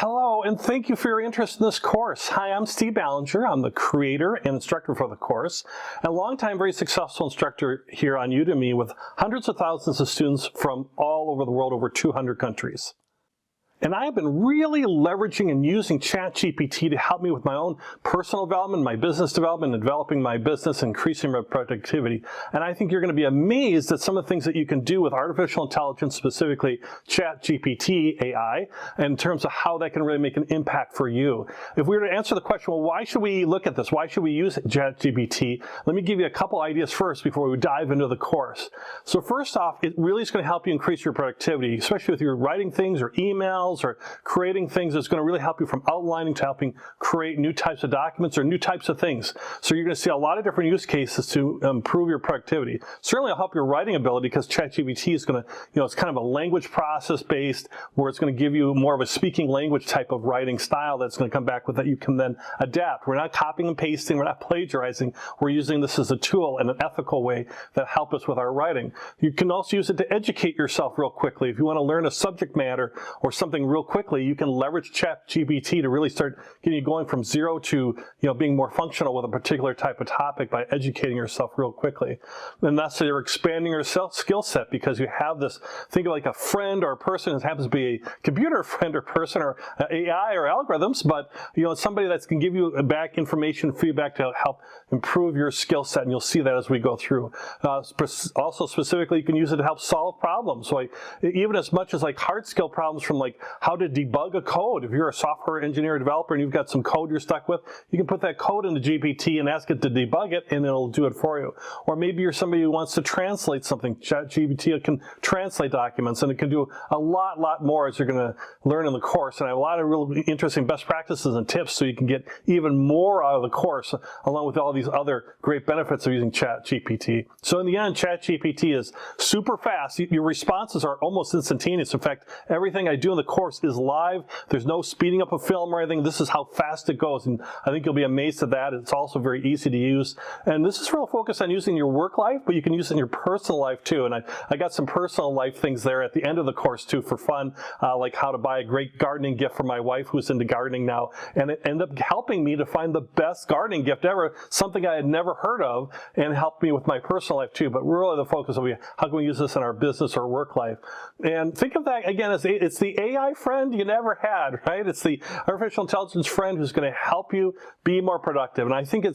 Hello, and thank you for your interest in this course. Hi, I'm Steve Ballinger. I'm the creator and instructor for the course, and a longtime, very successful instructor here on Udemy with hundreds of thousands of students from all over the world, over 200 countries. And I have been really leveraging and using ChatGPT to help me with my own personal development, my business development, and developing my business, increasing my productivity. And I think you're going to be amazed at some of the things that you can do with artificial intelligence, specifically ChatGPT AI, in terms of how that can really make an impact for you. If we were to answer the question, well, why should we look at this? Why should we use ChatGPT? Let me give you a couple ideas first before we dive into the course. So first off, it really is going to help you increase your productivity, especially with your writing things or emails, or creating things. That's going to really help you from outlining to helping create new types of documents or new types of things. So you're going to see a lot of different use cases to improve your productivity. Certainly it'll help your writing ability because ChatGPT is going to, it's kind of a language process based where it's going to give you more of a speaking language type of writing style that's going to come back with that you can then adapt. We're not copying and pasting. We're not plagiarizing. We're using this as a tool in an ethical way that help us with our writing. You can also use it to educate yourself real quickly. If you want to learn a subject matter or something real quickly, you can leverage ChatGPT to really start getting you going from zero to being more functional with a particular type of topic by educating yourself real quickly. And thus you're expanding your skill set because you have this, think of like a friend or a person who happens to be a computer friend or person or AI or algorithms, but it's somebody that can give you back information, feedback to help improve your skill set, and you'll see that as we go through. Also specifically, you can use it to help solve problems, like even as much as like hard skill problems from like how to debug a code. If you're a software engineer or developer and you've got some code you're stuck with, you can put that code into GPT and ask it to debug it, and it'll do it for you. Or maybe you're somebody who wants to translate something. ChatGPT can translate documents, and it can do a lot more, as you're going to learn in the course. And I have a lot of really interesting best practices and tips so you can get even more out of the course, along with all these other great benefits of using ChatGPT. So in the end, ChatGPT is super fast. Your responses are almost instantaneous. In fact, everything I do in the course is live. There's no speeding up a film or anything. This is how fast it goes, and I think you'll be amazed at that. It's also very easy to use, and this is real focused on using your work life, but you can use it in your personal life too. And I got some personal life things there at the end of the course too for fun, like how to buy a great gardening gift for my wife who's into gardening now, and it ended up helping me to find the best gardening gift ever, something I had never heard of, and helped me with my personal life too. But really the focus will be how can we use this in our business or work life. And think of that again as it's the AI friend you never had, right? It's the artificial intelligence friend who's going to help you be more productive. And I think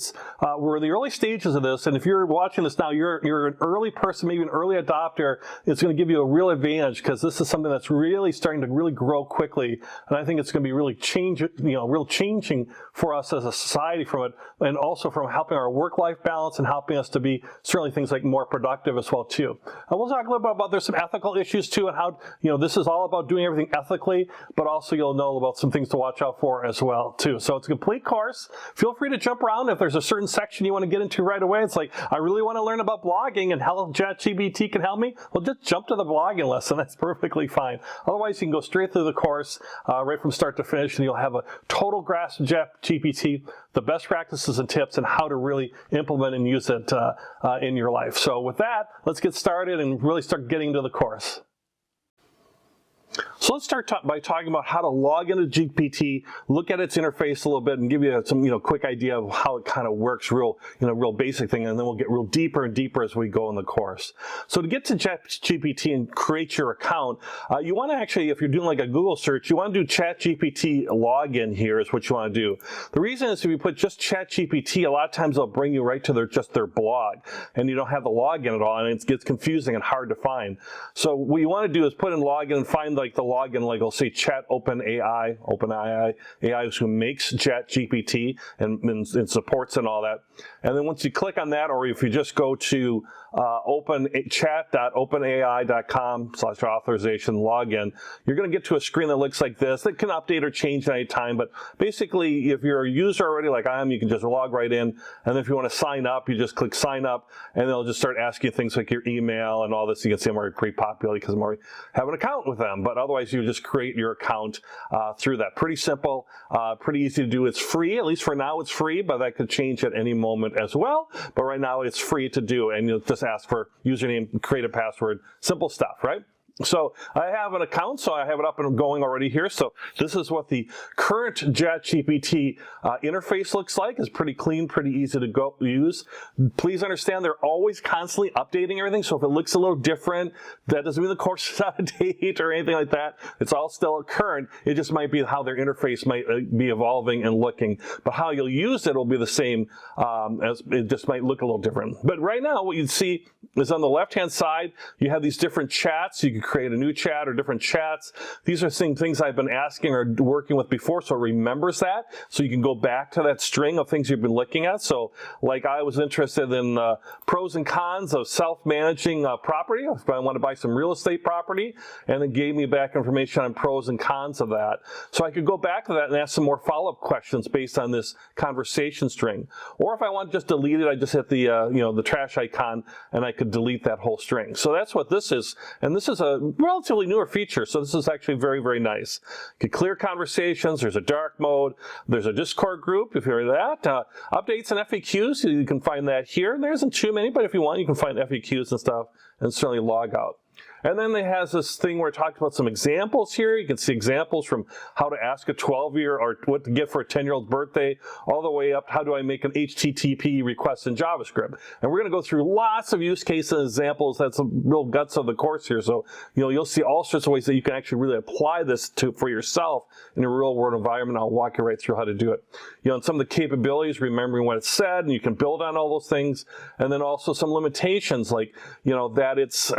we're in the early stages of this, and if you're watching this now, you're an early person, maybe an early adopter. It's going to give you a real advantage because this is something that's really starting to really grow quickly, and I think it's going to be really changing for us as a society from it, and also from helping our work-life balance and helping us to be certainly things like more productive as well too. And we'll talk a little bit about there's some ethical issues too, and how this is all about doing everything ethically, but also you'll know about some things to watch out for as well too. So it's a complete course. Feel free to jump around if there's a certain section you want to get into right away. It's like, I really want to learn about blogging and how ChatGPT can help me. Well, just jump to the blogging lesson. That's perfectly fine. Otherwise, you can go straight through the course right from start to finish, and you'll have a total grasp of ChatGPT, the best practices and tips, and how to really implement and use it in your life. So with that, let's get started and really start getting into the course. So let's start by talking about how to log into GPT, look at its interface a little bit, and give you some quick idea of how it kind of works, real basic thing, and then we'll get real deeper and deeper as we go in the course. So to get to ChatGPT and create your account, you want to actually, if you're doing like a Google search, you want to do ChatGPT login here is what you want to do. The reason is if you put just ChatGPT, a lot of times they'll bring you right to their blog, and you don't have the login at all, and it gets confusing and hard to find. So what you want to do is put in login and find like the login, like I'll say Chat OpenAI, AI is who makes ChatGPT and supports and all that. And then once you click on that, or if you just go to chat.openai.com/authorization login, you're going to get to a screen that looks like this. It can update or change at any time, but basically if you're a user already like I am, you can just log right in, and then if you want to sign up, you just click sign up, and they'll just start asking you things like your email and all this. You can see I'm already pretty popular because I'm already have an account with them, but otherwise you just create your account through that. Pretty simple, pretty easy to do. It's free, at least for now it's free, but that could change at any moment as well. But right now it's free to do, and you'll just ask for username, create a password, simple stuff, right? So I have an account, so I have it up and going already here. So this is what the current ChatGPT interface looks like. It's pretty clean, pretty easy to use. Please understand they're always constantly updating everything. So if it looks a little different, that doesn't mean the course is out of date or anything like that. It's all still current. It just might be how their interface might be evolving and looking. But how you'll use it will be the same, as it just might look a little different. But right now, what you'd see is on the left-hand side, you have these different chats. You can create a new chat or different chats. These are things I've been asking or working with before, so it remembers that. So you can go back to that string of things you've been looking at. So like I was interested in pros and cons of self-managing property. If I want to buy some real estate property, and it gave me back information on pros and cons of that. So I could go back to that and ask some more follow-up questions based on this conversation string. Or if I want to just delete it, I just hit the the trash icon and I could delete that whole string. So that's what this is. And this is a relatively newer feature, so this is actually very, very nice. You can clear conversations. There's a dark mode. There's a Discord group, if you're that. Updates and FAQs, you can find that here. There isn't too many, but if you want, you can find FAQs and stuff and certainly log out. And then it has this thing where it talks about some examples here. You can see examples from how to ask a 12-year or what to get for a 10-year-old birthday, all the way up to how do I make an HTTP request in JavaScript. And we're going to go through lots of use cases and examples. That's the real guts of the course here. So you'll see all sorts of ways that you can actually really apply this for yourself in a real-world environment. I'll walk you right through how to do it. And some of the capabilities, remembering what it said, and you can build on all those things. And then also some limitations, like that it's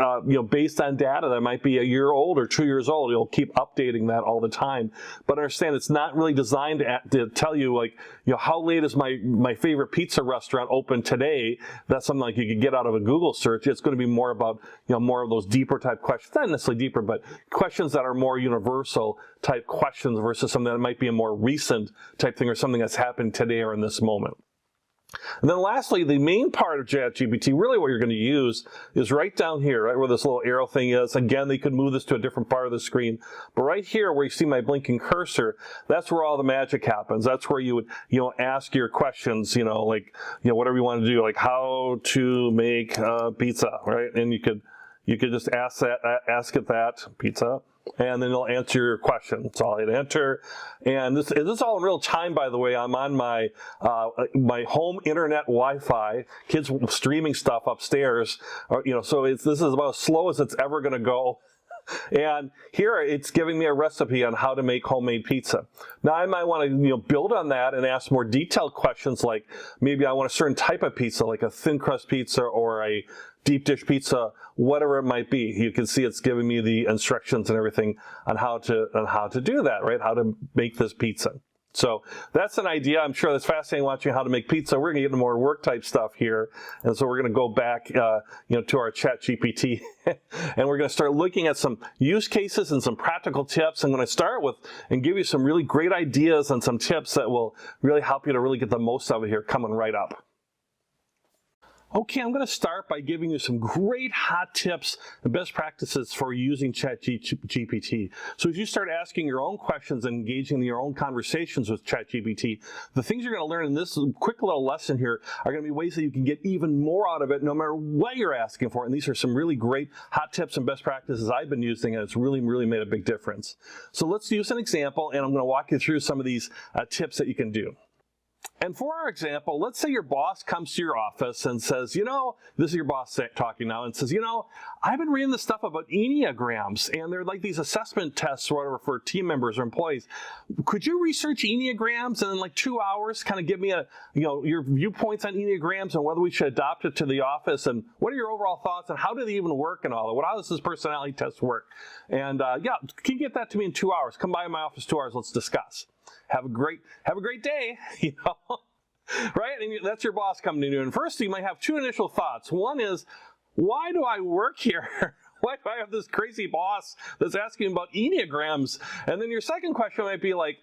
based on data that might be a year old or 2 years old. You'll keep updating that all the time. But understand it's not really designed to tell you how late is my favorite pizza restaurant open today. That's something like you could get out of a Google search. It's going to be more about more of those deeper type questions, not necessarily deeper, but questions that are more universal type questions versus something that might be a more recent type thing or something that's happened today or in this moment. And then lastly, the main part of ChatGPT, really what you're going to use is right down here, right where this little arrow thing is. Again, they could move this to a different part of the screen. But right here where you see my blinking cursor, that's where all the magic happens. That's where you would, ask your questions, whatever you want to do, like how to make pizza, right? And you could just ask it that, pizza. And then it'll answer your question. So I'll hit enter. And this is all in real time, by the way. I'm on my home internet Wi-Fi. Kids streaming stuff upstairs. So this is about as slow as it's ever going to go. And here it's giving me a recipe on how to make homemade pizza. Now I might want to build on that and ask more detailed questions, like maybe I want a certain type of pizza, like a thin crust pizza or a deep dish pizza, whatever it might be. You can see it's giving me the instructions and everything on how to do that, right? How to make this pizza. So that's an idea. I'm sure that's fascinating watching how to make pizza. We're going to get into more work type stuff here. And so we're going to go back, to our ChatGPT and we're going to start looking at some use cases and some practical tips. I'm going to start with and give you some really great ideas and some tips that will really help you to really get the most of it here coming right up. Okay, I'm going to start by giving you some great hot tips and best practices for using ChatGPT. So as you start asking your own questions and engaging in your own conversations with ChatGPT, the things you're going to learn in this quick little lesson here are going to be ways that you can get even more out of it no matter what you're asking for. And these are some really great hot tips and best practices I've been using, and it's really, really made a big difference. So let's use an example, and I'm going to walk you through some of these tips that you can do. And for our example, let's say your boss comes to your office and says, this is your boss talking now, and says, I've been reading this stuff about Enneagrams, and they're like these assessment tests or whatever for team members or employees. Could you research Enneagrams and in like 2 hours kind of give me your viewpoints on Enneagrams and whether we should adopt it to the office, and what are your overall thoughts and how do they even work and all that? How does this personality test work? And can you get that to me in 2 hours? Come by my office 2 hours, let's discuss. Have a great day, right? And that's your boss coming to you. And first, you might have two initial thoughts. One is, why do I work here? Why do I have this crazy boss that's asking about Enneagrams? And then your second question might be like,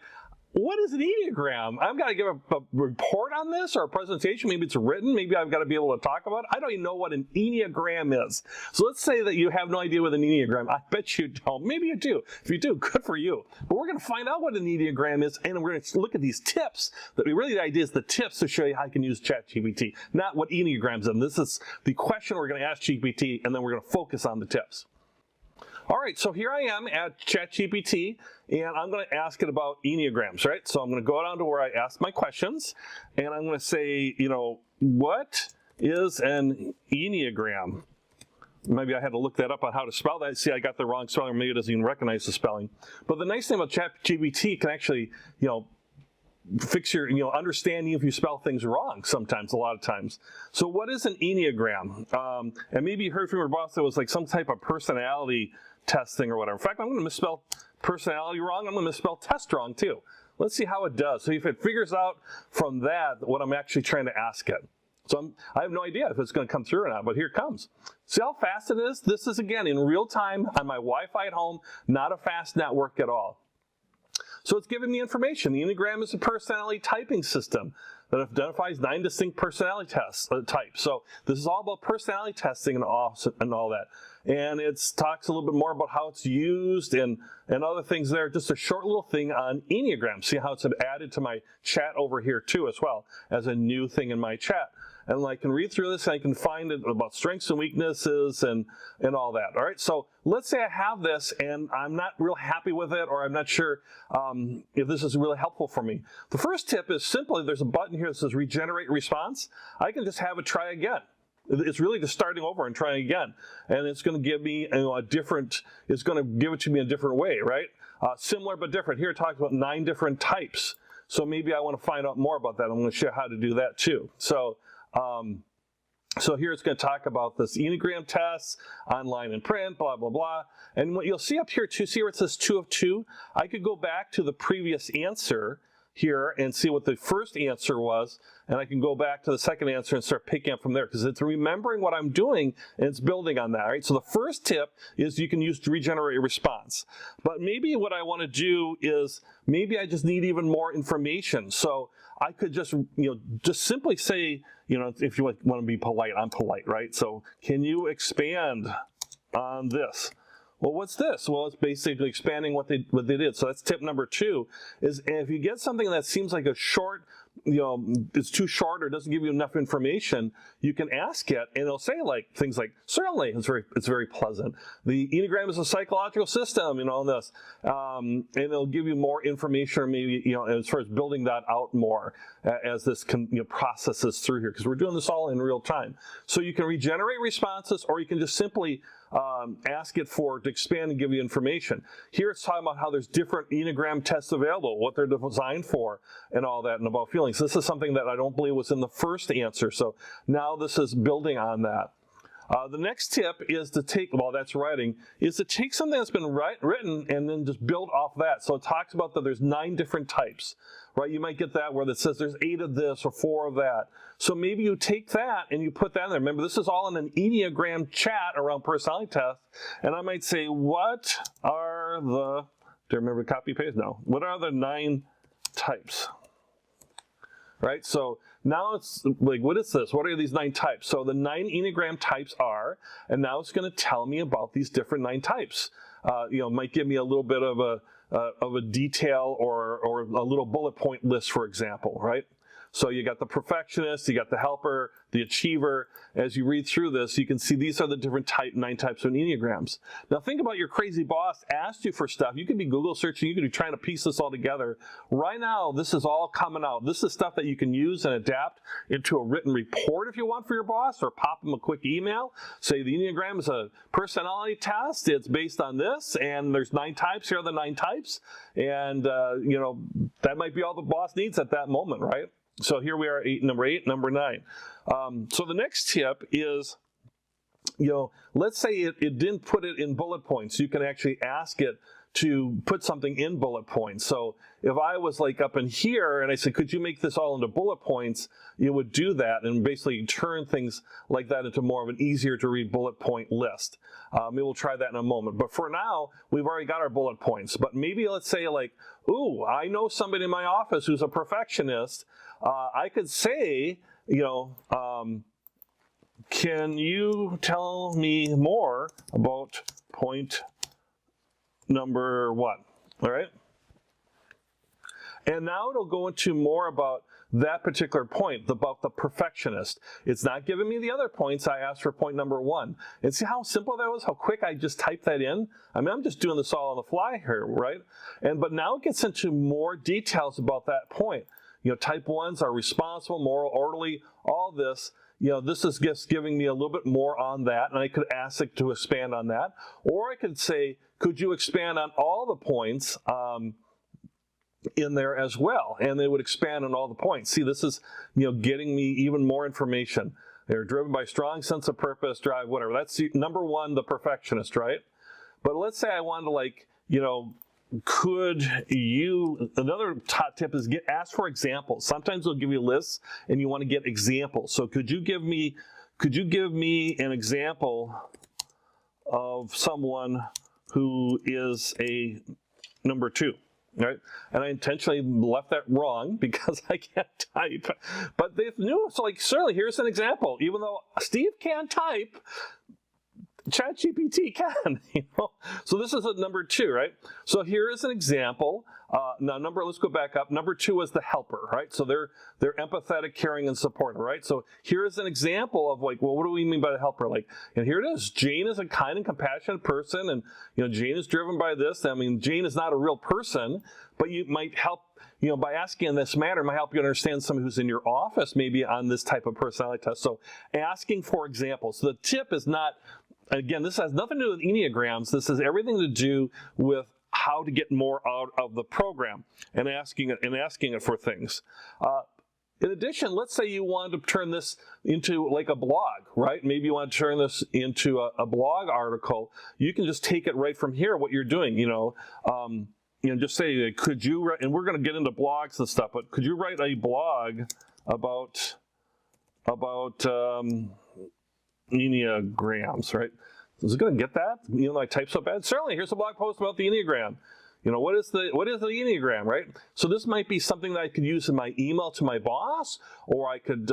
what is an Enneagram? I've got to give a report on this or a presentation. Maybe it's written. Maybe I've got to be able to talk about it. I don't even know what an Enneagram is. So let's say that you have no idea what an Enneagram. I bet you don't. Maybe you do. If you do, good for you. But we're going to find out what an Enneagram is, and we're going to look at these tips. Really, the idea is the tips to show you how you can use ChatGPT, not what Enneagrams are. This is the question we're going to ask GPT, and then we're going to focus on the tips. All right, so here I am at ChatGPT, and I'm going to ask it about Enneagrams, right? So I'm going to go down to where I ask my questions, and I'm going to say, what is an Enneagram? Maybe I had to look that up on how to spell that. See, I got the wrong spelling, or maybe it doesn't even recognize the spelling. But the nice thing about ChatGPT can actually, fix your, understanding if you spell things wrong sometimes, a lot of times. So what is an Enneagram? And maybe you heard from your boss that it was like some type of personality testing or whatever. In fact, I'm going to misspell personality wrong. I'm going to misspell test wrong too. Let's see how it does. So if it figures out from that what I'm actually trying to ask it. So I have no idea if it's going to come through or not, but here it comes. See how fast it is? This is, again, in real time on my Wi-Fi at home, not a fast network at all. So it's giving me information. The Enneagram is a personality typing system that identifies 9 distinct personality types. So this is all about personality testing and all that. And it talks a little bit more about how it's used and other things there. Just a short little thing on Enneagram. See how it's added to my chat over here too as well as a new thing in my chat. And I can read through this and I can find it about strengths and weaknesses and all that. All right, so let's say I have this and I'm not real happy with it, or I'm not sure if this is really helpful for me. The first tip is simply there's a button here that says regenerate response. I can just have it try again. It's really just starting over and trying again. And it's going to give me it's going to give it to me a different way, right? Similar but different. Here it talks about 9 different types. So maybe I want to find out more about that. I'm going to share how to do that too. So here it's going to talk about this Enneagram tests, online and print, blah, blah, blah. And what you'll see up here too, see where it says 2 of 2? I could go back to the previous answer here and see what the first answer was, and I can go back to the second answer and start picking up from there, because it's remembering what I'm doing and it's building on that, right? So the first tip is you can use to regenerate a response. But maybe what I want to do is maybe I just need even more information. So I could just simply say, if you want to be polite, I'm polite, right? So can you expand on this? Well, what's this? Well, it's basically expanding what they did. So that's tip number 2, is if you get something that seems like a short, it's too short or doesn't give you enough information, you can ask it and it'll say things like, certainly, it's very pleasant. The Enneagram is a psychological system, and this. And it'll give you more information, or maybe, as far as building that out more as this processes through here, because we're doing this all in real time. So you can regenerate responses, or you can just simply ask it to expand and give you information. Here it's talking about how there's different Enneagram tests available, what they're designed for, and all that, and about feelings. This is something that I don't believe was in the first answer, so now this is building on that. The next tip is to take, that's writing, is to take something that's been written and then just build off that. So it talks about that there's 9 different types, right? You might get that where it says there's 8 of this or 4 of that. So maybe you take that and you put that in there. Remember, this is all in an Enneagram chat around personality tests. And I might say, what are the, do you remember copy paste? No. What are the 9 types? Right? So now it's like, what is this? What are these 9 types? So the 9 Enneagram types are, and now it's going to tell me about these different 9 types. Might give me a little bit of a detail or a little bullet point list, for example, right? So you got the perfectionist, you got the helper, the achiever. As you read through this, you can see these are the different 9 types of Enneagrams. Now think about your crazy boss asked you for stuff. You could be Google searching, you could be trying to piece this all together. Right now, this is all coming out. This is stuff that you can use and adapt into a written report if you want for your boss, or pop them a quick email. Say the Enneagram is a personality test. It's based on this, and there's 9 types. Here are the 9 types. And, that might be all the boss needs at that moment, right? So here we are, number 8, number 9. So the next tip is, let's say it didn't put it in bullet points. You can actually ask it to put something in bullet points. So if I was up in here and I said, could you make this all into bullet points, it would do that and basically turn things like that into more of an easier to read bullet point list. Maybe we'll try that in a moment. But for now, we've already got our bullet points. But maybe let's say ooh, I know somebody in my office who's a perfectionist. I could say, can you tell me more about point number 1? All right. And now it'll go into more about that particular point, about the perfectionist. It's not giving me the other points. I asked for point number 1. And see how simple that was, how quick I just typed that in? I mean, I'm just doing this all on the fly here, right? But now it gets into more details about that point. Type 1s are responsible, moral, orderly, all this. This is just giving me a little bit more on that, and I could ask it to expand on that. Or I could say, could you expand on all the points in there as well? And they would expand on all the points. See, this is, getting me even more information. They're driven by strong sense of purpose, drive, whatever. That's number 1, the perfectionist, right? But let's say I wanted to, could you, another top tip is ask for examples. Sometimes they'll give you lists and you want to get examples. So could you give me an example of someone who is a number 2, right? And I intentionally left that wrong because I can't type. But they knew, so certainly here's an example. Even though Steve can't type, ChatGPT can, So this is a number 2, right? So here is an example. Now let's go back up. Number 2 is the helper, right? So they're empathetic, caring, and supportive, right? So here is an example of well, what do we mean by the helper? And here it is. Jane is a kind and compassionate person, and Jane is driven by this. I mean, Jane is not a real person, but you might help. By asking in this manner, might help you understand someone who's in your office, maybe on this type of personality test. So asking for examples. So the tip is not. Again, this has nothing to do with Enneagrams. This has everything to do with how to get more out of the program and asking it for things. In addition, let's say you want to turn this into a blog, right? Maybe you want to turn this into a blog article. You can just take it right from here, what you're doing, just say, could you write, and we're going to get into blogs and stuff, but could you write a blog about Enneagrams, right? Is it going to get that? I type so bad. Certainly, here's a blog post about the Enneagram. What is the Enneagram, right? So this might be something that I could use in my email to my boss, or I could,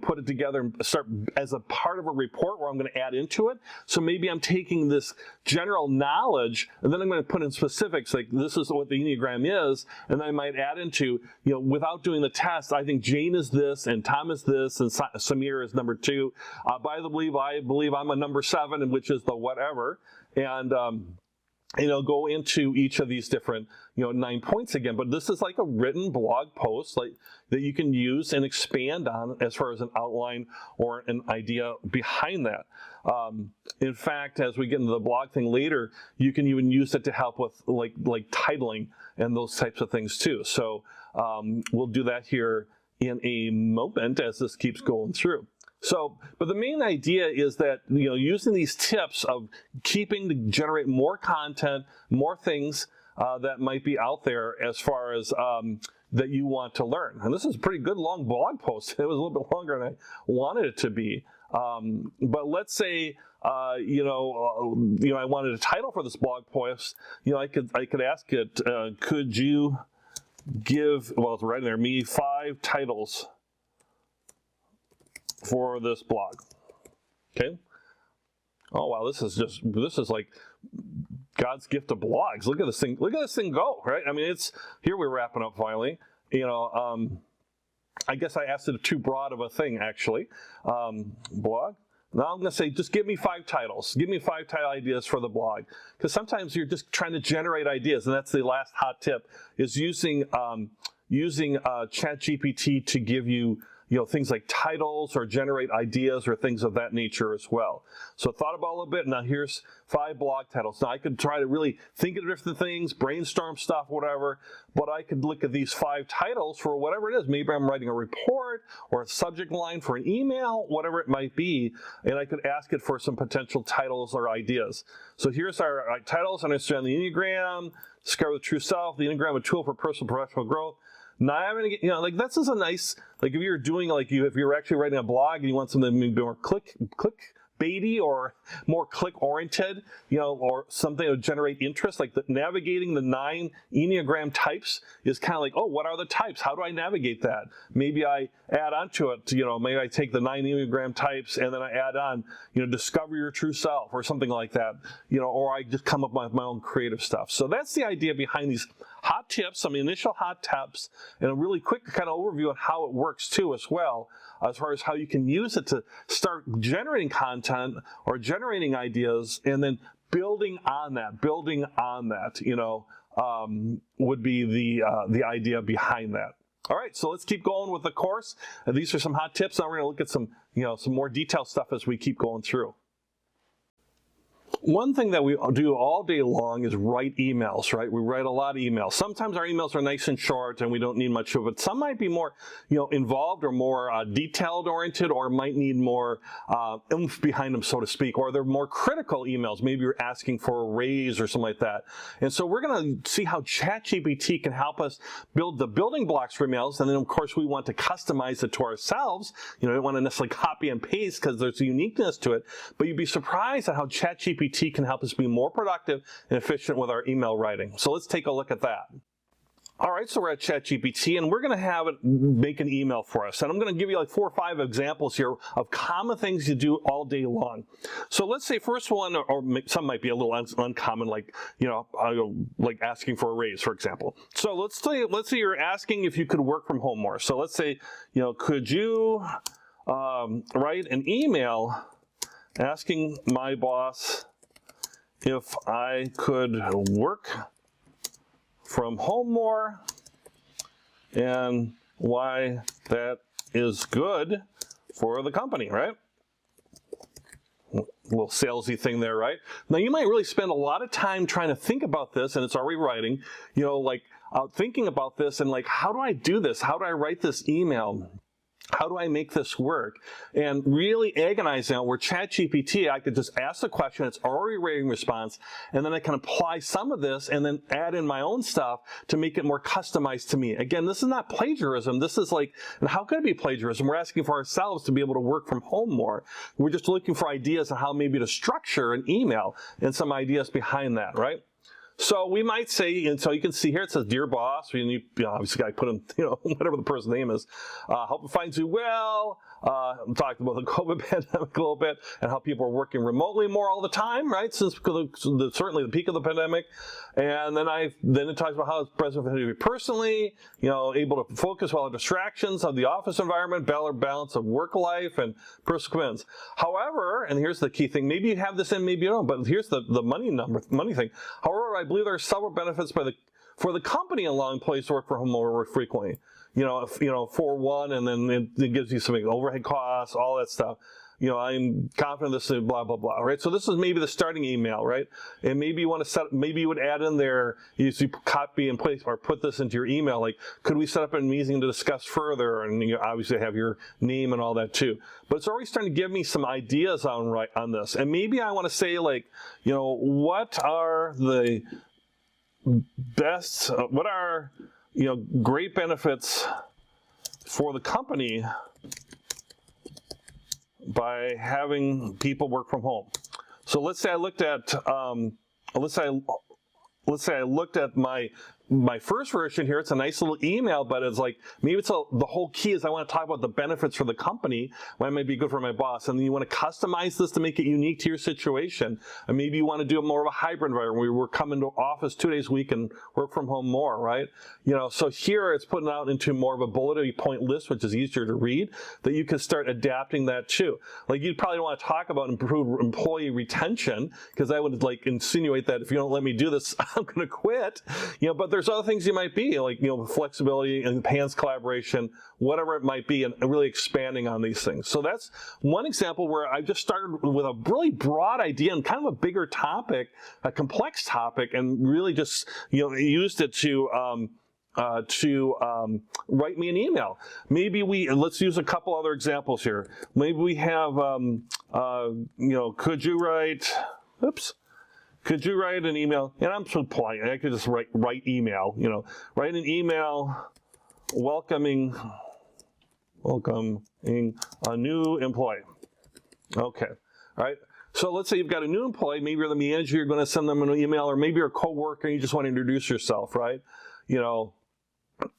put it together and start as a part of a report where I'm going to add into it. So maybe I'm taking this general knowledge, and then I'm going to put in specifics, like this is what the Enneagram is, and then I might add into, without doing the test, I think Jane is this, and Tom is this, and Samir is number 2. I believe I'm a number 7, which is the whatever, and go into each of these different, 9 points again. But this is like a written blog post that you can use and expand on as far as an outline or an idea behind that. In fact, as we get into the blog thing later, you can even use it to help with like titling and those types of things too. So we'll do that here in a moment as this keeps going through. So, but the main idea is that, using these tips of keeping to generate more content, more things that might be out there as far as that you want to learn. And this is a pretty good long blog post. It was a little bit longer than I wanted it to be. But let's say, I wanted a title for this blog post. I could ask it, could you give, well, it's right in there, me 5 titles for this blog. Okay. Oh wow, this is like God's gift to blogs. Look at this thing. Look at this thing go, right? I mean, here we're wrapping up finally. I guess I asked it too broad of a thing actually. Blog. Now I'm going to say, just give me 5 titles. Give me 5 title ideas for the blog. Because sometimes you're just trying to generate ideas, and that's the last hot tip, is using ChatGPT to give you things like titles or generate ideas or things of that nature as well. So thought about it a little bit. Now here's 5 blog titles. Now I could try to really think of different things, brainstorm stuff, whatever, but I could look at these 5 titles for whatever it is. Maybe I'm writing a report or a subject line for an email, whatever it might be, and I could ask it for some potential titles or ideas. So here's our titles: Understand the Enneagram, Discover the True Self, the Enneagram, a tool for personal and professional growth. Now I'm gonna get, this is a nice, if you're doing if you're actually writing a blog and you want something maybe more clickbaity or more click oriented, or something to generate interest, like navigating the 9 Enneagram types is kind of like, oh, what are the types? How do I navigate that? Maybe I add onto it, maybe I take the 9 Enneagram types and then I add on, discover your true self or something like that, or I just come up with my own creative stuff. So that's the idea behind these hot tips, some initial hot tips, and a really quick kind of overview on how it works too as well, as far as how you can use it to start generating content or generating ideas, and then building on that, you know, would be the idea behind that. All right, so let's keep going with the course. These are some hot tips. Now we're going to look at some, you know, some more detailed stuff as we keep going through. One thing that we do all day long is write emails, right? We write a lot of emails. Sometimes our emails are nice and short and we don't need much of it. Some might be more, you know, involved or more detailed oriented, or might need more oomph behind them, so to speak, or they're more critical emails. Maybe you're asking for a raise or something like that. And so we're going to see how ChatGPT can help us build the building blocks for emails. And then of course we want to customize it to ourselves. You know, we don't want to necessarily copy and paste because there's a uniqueness to it, but you'd be surprised at how ChatGPT can help us be more productive and efficient with our email writing. So let's take a look at that. All right, so we're at ChatGPT, and we're going to have it make an email for us. And I'm going to give you like 4 or 5 examples here of common things you do all day long. So let's say first one, or some might be a little uncommon, like, you know, like asking for a raise, for example. So let's say you're asking if you could work from home more. So let's say, you know, could you write an email asking my boss if I could work from home more and why that is good for the company, right? A little salesy thing there, right? Now you might really spend a lot of time trying to think about this, and it's already writing, you know, like thinking about this and like, how do I do this? How do I write this email? How do I make this work? And really agonizing on where ChatGPT, I could just ask the question, it's already writing response, and then I can apply some of this and then add in my own stuff to make it more customized to me. Again, this is not plagiarism. This is like, and how could it be plagiarism? We're asking for ourselves to be able to work from home more. We're just looking for ideas on how maybe to structure an email and some ideas behind that, right? So we might say, and so you can see here, it says, "Dear boss," and you know, obviously I put in, you know, whatever the person's name is, hope it finds you well. Talked about the COVID pandemic a little bit and how people are working remotely more all the time, right? Since certainly the peak of the pandemic. And then it talks about how it's present for you personally, you know, able to focus while distractions of the office environment, balance of work life and personal commitments. However, and here's the key thing, maybe you have this in, maybe you don't, but here's the money thing. However, I believe there are several benefits for the company allowing employees to work from home more frequently. You know, for one, and then it gives you some overhead costs, all that stuff. You know, I'm confident this is blah, blah, blah, right? So this is maybe the starting email, right? And maybe you want to maybe you would add in there, you copy and paste or put this into your email, like, could we set up a meeting to discuss further? And you obviously have your name and all that too. But it's already starting to give me some ideas on this. And maybe I want to say, like, you know, what are the best, what are, you know, great benefits for the company by having people work from home. So let's say I looked at my first version here. It's a nice little email, but it's like, maybe it's the whole key is I want to talk about the benefits for the company, why it might be good for my boss. And then you want to customize this to make it unique to your situation. And maybe you want to do more of a hybrid environment where we're coming to office 2 days a week and work from home more, right? You know, so here it's putting out into more of a bullet point list, which is easier to read, that you can start adapting that too. Like, you'd probably want to talk about improved employee retention, because I would like insinuate that if you don't let me do this, I'm going to quit. You know, but there's other things you might be, like, you know, flexibility, enhanced collaboration, whatever it might be, and really expanding on these things. So that's one example where I just started with a really broad idea and kind of a bigger topic, a complex topic, and really just, you know, used it to write me an email. Maybe let's use a couple other examples here. Maybe we have, you know, could you write an email? And I'm so polite, I could just write email, you know, write an email welcoming a new employee. Okay, all right. So let's say you've got a new employee, maybe you're the manager, you're going to send them an email, or maybe you're a coworker and you just want to introduce yourself, right? You know,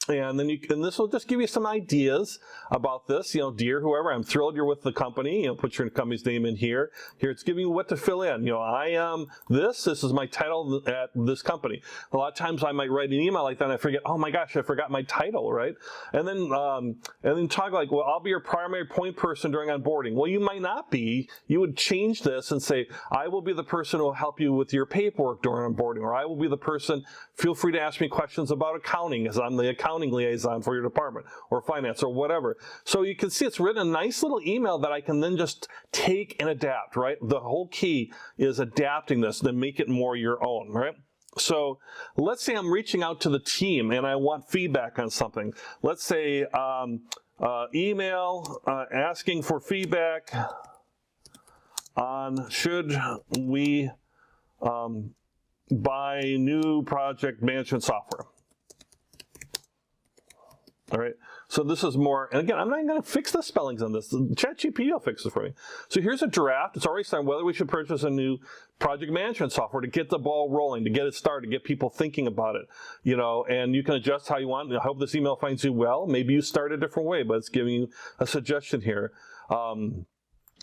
And then this will just give you some ideas about this. Dear whoever, I'm thrilled you're with the company. Put your company's name in here. Here it's giving you what to fill in. I am this is my title at this company. A lot of times I might write an email like that and I forget, oh my gosh, I forgot my title, right? And then talk like, well, I'll be your primary point person during onboarding. Well, you might not be. You would change this and say, I will be the person who will help you with your paperwork during onboarding, or I will be the person, feel free to ask me questions about accounting, as I'm the accounting liaison for your department, or finance, or whatever. So you can see it's written a nice little email that I can then just take and adapt, right? The whole key is adapting this, then make it more your own, right? So let's say I'm reaching out to the team and I want feedback on something. Let's say email asking for feedback on should we buy new project management software. All right, so this is more, and again, I'm not going to fix the spellings on this. ChatGPT will fix it for me. So here's a draft. It's already signed whether we should purchase a new project management software to get the ball rolling, to get it started, to get people thinking about it. And you can adjust how you want. I hope this email finds you well. Maybe you start a different way, but it's giving you a suggestion here.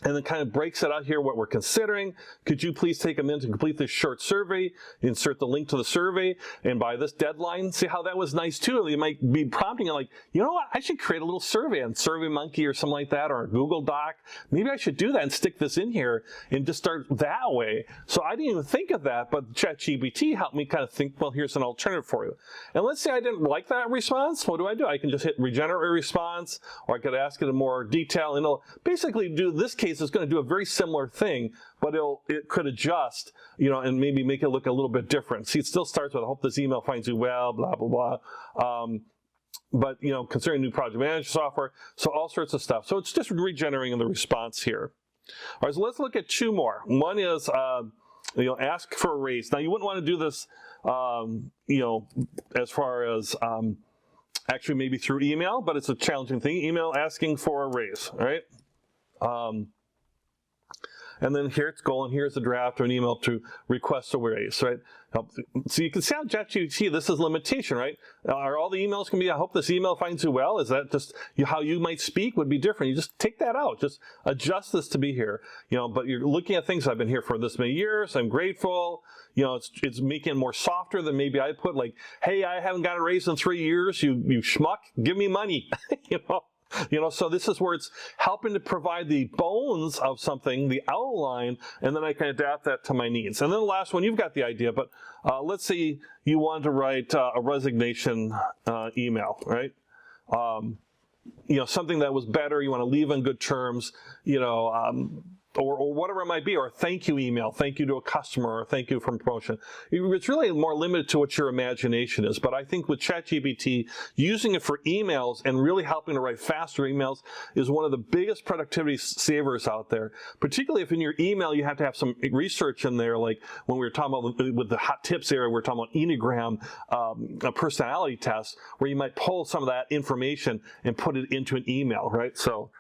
And then kind of breaks it out here what we're considering. Could you please take a minute to complete this short survey, insert the link to the survey, and by this deadline, see how that was nice too. You might be prompting it like, you know what, I should create a little survey on SurveyMonkey or something like that, or a Google Doc. Maybe I should do that and stick this in here and just start that way. So I didn't even think of that, but ChatGPT helped me kind of think, well, here's an alternative for you. And let's say I didn't like that response. What do? I can just hit regenerate response, or I could ask it in more detail, and it'll basically do this case. Is going to do a very similar thing, but it could adjust, and maybe make it look a little bit different. See, it still starts with, I hope this email finds you well, blah, blah, blah. But, considering new project management software, so all sorts of stuff. So it's just regenerating the response here. All right, so let's look at two more. One is, ask for a raise. Now, you wouldn't want to do this, as far as actually maybe through email, but it's a challenging thing. Email asking for a raise, right? And then here it's going, here's the draft or an email to request a raise, right? So you can see on ChatGPT, this is limitation, right? Are all the emails going to be, I hope this email finds you well? Is that just how you might speak would be different? You just take that out, just adjust this to be here. But you're looking at things, I've been here for this many years, I'm grateful. It's making it more softer than maybe I put, like, hey, I haven't got a raise in 3 years, you schmuck, give me money, so this is where it's helping to provide the bones of something, the outline, and then I can adapt that to my needs. And then the last one, you've got the idea, but let's say you want to write a resignation email, right? Something that was better, you want to leave on good terms, or whatever it might be, or a thank you email, thank you to a customer, or thank you for promotion. It's really more limited to what your imagination is, but I think with ChatGPT, using it for emails and really helping to write faster emails is one of the biggest productivity savers out there, particularly if in your email you have to have some research in there, like when we were talking about with the hot tips area, we were talking about Enneagram, a personality test, where you might pull some of that information and put it into an email, right? So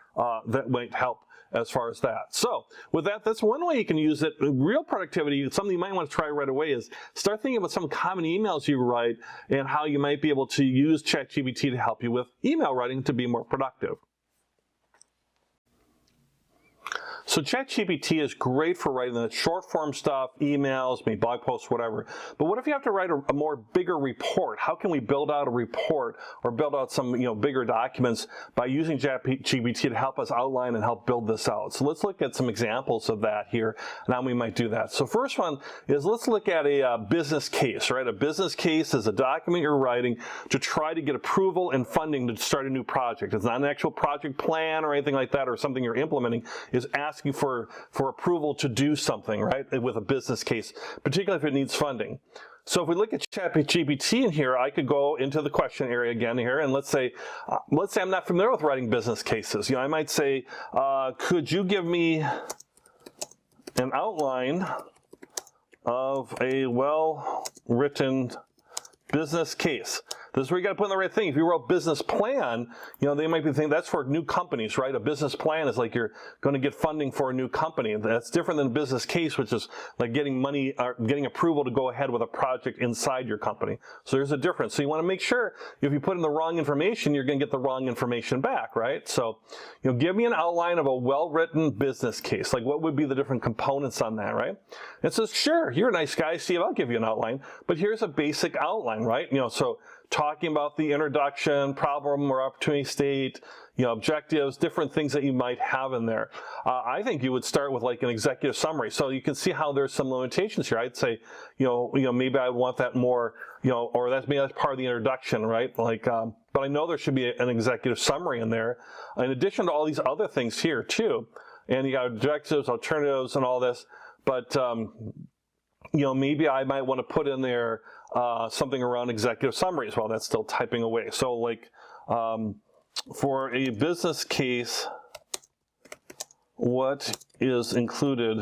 that might help as far as that. So with that, that's one way you can use it. Real productivity, something you might want to try right away, is start thinking about some common emails you write and how you might be able to use ChatGPT to help you with email writing to be more productive. So ChatGPT is great for writing the short form stuff, emails, maybe blog posts, whatever. But what if you have to write a more bigger report? How can we build out a report or build out some bigger documents by using ChatGPT to help us outline and help build this out? So let's look at some examples of that here and how we might do that. So first one is, let's look at a business case, right? A business case is a document you're writing to try to get approval and funding to start a new project. It's not an actual project plan or anything like that, or something you're implementing. It's asking for approval to do something, right, with a business case, particularly if it needs funding. So if we look at ChatGPT in here, I could go into the question area again here, and let's say I'm not familiar with writing business cases. I might say, could you give me an outline of a well-written business case? This is where you got to put in the right thing. If you wrote business plan, you know, they might be thinking that's for new companies, right? A business plan is like you're going to get funding for a new company. That's different than a business case, which is like getting money or getting approval to go ahead with a project inside your company. So there's a difference. So you want to make sure if you put in the wrong information, you're going to get the wrong information back, right? So, you know, give me an outline of a well-written business case. Like what would be the different components on that, right? It says, sure, you're a nice guy, Steve, I'll give you an outline, but here's a basic outline, right? You know, so talking about the introduction, problem or opportunity state, you know, objectives, different things that you might have in there. I think you would start with like an executive summary. So you can see how there's some limitations here. I'd say, you know, maybe I want that more, you know, or maybe that's part of the introduction, right? Like, but I know there should be an executive summary in there, in addition to all these other things here too. And you got objectives, alternatives, and all this. But you know, maybe I might want to put in there something around executive summaries while that's still typing away. So like for a business case, what is included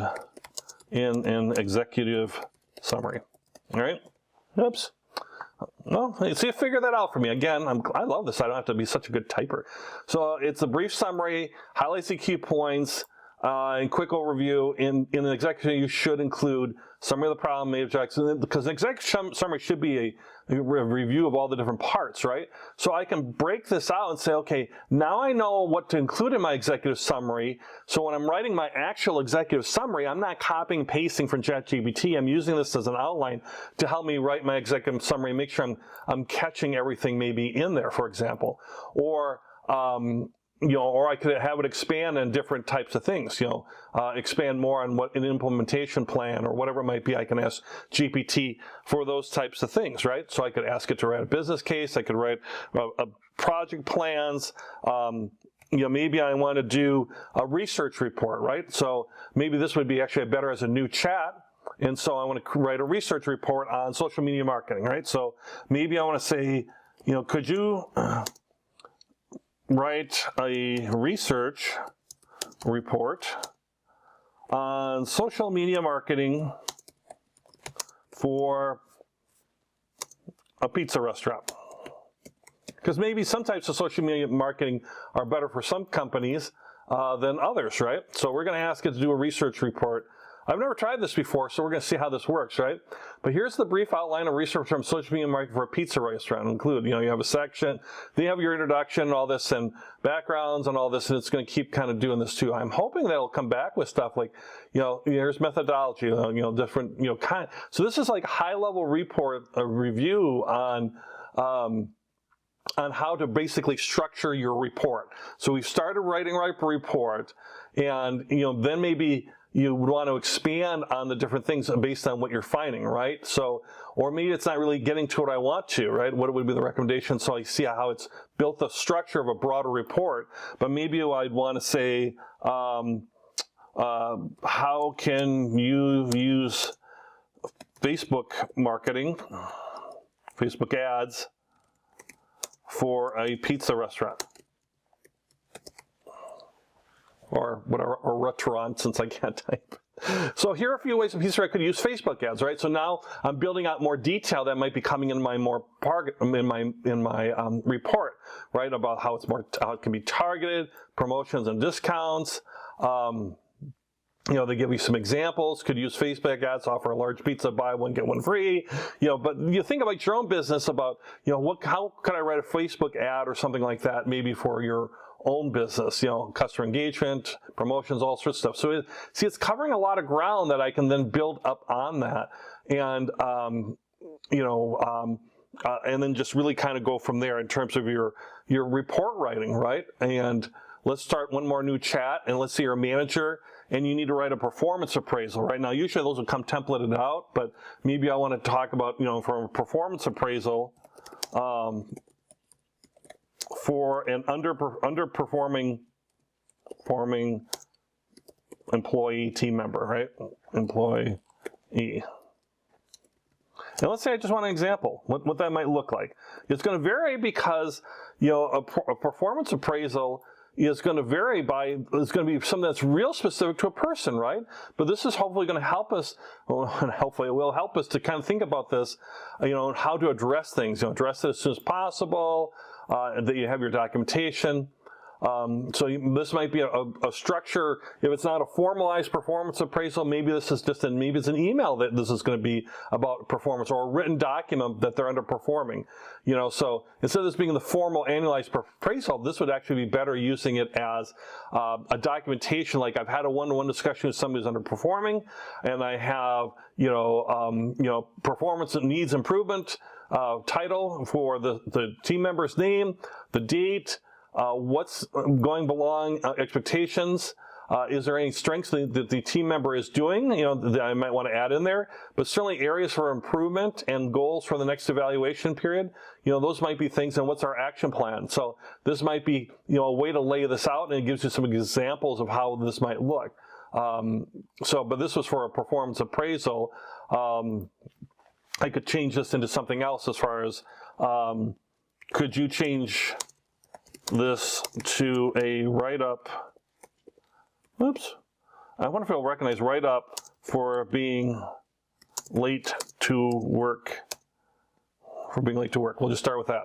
in an executive summary? All right. Oops. Well, see, you figure that out for me. Again, I love this. I don't have to be such a good typer. So it's a brief summary, highlights the key points, and quick overview. In an executive, you should include summary of the problem, main objectives, because an executive summary should be a review of all the different parts, right? So I can break this out and say, okay, now I know what to include in my executive summary. So when I'm writing my actual executive summary, I'm not copying and pasting from ChatGPT. I'm using this as an outline to help me write my executive summary and make sure I'm catching everything maybe in there, for example. Or you know, or I could have it expand on different types of things, you know, expand more on what an implementation plan or whatever it might be. I can ask GPT for those types of things, right? So I could ask it to write a business case. I could write project plans. You know, maybe I want to do a research report, right? So maybe this would be actually better as a new chat. And so I want to write a research report on social media marketing, right? So maybe I want to say, you know, could you write a research report on social media marketing for a pizza restaurant? Because maybe some types of social media marketing are better for some companies than others, right? So we're going to ask it to do a research report. I've never tried this before, so we're going to see how this works, right? But here's the brief outline of research from social media marketing for a pizza restaurant. Include, you know, you have a section, then you have your introduction and all this and backgrounds and all this, and it's going to keep kind of doing this too. I'm hoping that it'll come back with stuff like, you know, here's methodology, you know, different, you know, kind. So this is like high-level report, a review on how to basically structure your report. So we've started writing a report, and, you know, then maybe you would want to expand on the different things based on what you're finding, right? So, or maybe it's not really getting to what I want to, right? What would be the recommendation? So I see how it's built the structure of a broader report, but maybe I'd want to say, how can you use Facebook marketing, Facebook ads for a pizza restaurant? Or whatever, or restaurant, since I can't type. So here are a few ways in pizza I could use Facebook ads, right? So now I'm building out more detail that might be coming in my report, right? About how it can be targeted, promotions and discounts. You know, they give you some examples. Could use Facebook ads, offer a large pizza, buy one, get one free. You know, but you think about your own business about, you know, how could I write a Facebook ad or something like that, maybe for your own business, you know, customer engagement, promotions, all sorts of stuff. So see, it's covering a lot of ground that I can then build up on that, and you know, and then just really kind of go from there in terms of your report writing, right? And let's start one more new chat, and let's say you're a manager and you need to write a performance appraisal, right? Now, usually those will come templated out, but maybe I want to talk about, you know, for a performance appraisal, for an underperforming employee, team member, right? Employee. And let's say I just want an example, what that might look like. It's going to vary because, you know, a performance appraisal, is going to vary is going to be something that's real specific to a person, right? But this is hopefully going to help us, well, hopefully it will help us to kind of think about this, how to address things, address it as soon as possible, that you have your documentation. So this might be a structure. If it's not a formalized performance appraisal, maybe this is just maybe it's an email that this is going to be about performance, or a written document that they're underperforming. So instead of this being the formal annualized appraisal, this would actually be better using it as a documentation. Like, I've had a one-to-one discussion with somebody who's underperforming, and I have performance that needs improvement, title for the team member's name, the date. What's going below expectations? Is there any strengths that the team member is doing, that I might want to add in there? But certainly areas for improvement and goals for the next evaluation period, those might be things. And what's our action plan? So this might be, a way to lay this out, and it gives you some examples of how this might look. But this was for a performance appraisal. I could change this into something else as far as, could you change this to a write-up? Oops. I wonder if it'll recognize write-up for being late to work. We'll just start with that.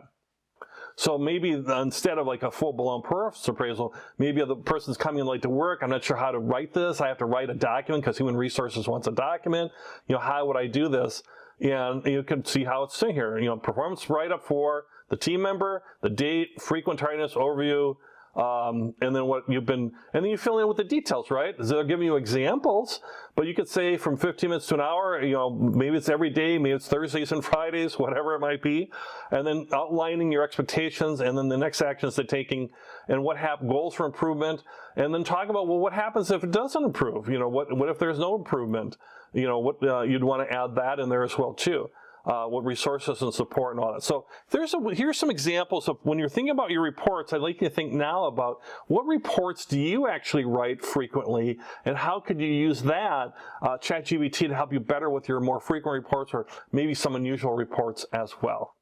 So maybe instead of like a full-blown performance appraisal, maybe the person's coming in late to work. I'm not sure how to write this. I have to write a document because Human Resources wants a document. How would I do this? And you can see how it's sitting here. Performance write-up for the team member, the date, frequent tardiness overview, and then and then you fill in with the details, right? So they're giving you examples, but you could say from 15 minutes to an hour, maybe it's every day, maybe it's Thursdays and Fridays, whatever it might be, and then outlining your expectations, and then the next actions they're taking, and goals for improvement, and then talk about, well, what happens if it doesn't improve? What if there's no improvement? You'd want to add that in there as well too. What resources and support and all that. So here's some examples of when you're thinking about your reports. I'd like you to think now about what reports do you actually write frequently, and how could you use that ChatGPT to help you better with your more frequent reports, or maybe some unusual reports as well.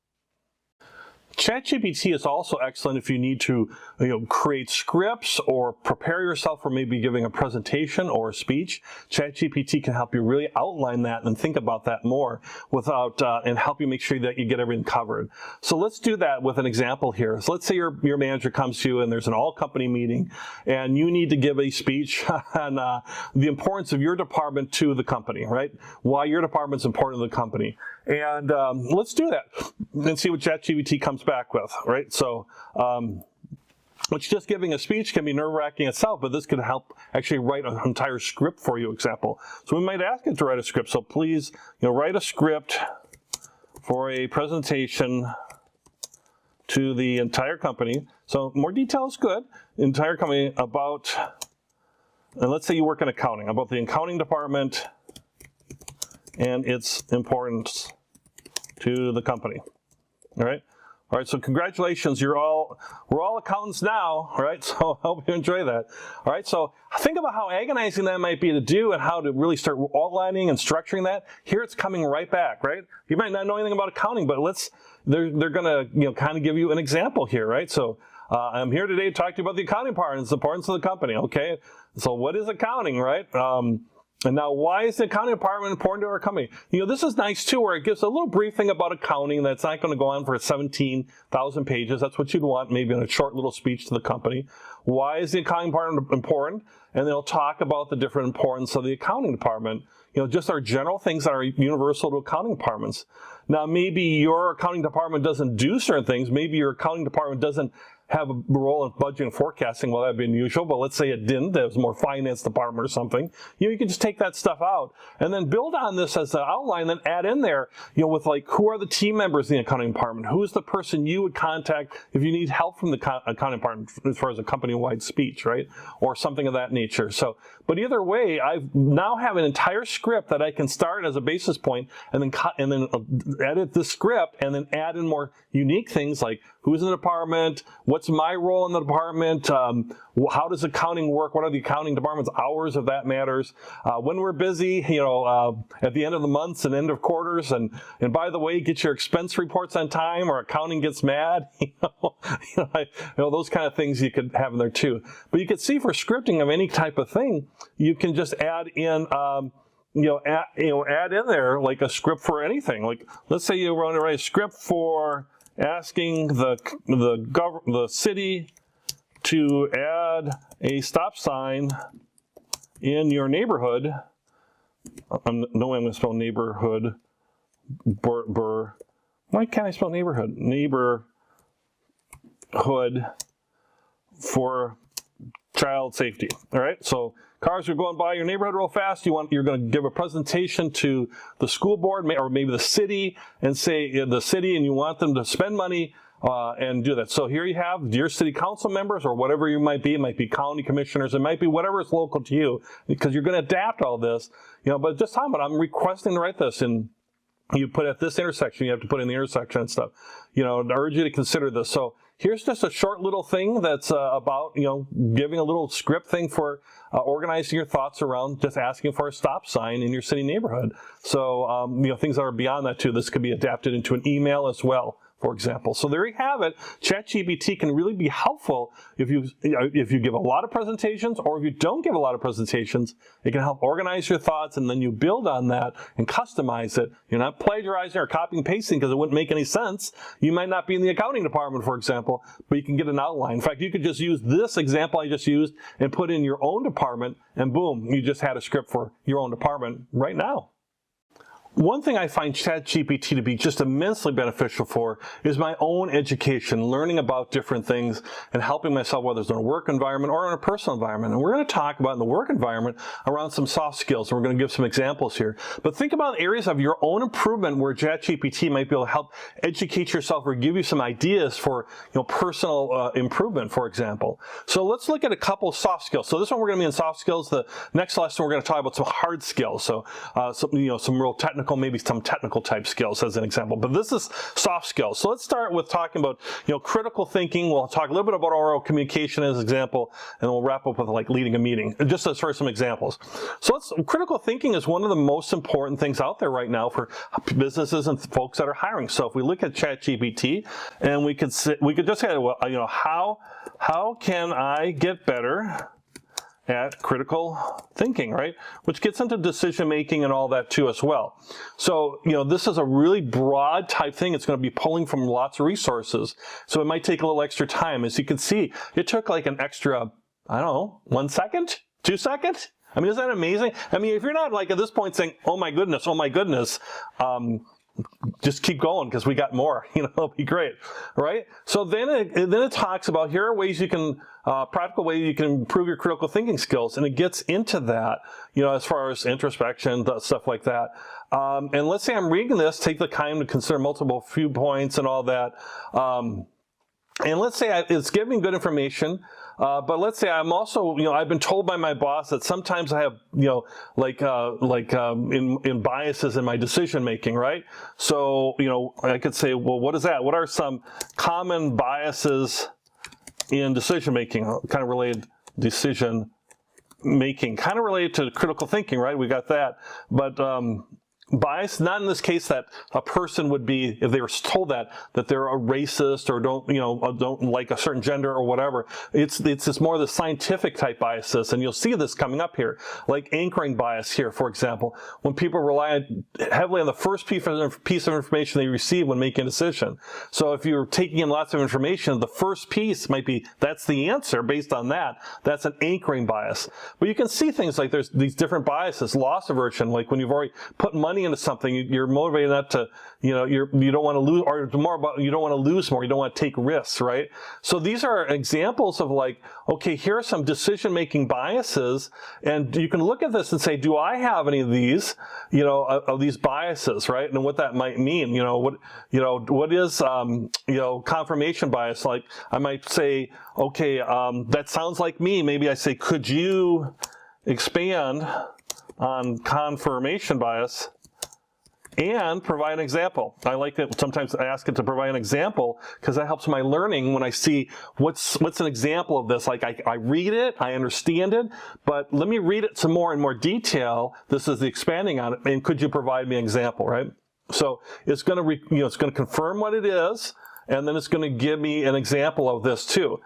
ChatGPT is also excellent if you need to create scripts or prepare yourself for maybe giving a presentation or a speech. ChatGPT can help you really outline that and think about that more and help you make sure that you get everything covered. So let's do that with an example here. So let's say your manager comes to you and there's an all-company meeting, and you need to give a speech on the importance of your department to the company, right? Why your department's important to the company. And let's do that and see what ChatGPT comes back with, right? So, which just giving a speech can be nerve-wracking itself, but this could help actually write an entire script for you, example. So we might ask it to write a script. So please, write a script for a presentation to the entire company. So more detail is good. Entire company about, and let's say you work in accounting, about the accounting department and its importance to the company. All right. All right, so congratulations, we're all accountants now, all right? So I hope you enjoy that. All right, so think about how agonizing that might be to do and how to really start outlining and structuring that. Here it's coming right back, right? You might not know anything about accounting, but they're gonna kind of give you an example here, right? So I'm here today to talk to you about the accounting part and its importance to the company, okay? So what is accounting, right? And now, why is the accounting department important to our company? This is nice too, where it gives a little briefing about accounting that's not going to go on for 17,000 pages. That's what you'd want maybe in a short little speech to the company. Why is the accounting department important? And they'll talk about the different importance of the accounting department. Just our general things that are universal to accounting departments. Now, maybe your accounting department doesn't do certain things. Maybe your accounting department doesn't have a role in budgeting and forecasting. Well, that'd be unusual, but let's say it didn't. It was more finance department or something. You can just take that stuff out and then build on this as an outline, then add in there, with like, who are the team members in the accounting department? Who's the person you would contact if you need help from the accounting department as far as a company-wide speech, right? Or something of that nature. So, but either way, I now have an entire script that I can start as a basis point and then edit the script and then add in more unique things like who's in the department, what's my role in the department, how does accounting work, what are the accounting department's hours if that matters, when we're busy, at the end of the months and end of quarters, and by the way, get your expense reports on time or accounting gets mad, those kind of things you could have in there too. But you could see for scripting of any type of thing, you can just add in add in there like a script for anything. Like, let's say you want to write a script for asking the city to add a stop sign in your neighborhood. No way I'm going to spell neighborhood. Why can't I spell neighborhood? Neighborhood for child safety. All right, so cars are going by your neighborhood real fast. You're going to give a presentation to the school board or maybe the city, and say the city, and you want them to spend money and do that. So here you have your city council members or whatever you might be. It might be county commissioners. It might be whatever is local to you, because you're going to adapt all this. But just how about I'm requesting to write this, and you put at this intersection. You have to put in the intersection and stuff. I urge you to consider this. So here's just a short little thing that's about, giving a little script thing for organizing your thoughts around just asking for a stop sign in your city neighborhood. So, things that are beyond that too. This could be adapted into an email as well, for example. So there you have it. ChatGPT can really be helpful if you give a lot of presentations, or if you don't give a lot of presentations. It can help organize your thoughts, and then you build on that and customize it. You're not plagiarizing or copying and pasting, because it wouldn't make any sense. You might not be in the accounting department, for example, but you can get an outline. In fact, you could just use this example I just used and put in your own department, and boom, you just had a script for your own department right now. One thing I find ChatGPT to be just immensely beneficial for is my own education, learning about different things and helping myself, whether it's in a work environment or in a personal environment. And we're going to talk about in the work environment around some soft skills, and we're going to give some examples here. But think about areas of your own improvement where ChatGPT might be able to help educate yourself or give you some ideas for personal improvement, for example. So let's look at a couple of soft skills. So this one we're going to be in soft skills. The next lesson we're going to talk about some hard skills. So some real technical, maybe some technical type skills as an example, but this is soft skills. So let's start with talking about, critical thinking. We'll talk a little bit about oral communication as an example, and we'll wrap up with like leading a meeting, just as for some examples. So critical thinking is one of the most important things out there right now for businesses and folks that are hiring. So if we look at ChatGPT, and we could just say, well, how can I get better at critical thinking, right? Which gets into decision making and all that too as well. So, this is a really broad type thing. It's going to be pulling from lots of resources. So it might take a little extra time. As you can see, it took like an extra, 1 second, 2 seconds. Isn't that amazing? If you're not like at this point saying, oh my goodness, just keep going because we got more, it'll be great, right? So then it talks about, here are ways you can, practical ways you can improve your critical thinking skills, and it gets into that, as far as introspection, stuff like that. And let's say I'm reading this, take the time to consider multiple viewpoints and all that. And let's say it's giving good information, but let's say I'm also, I've been told by my boss that sometimes I have, in biases in my decision making, right? So, I could say, well, what is that? What are some common biases in decision making? Kind of related decision making, kind of related to critical thinking, right? We got that, but bias, not in this case that a person would be, if they were told that they're a racist or don't like a certain gender or whatever. It's just more the scientific type biases, and you'll see this coming up here, like anchoring bias here, for example, when people rely heavily on the first piece of information they receive when making a decision. So if you're taking in lots of information, the first piece might be, that's the answer based on that. That's an anchoring bias. But you can see things like there's these different biases, loss aversion, like when you've already put money into something, you're motivated not to, you don't want to lose, or more about, you don't want to lose more, you don't want to take risks, right? So these are examples of like, okay, here are some decision-making biases, and you can look at this and say, do I have any of these, of these biases, right? And what that might mean, what is, confirmation bias? Like I might say, okay, that sounds like me. Maybe I say, could you expand on confirmation bias and provide an example. I like that sometimes I ask it to provide an example because that helps my learning when I see what's an example of this. Like I read it, I understand it, but let me read it some more in more detail. This is the expanding on it, and could you provide me an example, right? So it's going to it's going to confirm what it is, and then it's going to give me an example of this too.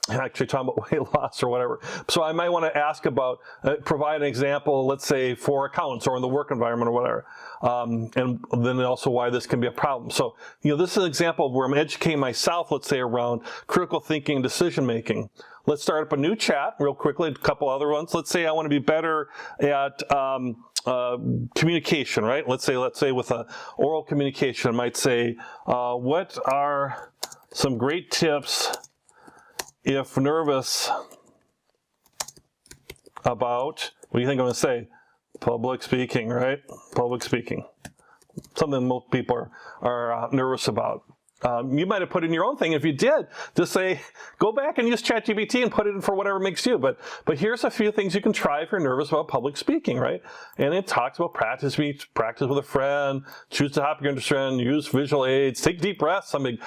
Actually talking about weight loss or whatever. So I might want to ask about, provide an example, let's say for accountants or in the work environment or whatever. And then also why this can be a problem. So, this is an example of where I'm educating myself, let's say around critical thinking and decision making. Let's start up a new chat real quickly, a couple other ones. Let's say I want to be better at communication, right? Let's say with oral communication, I might say, what are some great tips if nervous about, what do you think I'm going to say? Public speaking, right? Public speaking. Something most people are nervous about. You might have put in your own thing. If you did, just say, go back and use ChatGPT and put it in for whatever makes you. But here's a few things you can try if you're nervous about public speaking, right? And it talks about practice speech, practice with a friend, choose the topic you're interested in, use visual aids, take deep breaths. I'm a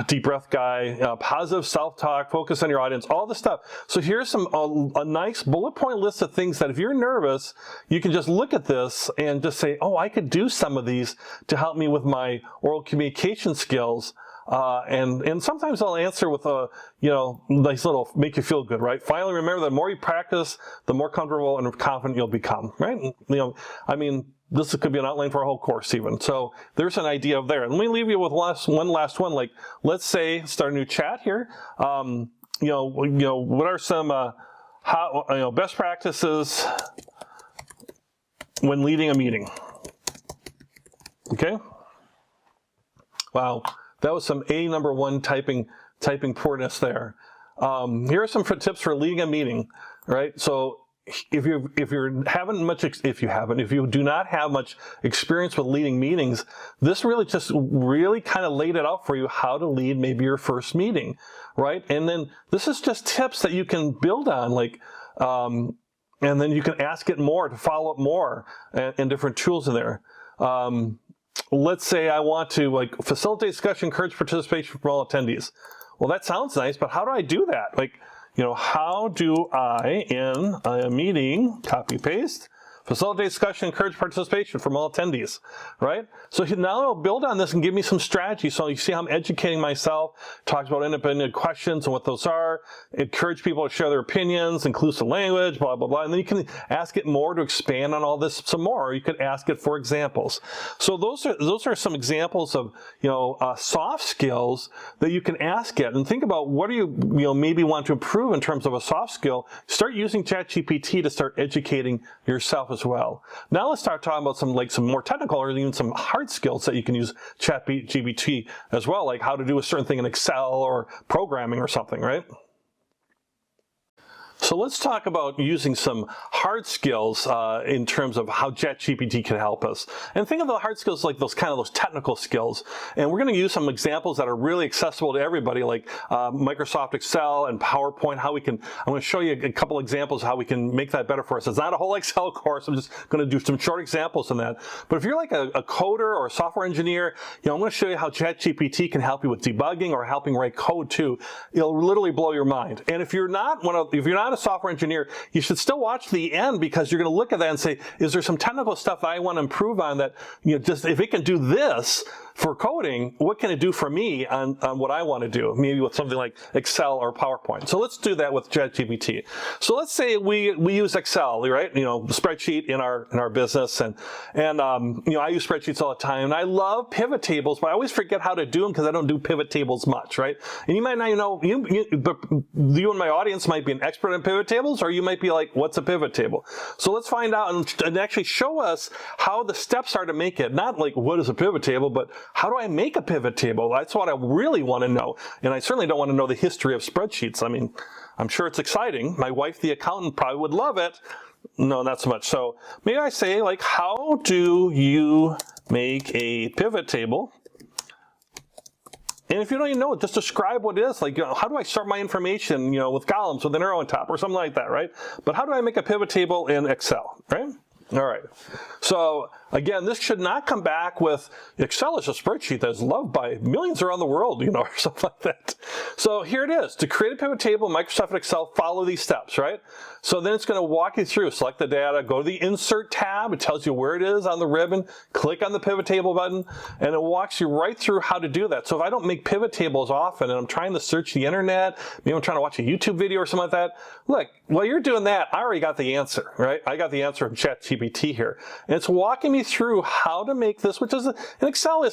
deep breath guy, positive self-talk, focus on your audience, all this stuff. So here's a nice bullet point list of things that if you're nervous, you can just look at this and just say, oh, I could do some of these to help me with my oral communication skills. And sometimes I'll answer with a, nice little make you feel good, right? Finally, remember the more you practice, the more comfortable and confident you'll become, right? This could be an outline for a whole course even. So there's an idea of there. And let me leave you with one last one. Like, let's say, start a new chat here. What are some best practices when leading a meeting? Okay. Wow, that was some #1 typing poorness there. Here are some tips for leading a meeting, right? So if you do not have much experience with leading meetings, this really kind of laid it out for you how to lead maybe your first meeting, right? And then this is just tips that you can build on, like, and then you can ask it more to follow up more and different tools in there. Let's say I want to facilitate discussion, encourage participation from all attendees. Well, that sounds nice, but how do I do that? How do I, in a meeting, copy, paste, facilitate discussion, encourage participation from all attendees, right? So now it'll build on this and give me some strategy. So you see how I'm educating myself, talks about independent questions and what those are, encourage people to share their opinions, inclusive language, blah, blah, blah. And then you can ask it more to expand on all this some more, or you could ask it for examples. So those are some examples of, soft skills that you can ask it. And think about what do you maybe want to improve in terms of a soft skill. Start using ChatGPT to start educating yourself as well. Now let's start talking about some more technical or even some hard skills that you can use ChatGPT as well, like how to do a certain thing in Excel or programming or something, right? So let's talk about using some hard skills in terms of how ChatGPT can help us. And think of the hard skills like those technical skills. And we're going to use some examples that are really accessible to everybody, like Microsoft Excel and PowerPoint. I'm going to show you a couple examples of how we can make that better for us. It's not a whole Excel course. I'm just going to do some short examples in that. But if you're like a coder or a software engineer, I'm going to show you how ChatGPT can help you with debugging or helping write code too. It'll literally blow your mind. And if you're not a software engineer, you should still watch the end, because you're going to look at that and say, is there some technical stuff that I want to improve on that, just if it can do this for coding, what can it do for me on what I want to do? Maybe with something like Excel or PowerPoint. So let's do that with ChatGPT. So let's say we use Excel, right? Spreadsheet in our business, and I use spreadsheets all the time. And I love pivot tables, but I always forget how to do them because I don't do pivot tables much, right? And you might not but you and my audience might be an expert in pivot tables, or you might be like, what's a pivot table? So let's find out and actually show us how the steps are to make it. Not like what is a pivot table, but how do I make a pivot table? That's what I really want to know. And I certainly don't want to know the history of spreadsheets. I mean, I'm sure it's exciting. My wife, the accountant, probably would love it. No, not so much. So maybe I say, how do you make a pivot table? And if you don't even know it, just describe what it is. How do I sort my information, with columns with an arrow on top or something like that, right? But how do I make a pivot table in Excel, right? All right. So Again, this should not come back with Excel is a spreadsheet that is loved by millions around the world, you know, or something like that. So here it is. To create a pivot table in Microsoft Excel, follow these steps, right? So then it's going to walk you through. Select the data, go to the Insert tab. It tells you where it is on the ribbon. Click on the Pivot Table button, and it walks you right through how to do that. So if I don't make pivot tables often and I'm trying to search the internet, maybe I'm trying to watch a YouTube video or something like that, look, while you're doing that, I already got the answer, right? I got the answer from ChatGPT here. And it's walking me through how to make this, which is in Excel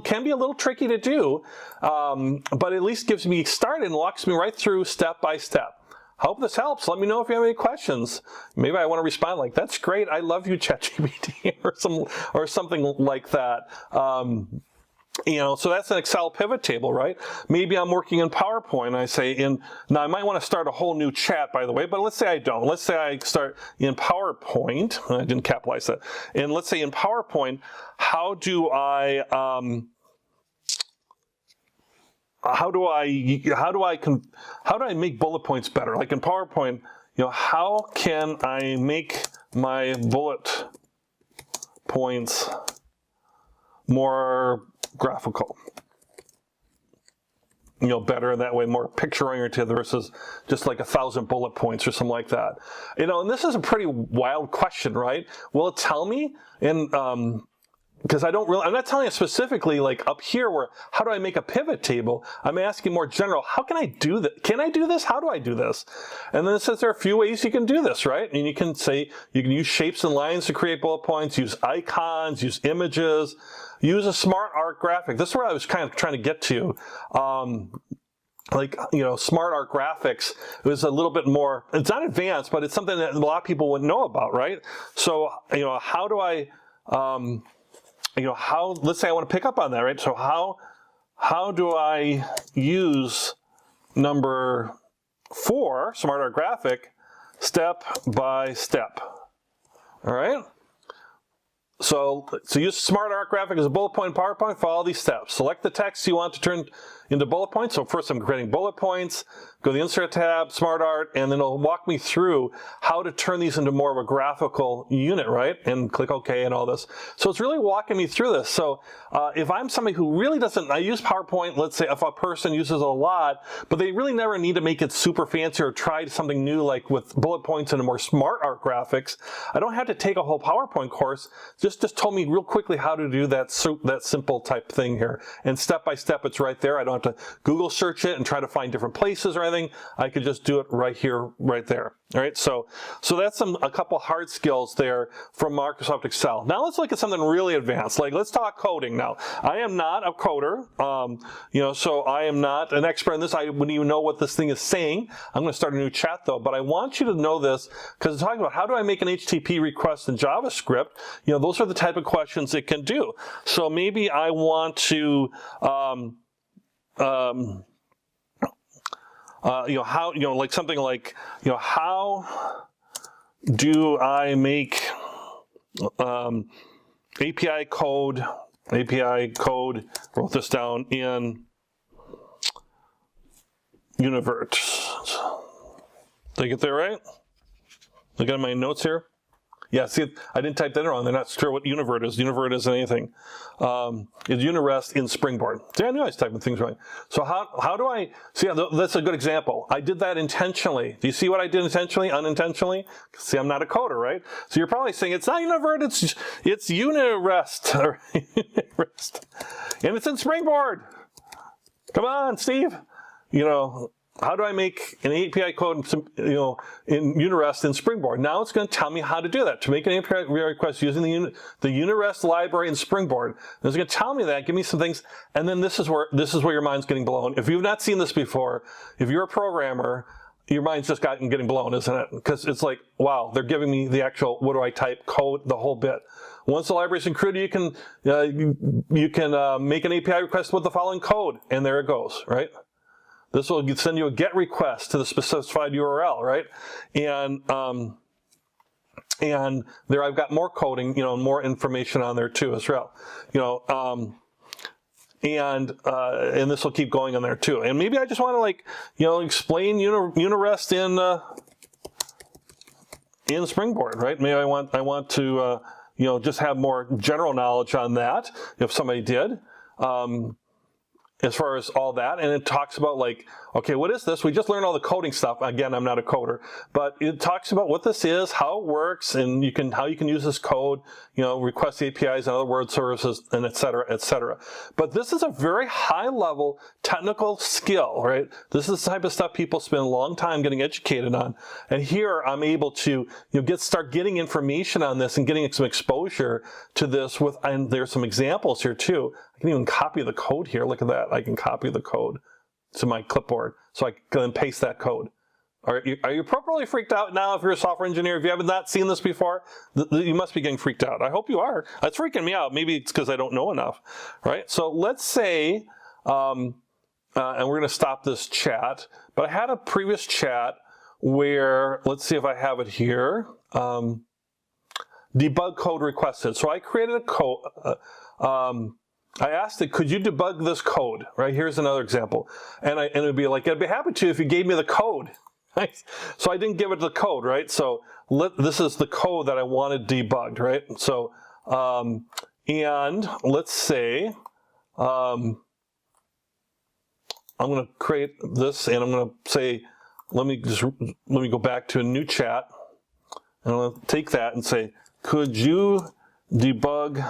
can be a little tricky to do, but at least gives me started and walks me right through step by step. Hope this helps. Let me know if you have any questions. Maybe I want to respond like, that's great, I love you, ChatGPT, or something like that. You know, so that's an Excel pivot table, right? Maybe I'm working in PowerPoint and I say now I might want to start a whole new chat, by the way, but let's say I don't. Let's say I start in PowerPoint. I didn't capitalize that. And let's say in PowerPoint, how do I make bullet points better? Like in PowerPoint, you know, how can I make my bullet points more graphical, you know, better that way, more picture oriented versus just like 1,000 bullet points or something like that. You know, and this is a pretty wild question, right? Will it tell me? And because I'm not telling you specifically like up here where, how do I make a pivot table? I'm asking more general, how can I do that? Can I do this? How do I do this? And then it says there are a few ways you can do this, right? And you can say, you can use shapes and lines to create bullet points, use icons, use images, use a smart art graphic. This is where I was kind of trying to get to. Like, you know, smart art graphics is a little bit more, it's not advanced, but it's something that a lot of people wouldn't know about, right? So, you know, how do I, you know, let's say I want to pick up on that, right? So how do I use number 4, smart art graphic, step by step? All right? So use smart art graphic as a bullet point in PowerPoint, follow these steps. Select the text you want to turn into bullet points. So first I'm creating bullet points, go to the Insert tab, Smart Art, and then it'll walk me through how to turn these into more of a graphical unit, right? And click OK and all this. So it's really walking me through this. So if I'm somebody who really doesn't, I use PowerPoint, let's say if a person uses it a lot, but they really never need to make it super fancy or try something new like with bullet points and more smart art graphics, I don't have to take a whole PowerPoint course. Just told me real quickly how to do that simple type thing here. And step by step, it's right there. I don't have to Google search it and try to find different places or anything. I could just do it right here, right there. All right, so that's a couple hard skills there from Microsoft Excel. Now let's look at something really advanced. Like let's talk coding now. I am not a coder, you know, so I am not an expert in this. I wouldn't even know what this thing is saying. I'm going to start a new chat though, but I want you to know this because it's talking about how do I make an HTTP request in JavaScript. You know, those are the type of questions it can do. So maybe I want to you know, how, you know, like something like, you know, how do I make API code, wrote this down in Univert. Did I get that right? Look at my notes here. Yeah, see, I didn't type that wrong. They're not sure what Univert is. Univert isn't anything. It's Unirest in Springboard. See, I knew I was typing things right. So how do I, see, that's a good example. I did that intentionally. Do you see what I did intentionally, unintentionally? See, I'm not a coder, right? So you're probably saying, it's not Univert, it's Unirest. Unirest. And it's in Springboard. Come on, Steve. You know, how do I make an API code, you know, in Unirest in Springboard? Now it's going to tell me how to do that. To make an API request using the Unirest library in Springboard, it's going to tell me that, give me some things, and then this is where your mind's getting blown. If you've not seen this before, if you're a programmer, your mind's just getting blown, isn't it? Because it's like, wow, they're giving me the actual, what do I type, code, the whole bit. Once the library is included, you can make an API request with the following code, and there it goes, right? This will send you a GET request to the specified URL, right? And there I've got more coding, you know, more information on there too as well, you know, and this will keep going on there too. And maybe I just want to, like, you know, explain Unirest in Springboard, right? Maybe I want to just have more general knowledge on that, if somebody did. As far as all that, and it talks about like, okay, what is this? We just learned all the coding stuff. Again, I'm not a coder, but it talks about what this is, how it works, and how you can use this code, request APIs and other word services, and et cetera, et cetera. But this is a very high level technical skill, right? This is the type of stuff people spend a long time getting educated on. And here I'm able to, start getting information on this and getting some exposure to this and there's some examples here too. I can even copy the code here. Look at that. I can copy the code to my clipboard, so I can then paste that code. Are you appropriately freaked out now if you're a software engineer? If you haven't not seen this before, you must be getting freaked out. I hope you are. It's freaking me out. Maybe it's because I don't know enough, right? So let's say, and we're going to stop this chat, but I had a previous chat where, let's see if I have it here, debug code requested. So I created a code, I asked it, could you debug this code? Right, here's another example. And it would be like, I'd be happy to if you gave me the code. Right? So I didn't give it the code, right? So this is the code that I wanted debugged, right? So, and let's say, I'm going to create this, and I'm going to say, let me go back to a new chat, and I'm going to take that and say, could you debug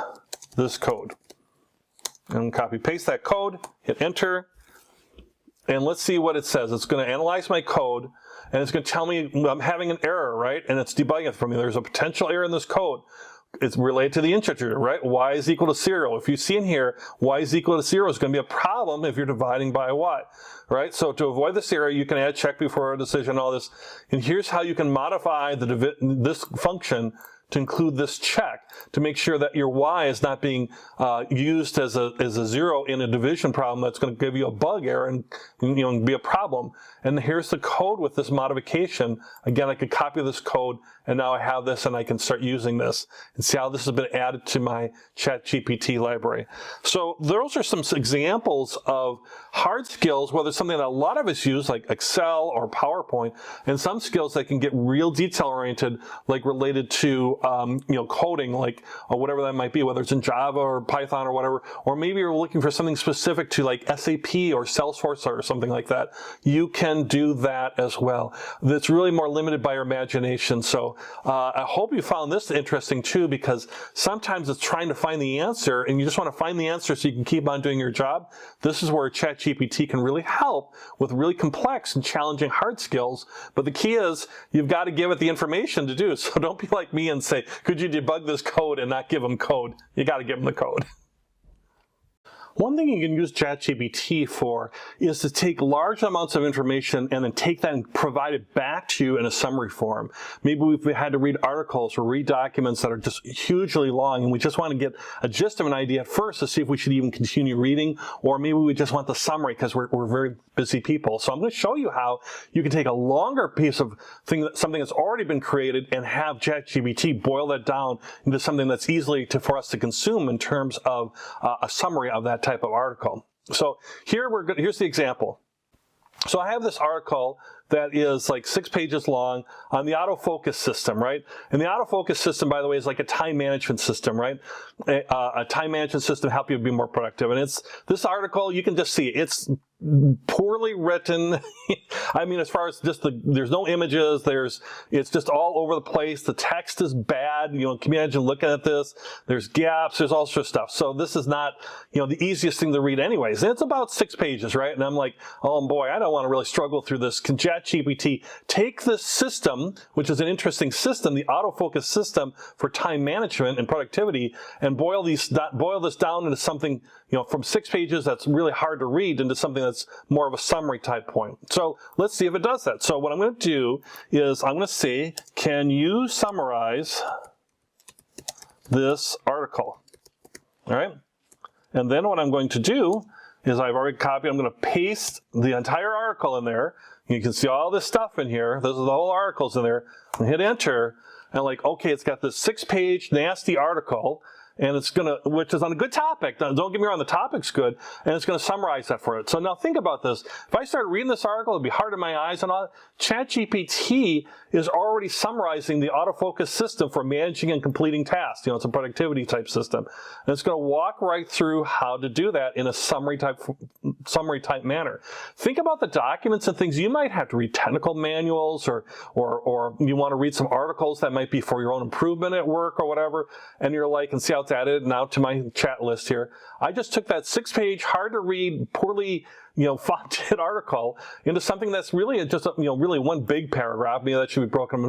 this code? And copy paste that code, hit enter, and let's see what it says. It's going to analyze my code, and it's going to tell me I'm having an error, right? And it's debugging it for me. There's a potential error in this code. It's related to the integer, right? Y is equal to 0. If you see in here, y is equal to 0 is going to be a problem if you're dividing by what, right? So to avoid this error, you can add check before a decision, all this. And here's how you can modify this function to include this check to make sure that your y is not being used as a 0 in a division problem that's going to give you a bug error and be a problem. And here's the code with this modification. Again, I could copy this code, and now I have this, and I can start using this and see how this has been added to my ChatGPT library. So those are some examples of hard skills, whether it's something that a lot of us use like Excel or PowerPoint, and some skills that can get real detail oriented, like related to coding, like or whatever that might be, whether it's in Java or Python or whatever, or maybe you're looking for something specific to like SAP or Salesforce or something like that. You can do that as well. That's really more limited by your imagination. So I hope you found this interesting too, because sometimes it's trying to find the answer, and you just want to find the answer so you can keep on doing your job. This is where ChatGPT can really help with really complex and challenging hard skills. But the key is you've got to give it the information to do. So don't be like me and say, could you debug this code, and not give them code. You got to give them the code. One thing you can use ChatGPT for is to take large amounts of information and then take that and provide it back to you in a summary form. Maybe we've had to read articles or read documents that are just hugely long, and we just want to get a gist of an idea at first to see if we should even continue reading, or maybe we just want the summary because we're very busy people. So I'm going to show you how you can take a longer piece of something that's already been created and have ChatGPT boil that down into something that's easily for us to consume in terms of a summary of that type of article. So here's the example. So I have this article that is like 6 pages long on the autofocus system, right? And the autofocus system, by the way, is like a time management system, right? A time management system to help you be more productive. And it's this article, you can just see it's poorly written. I mean, as far as just there's no images, it's just all over the place. The text is bad. Can you imagine looking at this? There's gaps, there's all sorts of stuff. So this is not, the easiest thing to read anyways. And it's about 6 pages, right? And I'm like, oh boy, I don't want to really struggle through this. Can ChatGPT take this system, which is an interesting system, the autofocus system for time management and productivity, and boil this down into something, from 6 pages that's really hard to read into something that's more of a summary type point. So let's see if it does that. So what I'm going to do is I'm going to say, can you summarize this article? All right. And then what I'm going to do is I've already copied, I'm going to paste the entire article in there. You can see all this stuff in here. This is the whole article's in there. And hit enter, and like, okay, it's got this 6-page nasty article, and it's going to, which is on a good topic. Don't get me wrong, the topic's good, and it's going to summarize that for it. So now think about this. If I start reading this article, it'd be hard in my eyes and all. ChatGPT is already summarizing the autofocus system for managing and completing tasks. You know, it's a productivity type system. And it's going to walk right through how to do that in a summary type manner. Think about the documents and things you might have to read, technical manuals, or you want to read some articles that might be for your own improvement at work or whatever, and you're like, and see how it's added now to my chat list here. I just took that 6-page, hard to read, poorly fonted article into something that's really just really one big paragraph. Maybe that should be broken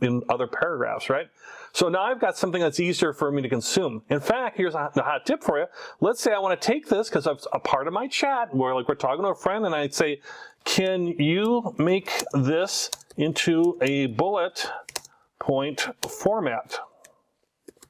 in other paragraphs, right? So now I've got something that's easier for me to consume. In fact, here's a hot tip for you. Let's say I want to take this because it's a part of my chat where we're talking to a friend, and I'd say, can you make this into a bullet point format?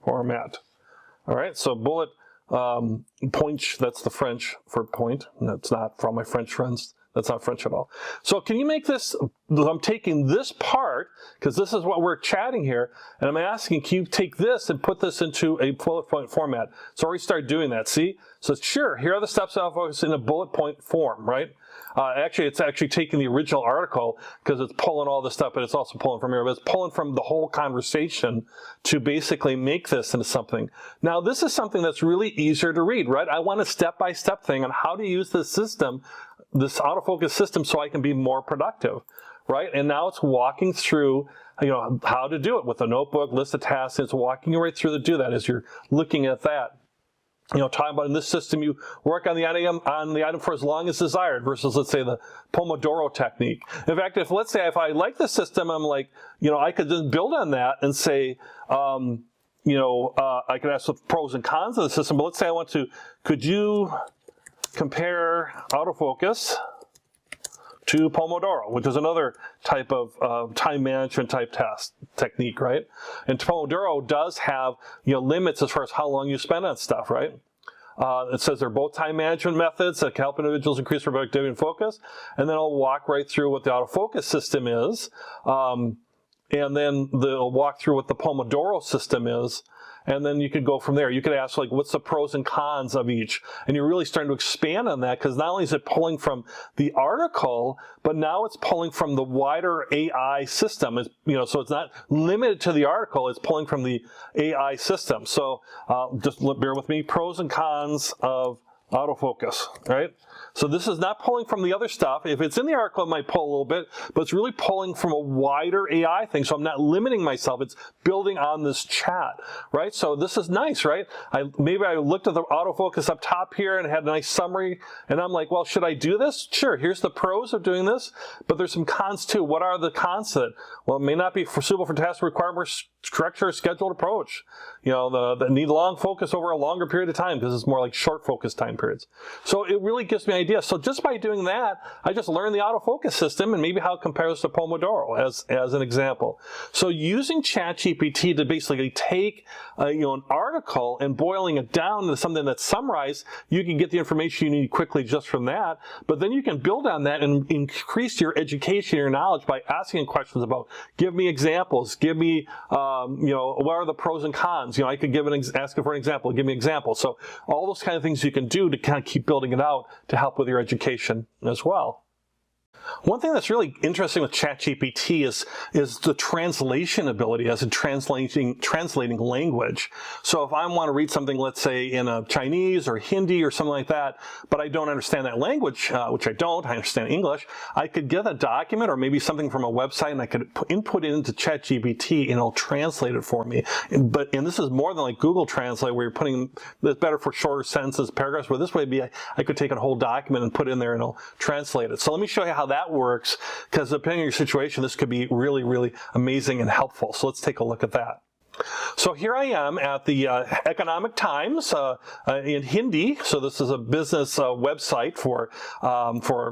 All right, so bullet point, that's the French for point. That's not for all my French friends. That's not French at all. So can you make this, I'm taking this part, because this is what we're chatting here, and I'm asking, can you take this and put this into a bullet point format? So already start doing that, see? So sure, here are the steps I'll focus in a bullet point form, right? Actually, it's actually taking the original article because it's pulling all this stuff, but it's also pulling from here, but it's pulling from the whole conversation to basically make this into something. Now, this is something that's really easier to read, right? I want a step-by-step thing on how to use this system, this autofocus system, so I can be more productive, right? And now it's walking through, how to do it with a notebook, list of tasks. It's walking you right through to do that as you're looking at that. Talking about in this system, you work on the item for as long as desired versus, let's say, the Pomodoro technique. In fact, let's say I like the system, I'm like, I could just build on that and say, I could ask the pros and cons of the system, but let's say I want to, could you compare autofocus to Pomodoro, which is another type of time management type technique, right? And Pomodoro does have limits as far as how long you spend on stuff, right? It says they're both time management methods that can help individuals increase their productivity and focus. And then I'll walk right through what the autofocus system is. And then they'll walk through what the Pomodoro system is. And then you could go from there. You could ask, like, what's the pros and cons of each? And you're really starting to expand on that, because not only is it pulling from the article, but now it's pulling from the wider AI system. So it's not limited to the article. It's pulling from the AI system. So just bear with me. Pros and cons of autofocus, right? So this is not pulling from the other stuff. If it's in the article, it might pull a little bit, but it's really pulling from a wider AI thing. So I'm not limiting myself. It's building on this chat, right? So this is nice, right? Maybe I looked at the autofocus up top here and had a nice summary, and I'm like, well, should I do this? Sure, here's the pros of doing this, but there's some cons too. What are the cons to it? Well, it may not be suitable for tasks that require more structured, scheduled approach. That need long focus over a longer period of time, because it's more like short focus time periods. So it really gives me an idea. So just by doing that, I just learned the autofocus system and maybe how it compares to Pomodoro as an example. So using ChatGPT to basically take an article and boiling it down into something that's summarized, you can get the information you need quickly just from that. But then you can build on that and increase your education, your knowledge by asking questions about, give me examples, give me, what are the pros and cons? I could ask it for an example, give me an example. So all those kind of things you can do to kind of keep building it out to help with your education as well. One thing that's really interesting with ChatGPT is the translation ability, as in translating language. So if I want to read something, let's say in a Chinese or Hindi or something like that, but I don't understand that language, which I don't, I understand English, I could get a document or maybe something from a website and I could input it into ChatGPT and it'll translate it for me. And this is more than like Google Translate, where you're putting, it's better for shorter sentences, paragraphs, where this way I could take a whole document and put it in there and it'll translate it. So let me show you how that works, because depending on your situation, this could be really, really amazing and helpful. So let's take a look at that. So here I am at the Economic Times in Hindi. So this is a business website for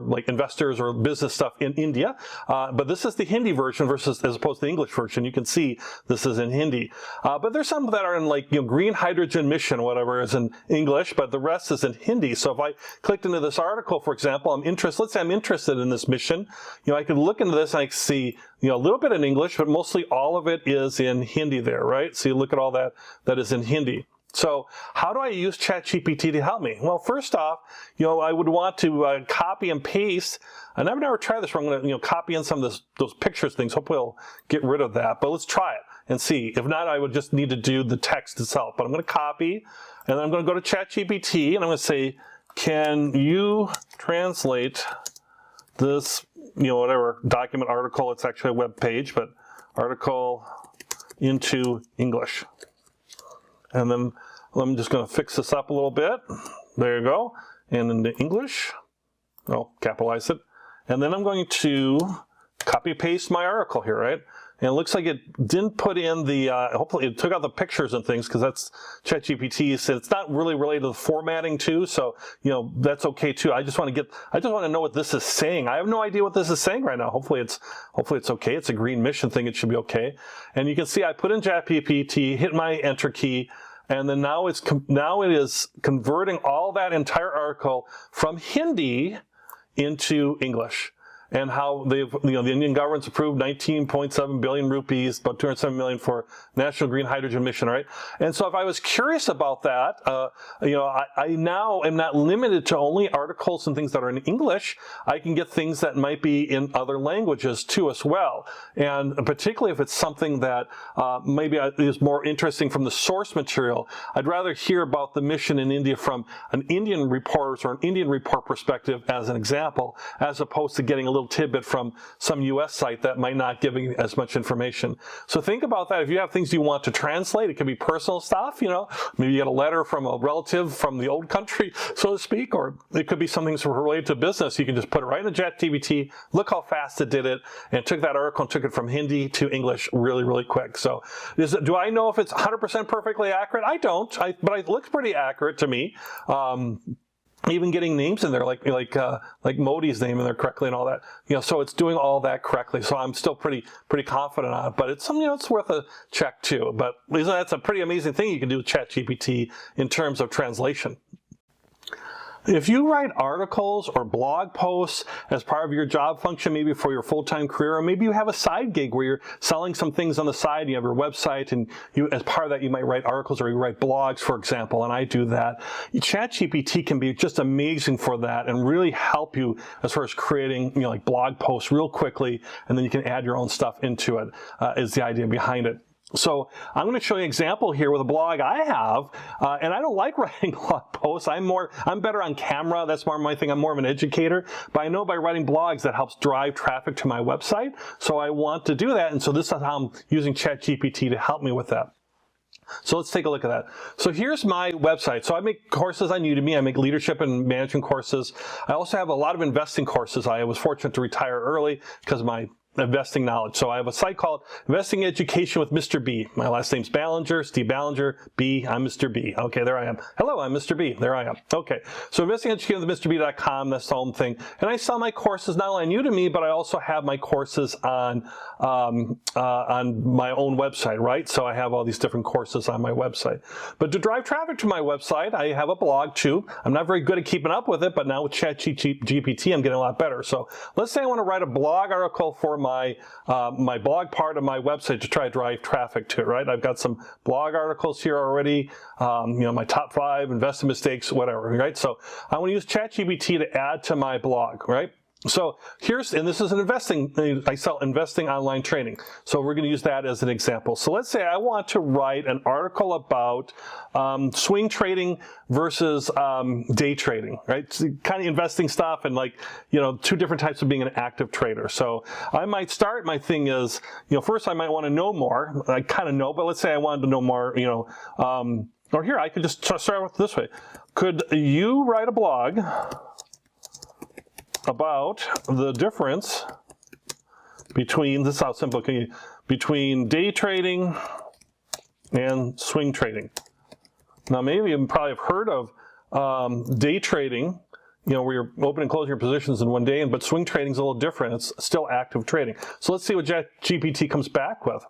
like investors or business stuff in India. But this is the Hindi version as opposed to the English version. You can see this is in Hindi. But there's some that are in like green hydrogen mission, whatever is in English, but the rest is in Hindi. So if I clicked into this article, for example, let's say I'm interested in this mission. I could look into this and I can see a little bit in English, but mostly all of it is in Hindi there, right? So you look at all that is in Hindi. So how do I use ChatGPT to help me? Well, first off, I would want to copy and paste, and I've never tried this where I'm going to copy in some of those pictures things. Hopefully I'll get rid of that, but let's try it and see. If not, I would just need to do the text itself. But I'm going to copy, and then I'm going to go to ChatGPT, and I'm going to say, can you translate this, whatever document, article, it's actually a web page, but article into English. And then I'm just going to fix this up a little bit. There you go. And into English. Oh, capitalize it. And then I'm going to copy paste my article here, right? And it looks like it didn't put in the, hopefully it took out the pictures and things, because that's ChatGPT said it's not really related to the formatting too, so, that's okay too. I just want to know what this is saying. I have no idea what this is saying right now. Hopefully it's okay. It's a green mission thing. It should be okay. And you can see I put in ChatGPT, hit my enter key, and then now it is converting all that entire article from Hindi into English. And how the Indian government's approved 19.7 billion rupees, about 207 million for national green hydrogen mission, right? And so if I was curious about that, I now am not limited to only articles and things that are in English. I can get things that might be in other languages too as well. And particularly if it's something that maybe is more interesting from the source material, I'd rather hear about the mission in India from an Indian reporter or an Indian report perspective as an example, as opposed to getting a little tidbit from some US site that might not give you as much information. So think about that. If you have things you want to translate, it could be personal stuff, maybe you get a letter from a relative from the old country, so to speak, or it could be something related to business. You can just put it right in ChatGPT, look how fast it did it, and took that article and took it from Hindi to English really, really quick. So do I know if it's 100% perfectly accurate? I don't, but it looks pretty accurate to me. Even getting names in there, like Modi's name in there correctly and all that, so it's doing all that correctly. So I'm still pretty confident on it, but it's something it's worth a check too. But that's a pretty amazing thing you can do with ChatGPT in terms of translation. If you write articles or blog posts as part of your job function, maybe for your full-time career, or maybe you have a side gig where you're selling some things on the side, you have your website, and as part of that you might write articles or you write blogs, for example, and I do that. ChatGPT can be just amazing for that and really help you as far as creating like blog posts real quickly, and then you can add your own stuff into it, is the idea behind it. So I'm going to show you an example here with a blog I have, and I don't like writing blog posts. I'm better on camera. That's more my thing. I'm more of an educator, but I know by writing blogs that helps drive traffic to my website. So I want to do that, and so this is how I'm using ChatGPT to help me with that. So let's take a look at that. So here's my website. So I make courses on Udemy. I make leadership and management courses. I also have a lot of investing courses. I was fortunate to retire early because of my investing knowledge. So I have a site called Investing Education with Mr. B. My last name's Ballinger, Steve Ballinger, B, I'm Mr. B. Okay, there I am. Hello, I'm Mr. B. There I am. Okay, so Investing Education with MrB.com, that's the home thing. And I sell my courses not only on Udemy, but I also have my courses on my own website, right? So I have all these different courses on my website. But to drive traffic to my website, I have a blog too. I'm not very good at keeping up with it, but now with ChatGPT, I'm getting a lot better. So let's say I want to write a blog article for my blog part of my website to try to drive traffic to it, right? I've got some blog articles here already, my top 5 investing mistakes, whatever, right? So I want to use ChatGPT to add to my blog, right? So and this is an I sell investing online training. So we're going to use that as an example. So let's say I want to write an article about swing trading versus day trading, right? It's kind of investing stuff and 2 different types of being an active trader. So I might start, my thing is, first I might want to know more. I kind of know, but let's say I wanted to know more, or here I could just start with this way. Could you write a blog about the difference between, this is how simple it can be, between day trading and swing trading. Now maybe you probably have heard of day trading, where you're opening and closing your positions in one day, but swing trading is a little different. It's still active trading. So let's see what ChatGPT comes back with.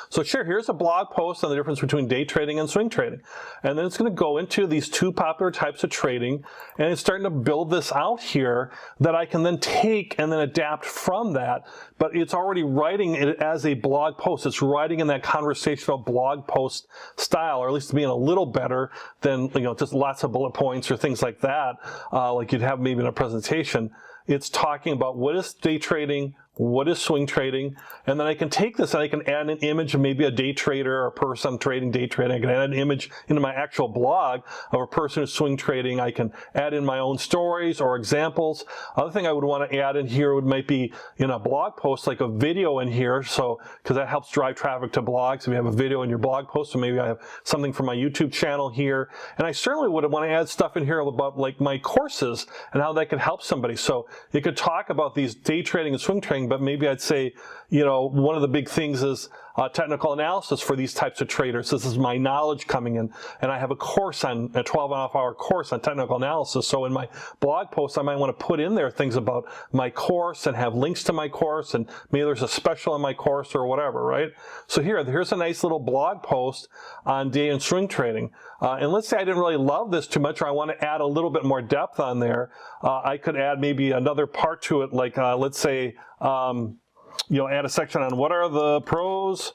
So sure, here's a blog post on the difference between day trading and swing trading. And then it's going to go into these two popular types of trading, and it's starting to build this out here that I can then take and then adapt from that. But it's already writing it as a blog post. It's writing in that conversational blog post style, or at least being a little better than, just lots of bullet points or things like that, like you'd have maybe in a presentation. It's talking about what is day trading, what is swing trading, and then I can take this and I can add an image of maybe a day trader or a person trading day trading. I can add an image into my actual blog of a person who's swing trading. I can add in my own stories or examples. Other thing I would want to add in here might be in a blog post, like a video in here, so because that helps drive traffic to blogs. If you have a video in your blog post, so maybe I have something from my YouTube channel here, and I certainly would want to add stuff in here about like my courses and how that could help somebody. So you could talk about these day trading and swing trading, but maybe I'd say, one of the big things is technical analysis for these types of traders. This is my knowledge coming in, and I have a 12.5-hour course on technical analysis. So in my blog post, I might want to put in there things about my course and have links to my course, and maybe there's a special in my course or whatever, right? So here's a nice little blog post on day and swing trading. And let's say I didn't really love this too much, or I want to add a little bit more depth on there. I could add maybe another part to it, like let's say, add a section on what are the pros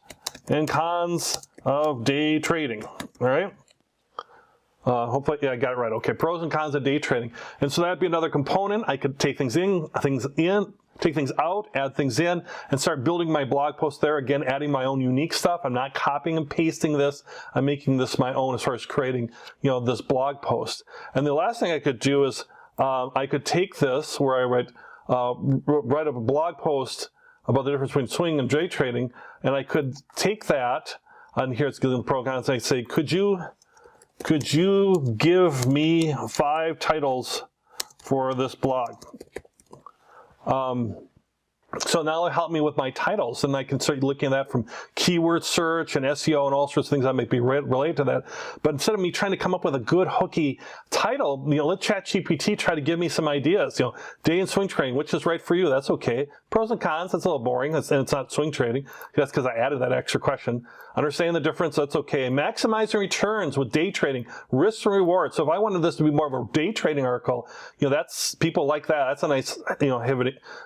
and cons of day trading, all right? Hopefully, yeah, I got it right. Okay, pros and cons of day trading. And so that'd be another component. I could take things in, take things out, add things in, and start building my blog post there. Again, adding my own unique stuff. I'm not copying and pasting this. I'm making this my own as far as creating, this blog post. And the last thing I could do is I could take this where I write up a blog post about the difference between swing and day trading, and I could take that, and here it's giving the pro and cons, and I say, could you give me 5 titles for this blog? So now it'll help me with my titles, and I can start looking at that from keyword search and SEO and all sorts of things that might be related to that. But instead of me trying to come up with a good hooky title, let ChatGPT try to give me some ideas. Day and swing trading, which is right for you? That's okay. Pros and cons, that's a little boring, and it's not swing trading. That's because I added that extra question. Understanding the difference, that's okay. Maximizing returns with day trading, risks and rewards. So if I wanted this to be more of a day trading article, that's people like that. That's a nice,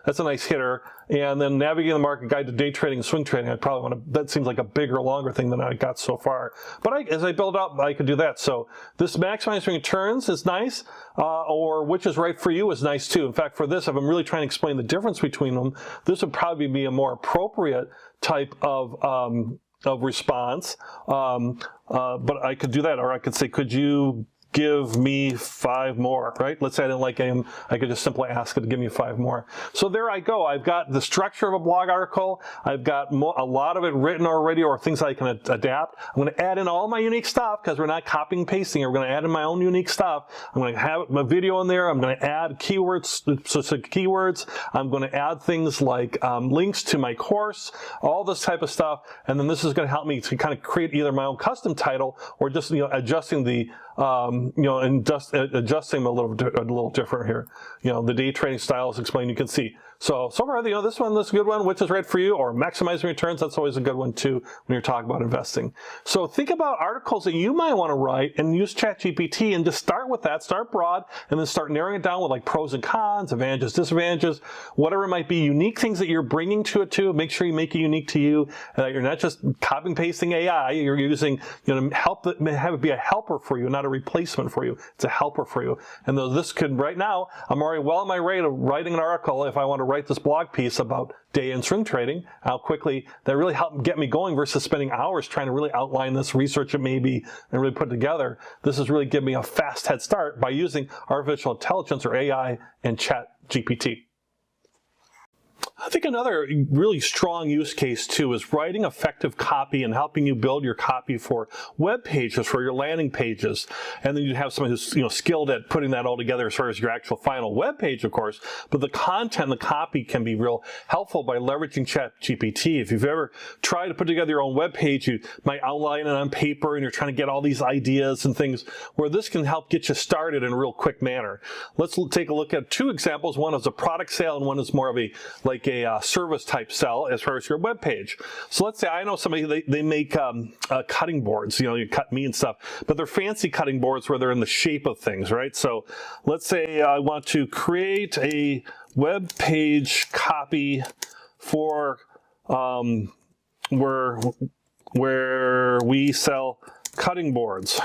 that's a nice hitter. And then navigating the market guide to day trading and swing trading, I probably want to, that seems like a bigger, longer thing than I got so far. But as I build up, I could do that. So this maximizing returns is nice, or which is right for you is nice too. In fact, for this, if I'm really trying to explain the difference between them, this would probably be a more appropriate type of response. But I could do that, or I could say, could you give me 5 more, right? Let's say I didn't like him. I could just simply ask it to give me 5 more. So there I go. I've got the structure of a blog article. I've got a lot of it written already, or things I can adapt. I'm going to add in all my unique stuff because we're not copying and pasting. We're going to add in my own unique stuff. I'm going to have my video in there. I'm going to add keywords, specific keywords. I'm going to add things like links to my course, all this type of stuff. And then this is going to help me to kind of create either my own custom title or just adjusting the and just adjusting them a little different here. The day trading style is explained, you can see. So far, this one, this is a good one, which is right for you, or maximizing returns, that's always a good one too when you're talking about investing. So think about articles that you might want to write and use ChatGPT and just start with that, start broad, and then start narrowing it down with like pros and cons, advantages, disadvantages, whatever it might be, unique things that you're bringing to it too. Make sure you make it unique to you, and that you're not just copying and pasting AI, you're using, have it be a helper for you, not a replacement for you. It's a helper for you. And though this could, right now, I'm already well on my way to writing an article if I want to write this blog piece about day and swing trading, how quickly that really helped get me going versus spending hours trying to really outline this, research it maybe, and really put it together. This has really given me a fast head start by using artificial intelligence or AI and ChatGPT. I think another really strong use case too is writing effective copy and helping you build your copy for web pages, for your landing pages. And then you have somebody who's skilled at putting that all together as far as your actual final web page, of course. But the content, the copy can be real helpful by leveraging ChatGPT. If you've ever tried to put together your own web page, you might outline it on paper and you're trying to get all these ideas and things, where this can help get you started in a real quick manner. Let's take a look at 2 examples. One is a product sale and one is more of a a service type sell as far as your web page. So let's say I know somebody, they make cutting boards, you know, you cut meat and stuff, but they're fancy cutting boards where they're in the shape of things, right? So let's say I want to create a web page copy for where we sell cutting boards,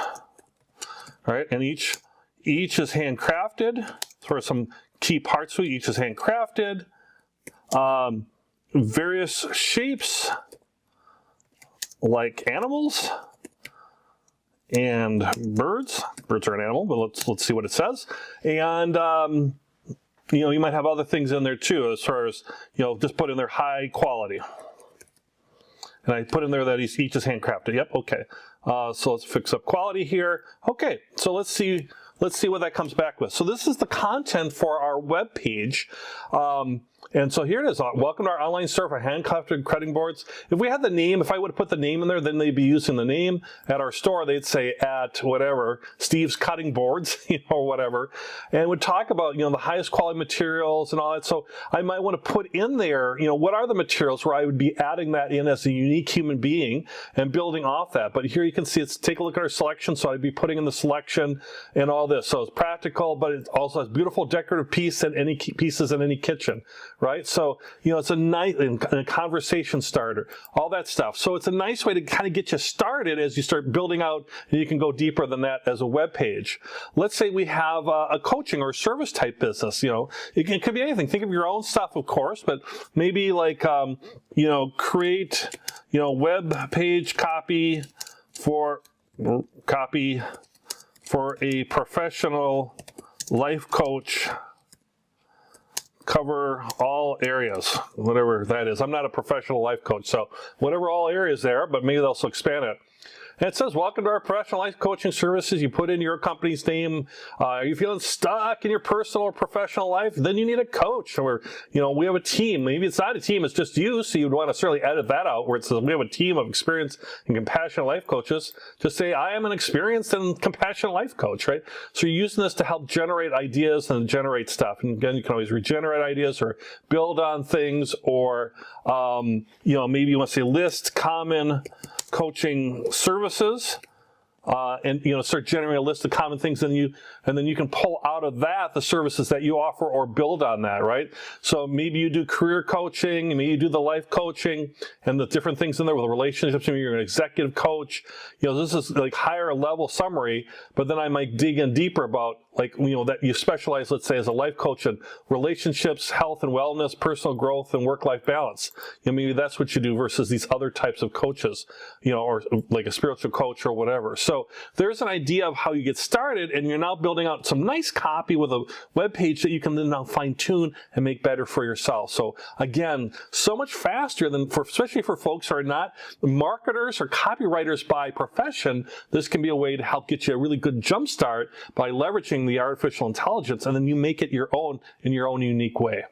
all right? And each is handcrafted. For some key parts to it, each is handcrafted. Various shapes like animals and birds. Birds are an animal, but let's see what it says. And you know, you might have other things in there too, as far as, you know, just put in there high quality. And I put in there that each is handcrafted. Yep, okay. So let's fix up quality here. Okay, so let's see what that comes back with. So this is the content for our web page. And so here it is. Welcome to our online store for handcrafted cutting boards. If we had the name, if I would have put the name in there, then they'd be using the name. At our store, they'd say at whatever, Steve's Cutting Boards, you know, or whatever. And would talk about, you know, the highest quality materials and all that. So I might want to put in there, you know, what are the materials, where I would be adding that in as a unique human being and building off that. But here you can see, take a look at our selection. So I'd be putting in the selection and all this. So it's practical, but it also has beautiful decorative pieces in any kitchen. Right? So, you know, it's a nice a conversation starter, all that stuff. So it's a nice way to kind of get you started as you start building out, and you can go deeper than that as a web page. Let's say we have a coaching or service type business, you know, it could be anything. Think of your own stuff, of course, but maybe like, you know, create, you know, web page copy for a professional life coach, cover all areas, whatever that is. I'm not a professional life coach, so whatever all areas there, but maybe they'll also expand it. And it says, welcome to our professional life coaching services. You put in your company's name. Are you feeling stuck in your personal or professional life? Then you need a coach. Or, you know, we have a team. Maybe it's not a team, it's just you, so you'd want to necessarily edit that out where it says we have a team of experienced and compassionate life coaches. Just say, I am an experienced and compassionate life coach, right? So you're using this to help generate ideas and generate stuff. And again, you can always regenerate ideas or build on things, or, you know, maybe you want to say list common coaching services, and, you know, start generating a list of common things, and then you can pull out of that the services that you offer or build on that, right? So maybe you do career coaching, maybe you do the life coaching and the different things in there with relationships. Maybe you're an executive coach. You know, this is like higher level summary, but then I might dig in deeper about, like, you know, that you specialize, let's say, as a life coach in relationships, health and wellness, personal growth, and work-life balance. You know, maybe that's what you do versus these other types of coaches, you know, or like a spiritual coach or whatever. So there's an idea of how you get started, and you're now building out some nice copy with a web page that you can then now fine-tune and make better for yourself. So again, so much faster than especially for folks who are not marketers or copywriters by profession. This can be a way to help get you a really good jump start by leveraging the artificial intelligence, and then you make it your own in your own unique way.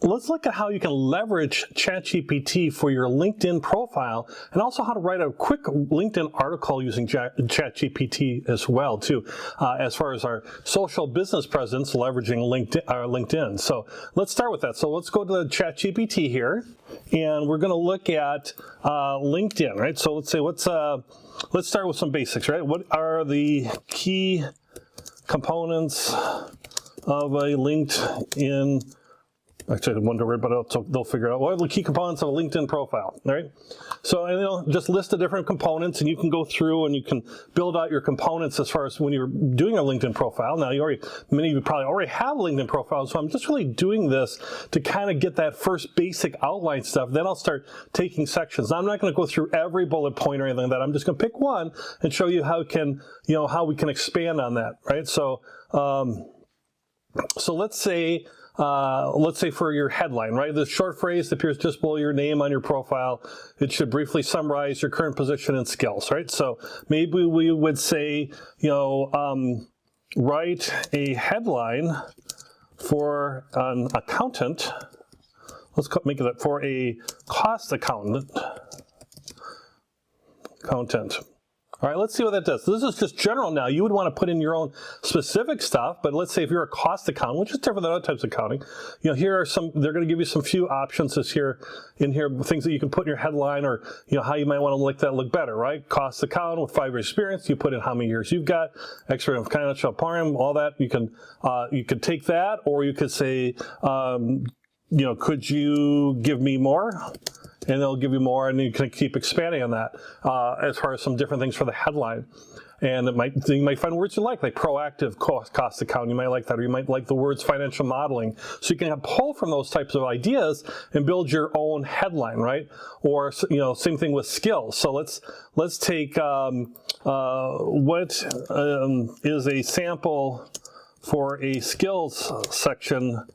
Let's look at how you can leverage ChatGPT for your LinkedIn profile, and also how to write a quick LinkedIn article using ChatGPT as well, too, as far as our social business presence leveraging LinkedIn. So let's start with that. So let's go to the ChatGPT here, and we're going to look at LinkedIn, right? So let's say let's start with some basics, right? What are the key components of a LinkedIn? Actually, I wonder where, but they'll figure out what are the key components of a LinkedIn profile, right? So, you know, just list the different components, and you can go through and you can build out your components as far as when you're doing a LinkedIn profile. Now, many of you probably already have a LinkedIn profile, so I'm just really doing this to kind of get that first basic outline stuff. Then I'll start taking sections. Now, I'm not going to go through every bullet point or anything like that. I'm just going to pick one and show you how we can expand on that, right? So, let's say for your headline, right? The short phrase that appears just below your name on your profile, it should briefly summarize your current position and skills, right? So maybe we would say, you know, write a headline for an accountant. Let's make that for a cost accountant. All right, let's see what that does. This is just general now. You would want to put in your own specific stuff, but let's say if you're a cost accountant, which is different than other types of accounting, here are some, they're going to give you some few options in here, things that you can put in your headline, or how you might want to make that look better, right? Cost accountant with 5 years experience, you put in how many years you've got, expert in financial planning, all that. You could take that, or you could say, could you give me more? And they'll give you more, and you can keep expanding on that as far as some different things for the headline. And you might find words you like proactive cost accounting. You might like that, or you might like the words financial modeling. So you can pull from those types of ideas and build your own headline, right? Or same thing with skills. So let's take what is a sample for a skills section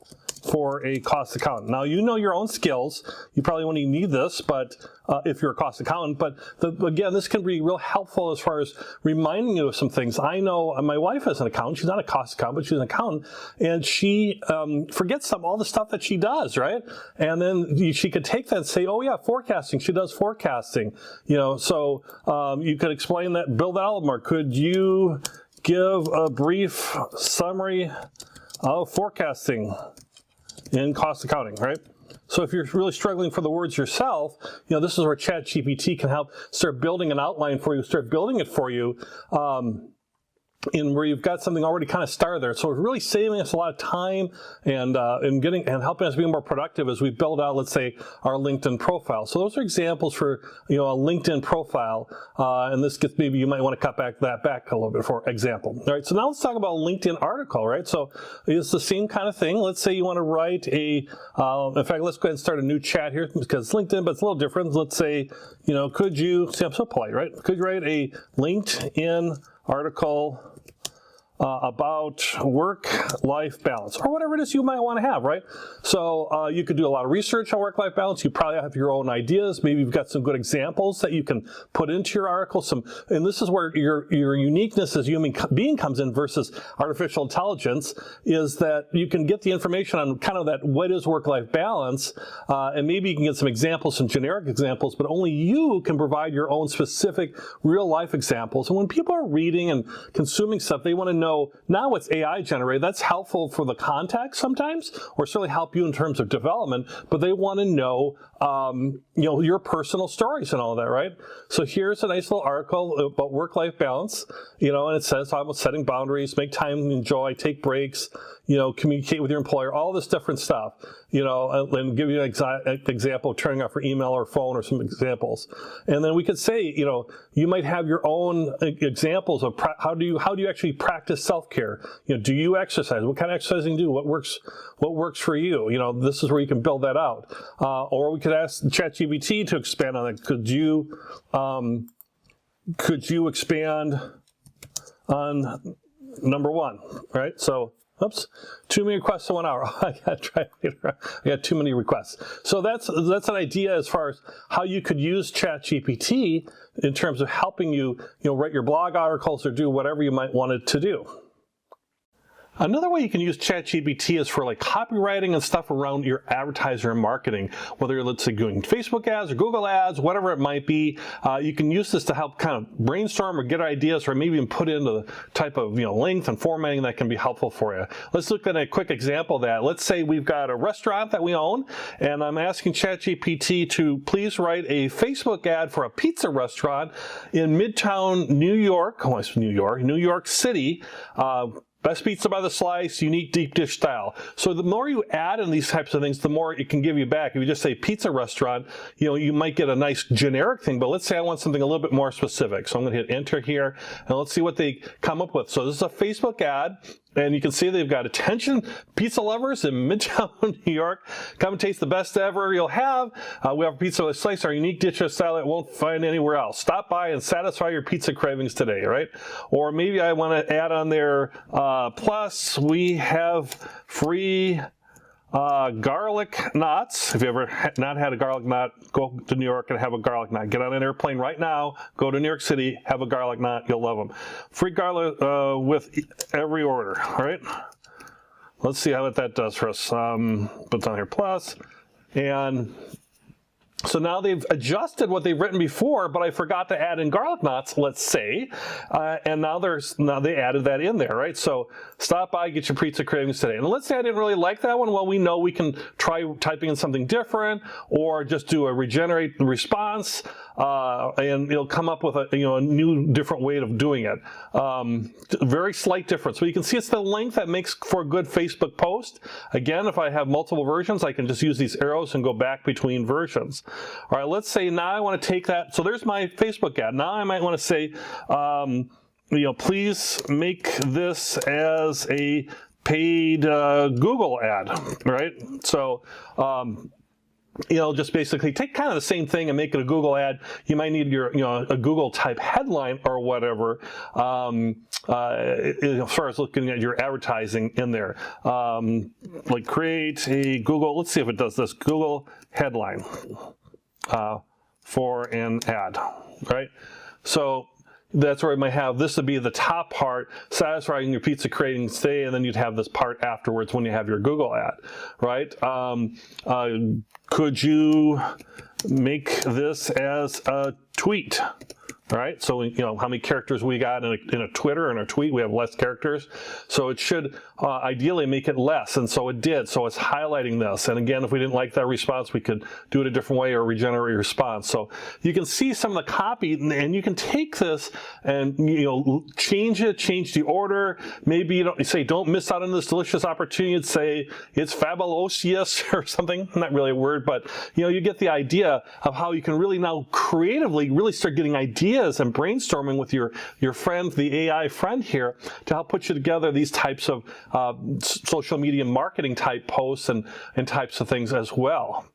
for a cost accountant. Now, your own skills. You probably won't even need this, but if you're a cost accountant. But again, this can be real helpful as far as reminding you of some things. I know my wife is an accountant. She's not a cost accountant, but she's an accountant, and she forgets all the stuff that she does, right? And then she could take that and say, oh yeah, forecasting. She does forecasting. So you could explain that, build that out more. Could you give a brief summary of forecasting in cost accounting, right? So if you're really struggling for the words yourself, this is where ChatGPT can help start building an outline for you, start building it for you, in where you've got something already kind of started there. So it's really saving us a lot of time and helping us be more productive as we build out, let's say, our LinkedIn profile. So those are examples for a LinkedIn profile, and this gets, maybe you might want to cut back a little bit for example. All right, so now let's talk about a LinkedIn article, right? So it's the same kind of thing. Let's say you want to write in fact, let's go ahead and start a new chat here because it's LinkedIn, but it's a little different. Let's say, could you, see, I'm so polite, right? Could you write a LinkedIn article about work-life balance, or whatever it is you might want to have, right? So you could do a lot of research on work-life balance. You probably have your own ideas. Maybe you've got some good examples that you can put into your article. And this is where your uniqueness as a human being comes in versus artificial intelligence, is that you can get the information on kind of that, what is work-life balance, and maybe you can get some examples, some generic examples, but only you can provide your own specific real-life examples. And when people are reading and consuming stuff, they want to know, now it's AI generated. That's helpful for the context sometimes, or certainly help you in terms of development, but they want to know, your personal stories and all of that, right? So here's a nice little article about work-life balance, and it says how about setting boundaries, make time to enjoy, take breaks, communicate with your employer, all this different stuff, and give you an example of turning off your email or phone, or some examples. And then we could say, you might have your own examples of how do you actually practice self-care? Do you exercise? What kind of exercising do you do? What works for you? This is where you can build that out. Or we could ask ChatGPT to expand on it. Could you expand on number 1, right? So, oops, too many requests in 1 hour. I got to try later. I got too many requests. So that's an idea as far as how you could use ChatGPT in terms of helping you, write your blog articles or do whatever you might want it to do. Another way you can use ChatGPT is for like copywriting and stuff around your advertiser and marketing, whether you're, let's say, doing Facebook ads or Google ads, whatever it might be. You can use this to help kind of brainstorm or get ideas, or maybe even put in the type of length and formatting that can be helpful for you. Let's look at a quick example of that. Let's say we've got a restaurant that we own, and I'm asking ChatGPT to please write a Facebook ad for a pizza restaurant in Midtown New York, New York City. Best pizza by the slice, unique deep dish style. So the more you add in these types of things, the more it can give you back. If you just say pizza restaurant, you might get a nice generic thing, but let's say I want something a little bit more specific. So I'm going to hit enter here, and let's see what they come up with. So this is a Facebook ad. And you can see they've got attention pizza lovers in Midtown, New York. Come and taste the best ever you'll have. We have pizza with slice, our unique dish style that won't find anywhere else. Stop by and satisfy your pizza cravings today, right? Or maybe I want to add on there, plus we have free garlic knots. If you ever not had a garlic knot, go to New York and have a garlic knot. Get on an airplane right now, go to New York City, have a garlic knot, you'll love them. Free garlic with every order, all right? Let's see how that does for us. Put on here plus, and So now they've adjusted what they've written before, but I forgot to add in garlic knots, let's say, and now they added that in there, right? So stop by, get your pizza cravings today. And let's say I didn't really like that one. Well, we know we can try typing in something different, or just do a regenerate response, and it'll come up with a new different way of doing it. Very slight difference. So you can see it's the length that makes for a good Facebook post. Again, if I have multiple versions, I can just use these arrows and go back between versions. All right, let's say now I want to take that. So there's my Facebook ad. Now I might want to say, please make this as a paid Google ad, right? So, just basically take kind of the same thing and make it a Google ad. You might need your, a Google type headline or whatever, as far as looking at your advertising in there. Like create a Google, let's see if it does this, Google headline for an ad, right? So that's where I might have this would be the top part, satisfying your pizza cravings today, and then you'd have this part afterwards when you have your Google ad, right? Could you make this as a tweet? All right, so how many characters we got in a Twitter and a tweet? We have less characters, so it should ideally make it less, and so it did. So it's highlighting this, and again, if we didn't like that response, we could do it a different way or regenerate a response. So you can see some of the copy, and you can take this and change it, change the order. Maybe you say don't miss out on this delicious opportunity. You'd say it's fabulous or something. Not really a word, but you get the idea of how you can really now creatively really start getting ideas and brainstorming with your friend, the AI friend here, to help put you together these types of social media marketing type posts and types of things as well.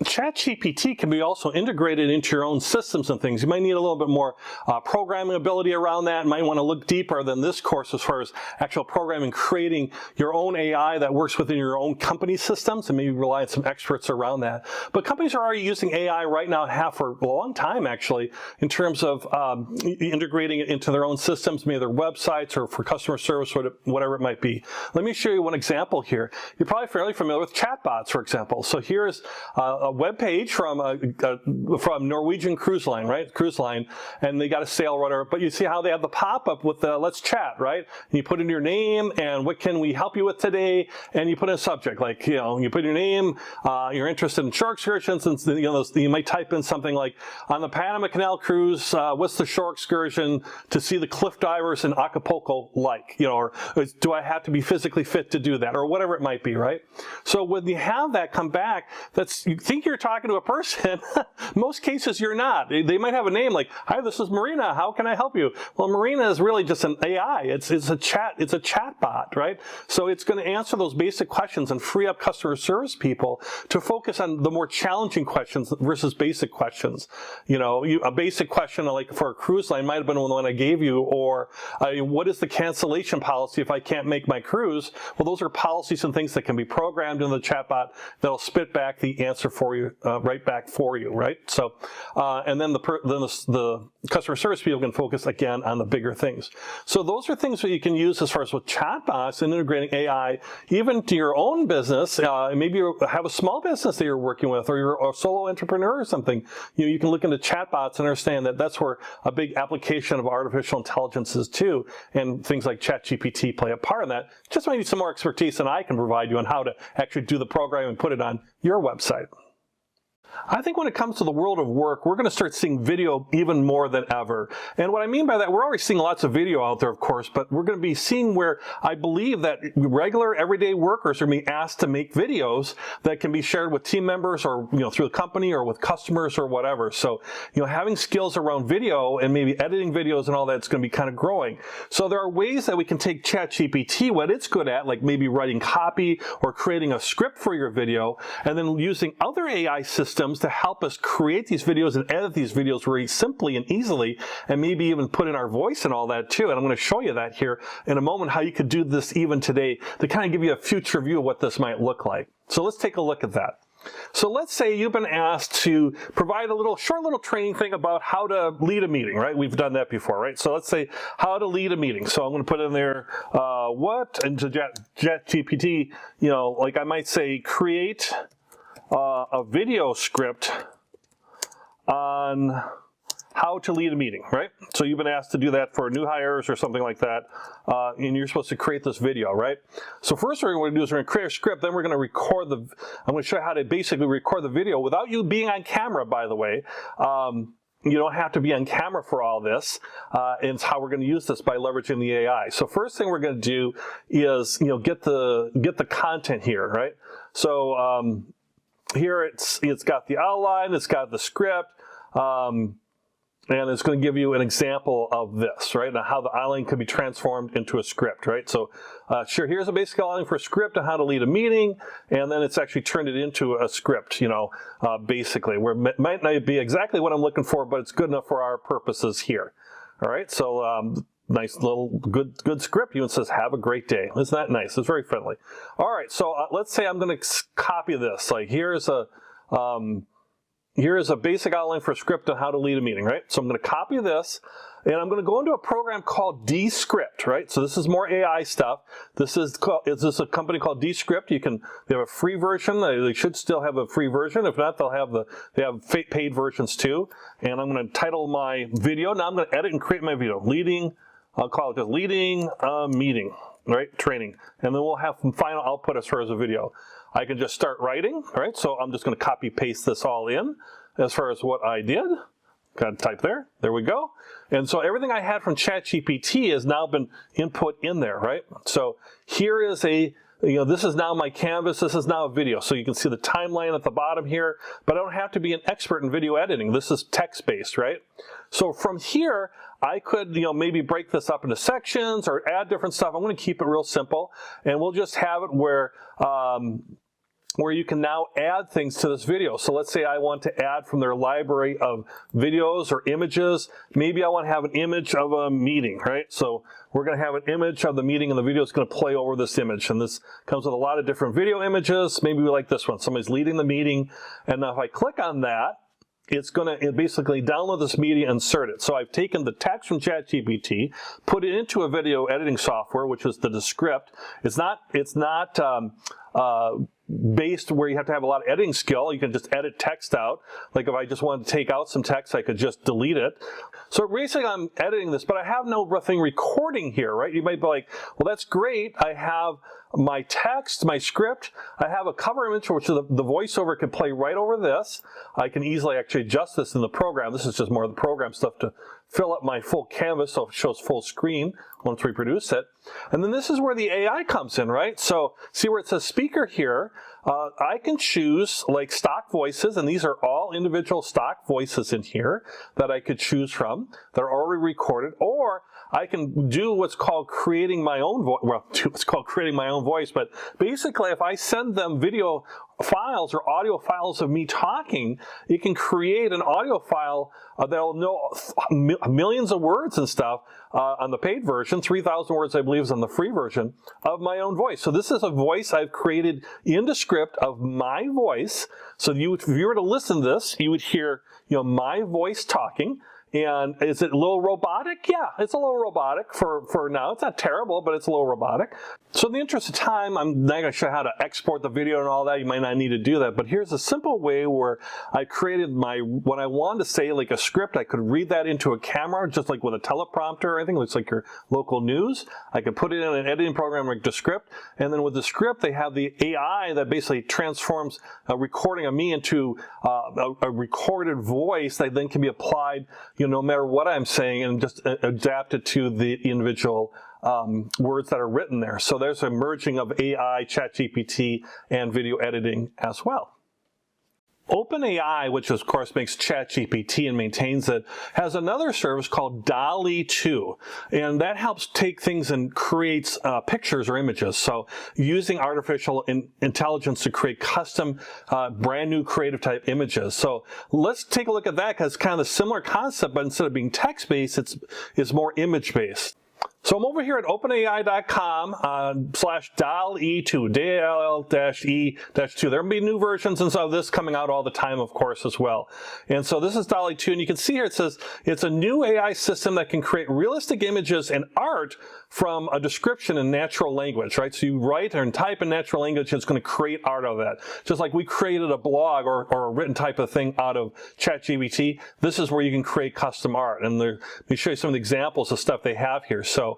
ChatGPT can be also integrated into your own systems and things. You might need a little bit more programming ability around that. You might want to look deeper than this course as far as actual programming, creating your own AI that works within your own company systems, and maybe rely on some experts around that. But companies are already using AI right now, have for a long time actually, in terms of integrating it into their own systems, maybe their websites or for customer service, whatever it might be. Let me show you one example here. You're probably fairly familiar with chatbots, for example. So here's a web page from Norwegian Cruise Line, right? Cruise Line, and they got a sale or whatever. But you see how they have the pop-up with the let's chat, right? And you put in your name and what can we help you with today, and you put in a subject like you put your name, you're interested in shore excursions, and you might type in something like on the Panama Canal cruise, what's the shore excursion to see the cliff divers in Acapulco like, or do I have to be physically fit to do that, or whatever it might be, right? So when you have that come back, you think you're talking to a person. Most cases you're not. They might have a name like, hi, this is Marina, how can I help you? Well, Marina is really just an AI. It's a chatbot, right? So it's going to answer those basic questions and free up customer service people to focus on the more challenging questions versus basic questions. A basic question like for a cruise line might have been the one I gave you, or what is the cancellation policy if I can't make my cruise? Well, those are policies and things that can be programmed in the chatbot that'll spit back the answer for you, right back for you, right? So, and then the customer service people can focus again on the bigger things. So those are things that you can use as far as with chatbots and integrating AI even to your own business. Maybe you have a small business that you're working with, or you're a solo entrepreneur or something. You can look into chatbots and understand that that's where a big application of artificial intelligence is too, and things like ChatGPT play a part in that. Just might need some more expertise than I can provide you on how to actually do the program and put it on your website. I think when it comes to the world of work, we're going to start seeing video even more than ever. And what I mean by that, we're already seeing lots of video out there, of course, but we're going to be seeing where I believe that regular, everyday workers are being asked to make videos that can be shared with team members or, through the company or with customers or whatever. So, having skills around video and maybe editing videos and all that's going to be kind of growing. So there are ways that we can take ChatGPT, what it's good at, like maybe writing copy or creating a script for your video, and then using other AI systems systems to help us create these videos and edit these videos very simply and easily, and maybe even put in our voice and all that too. And I'm going to show you that here in a moment, how you could do this even today to kind of give you a future view of what this might look like. So let's take a look at that. So let's say you've been asked to provide a short little training thing about how to lead a meeting, right? We've done that before, right? So let's say how to lead a meeting. So I'm going to put in there into ChatGPT, like I might say create a video script on how to lead a meeting, right? So you've been asked to do that for new hires or something like that, and you're supposed to create this video, right? So first what we're going to do is we're going to create a script, then we're going to record I'm going to show you how to basically record the video without you being on camera, by the way. You don't have to be on camera for all this, and it's how we're going to use this by leveraging the AI. So first thing we're going to do is, get the content here, right? So here it's got the outline, it's got the script, and it's going to give you an example of this, right? Now how the outline could be transformed into a script, right? So sure, here's a basic outline for a script on how to lead a meeting, and then it's actually turned it into a script, basically, where it might not be exactly what I'm looking for, but it's good enough for our purposes here. All right, so nice little good script. It says, have a great day. Isn't that nice? It's very friendly. All right, so let's say I'm going to copy this. Like here's a basic outline for a script on how to lead a meeting, right? So I'm going to copy this, and I'm going to go into a program called Descript, right? So this is more AI stuff. This is a company called Descript. They have a free version. They should still have a free version. If not, they have paid versions too. And I'm going to title my video. Now I'm going to edit and create my video. I'll call it just leading a meeting, right? Training. And then we'll have some final output as far as a video. I can just start writing, right? So I'm just going to copy paste this all in as far as what I did. Got to type there. There we go. And so everything I had from ChatGPT has now been input in there, right? So here is this is now my canvas. This is now a video. So you can see the timeline at the bottom here, but I don't have to be an expert in video editing. This is text-based, right? So from here, I could, maybe break this up into sections or add different stuff. I'm going to keep it real simple, and we'll just have it where you can now add things to this video. So let's say I want to add from their library of videos or images. Maybe I want to have an image of a meeting, right? So we're going to have an image of the meeting, and the video is going to play over this image. And this comes with a lot of different video images. Maybe we like this one. Somebody's leading the meeting. And now if I click on that, it's going to basically download this media and insert it. So I've taken the text from ChatGPT, put it into a video editing software, which is the Descript. It's not based where you have to have a lot of editing skill. You can just edit text out. Like if I just wanted to take out some text, I could just delete it. So basically I'm editing this, but I have no thing recording here, right? You might be like, well, that's great. I have my text, my script. I have a cover image, which the voiceover can play right over this. I can easily actually adjust this in the program. This is just more of the program stuff to fill up my full canvas so it shows full screen once we produce it. And then this is where the AI comes in, right? So see where it says speaker here, I can choose like stock voices, and these are all individual stock voices in here that I could choose from that are already recorded, or I can do what's called creating my own voice. Well, it's called creating my own voice, but basically if I send them video files or audio files of me talking, it can create an audio file that'll know millions of words and stuff on the paid version. 3,000 words, I believe, is on the free version of my own voice. So this is a voice I've created in Descript of my voice. So if you were to listen to this, you would hear, my voice talking. And is it a little robotic? Yeah, it's a little robotic for now. It's not terrible, but it's a little robotic. So in the interest of time, I'm not going to show you how to export the video and all that. You might not need to do that. But here's a simple way where I created when I wanted to say like a script, I could read that into a camera, just like with a teleprompter or anything. Looks like your local news. I could put it in an editing program like Descript. And then with Descript, they have the AI that basically transforms a recording of me into a recorded voice that then can be applied, no matter what I'm saying, and just adapt it to the individual words that are written there. So there's a merging of AI, ChatGPT, and video editing as well. OpenAI, which of course makes ChatGPT and maintains it, has another service called DALL-E 2, and that helps take things and creates pictures or images. So using artificial intelligence to create custom, brand new creative type images. So let's take a look at that, because it's kind of a similar concept, but instead of being text-based, it's more image-based. So I'm over here at openai.com/DALL-E2, DALL-E-2. There will be new versions and of this coming out all the time, of course, as well. And so this is DALL-E 2, and you can see here it says it's a new AI system that can create realistic images and art from a description in natural language, right? So you write and type in natural language, and it's going to create art out of that. Just like we created a blog or a written type of thing out of ChatGPT, this is where you can create custom art. And let me show you some of the examples of stuff they have here. So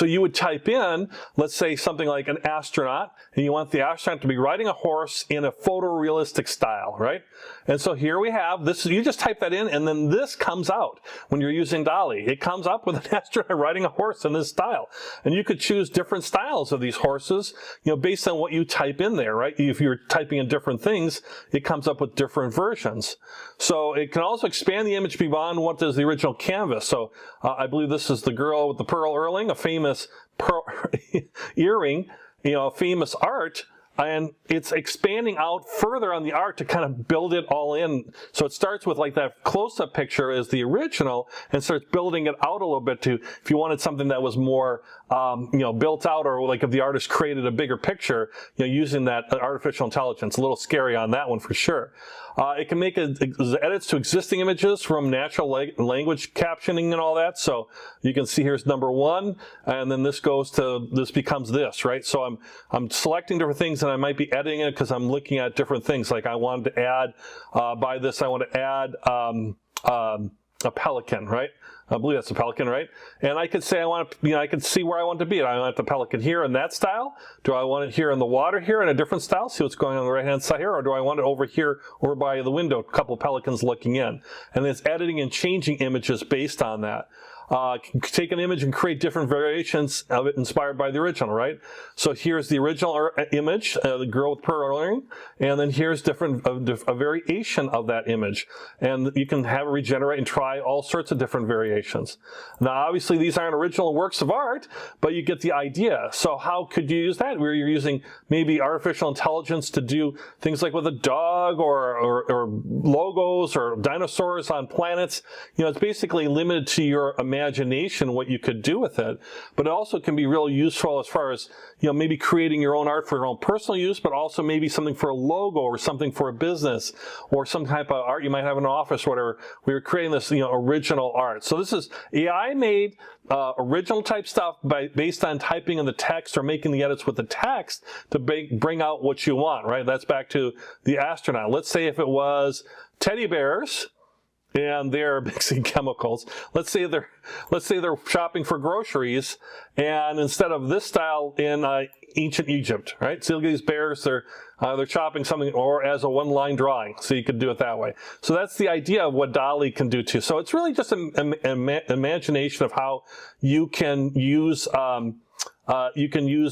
you would type in, let's say something like an astronaut, and you want the astronaut to be riding a horse in a photorealistic style, right? And so here we have this, you just type that in, and then this comes out when you're using DALL-E. It comes up with an astronaut riding a horse in this style. And you could choose different styles of these horses, based on what you type in there, right? If you're typing in different things, it comes up with different versions. So it can also expand the image beyond what is the original canvas. So I believe this is the girl with the pearl earring, a famous pearl earring, famous art. And it's expanding out further on the art to kind of build it all in. So it starts with like that close-up picture as the original and starts building it out a little bit to, if you wanted something that was more, built out, or like if the artist created a bigger picture, using that artificial intelligence. A little scary on that one for sure. It can make edits to existing images from natural language captioning and all that. So you can see here's number 1, and then this becomes this, right? So I'm selecting different things, and I might be editing it because I'm looking at different things. Like I wanted to add, by this, I want to add a pelican, right? I believe that's a pelican, right? And I could say I could see where I want it to be. I want the pelican here in that style. Do I want it here in the water here in a different style? See what's going on the right-hand side here? Or do I want it over here, over by the window, a couple of pelicans looking in? And it's editing and changing images based on that. Take an image and create different variations of it inspired by the original, right? So here's the original image, the girl with pearl earring, and then here's a variation of that image. And you can have it regenerate and try all sorts of different variations. Now, obviously, these aren't original works of art, but you get the idea. So how could you use that? Where you're using maybe artificial intelligence to do things like with a dog or logos or dinosaurs on planets. It's basically limited to your imagination what you could do with it, but it also can be really useful as far as maybe creating your own art for your own personal use, but also maybe something for a logo or something for a business or some type of art you might have in an office or whatever. We were creating this original art. So this is AI made original type stuff based on typing in the text or making the edits with the text to bring out what you want, right? That's back to the astronaut. Let's say if it was teddy bears and they're mixing chemicals. Let's say they're shopping for groceries, and instead of this style in ancient Egypt, right? So look at these bears, they're chopping something, or as a one-line drawing. So you could do it that way. So that's the idea of what DALL-E can do too. So it's really just an imagination of how you can use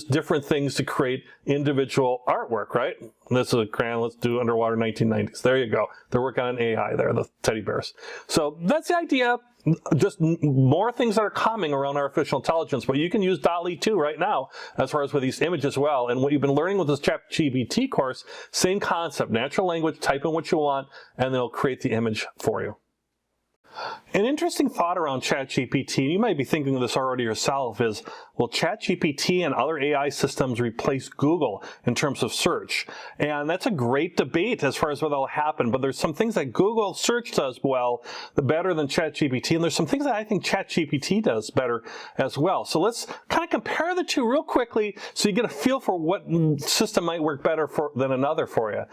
different things to create individual artwork, right? This is a crayon. Let's do underwater 1990s. There you go. They're working on AI there, the teddy bears. So that's the idea. Just more things that are coming around artificial intelligence, but you can use DALL-E 2 right now as far as with these images as well. And what you've been learning with this ChatGPT course, same concept, natural language, type in what you want, and it'll create the image for you. An interesting thought around ChatGPT, you might be thinking of this already yourself, is will ChatGPT and other AI systems replace Google in terms of search? And that's a great debate as far as whether that'll happen, but there's some things that Google search does well, better than ChatGPT, and there's some things that I think ChatGPT does better as well. So let's kind of compare the two real quickly so you get a feel for what system might work better than another for you.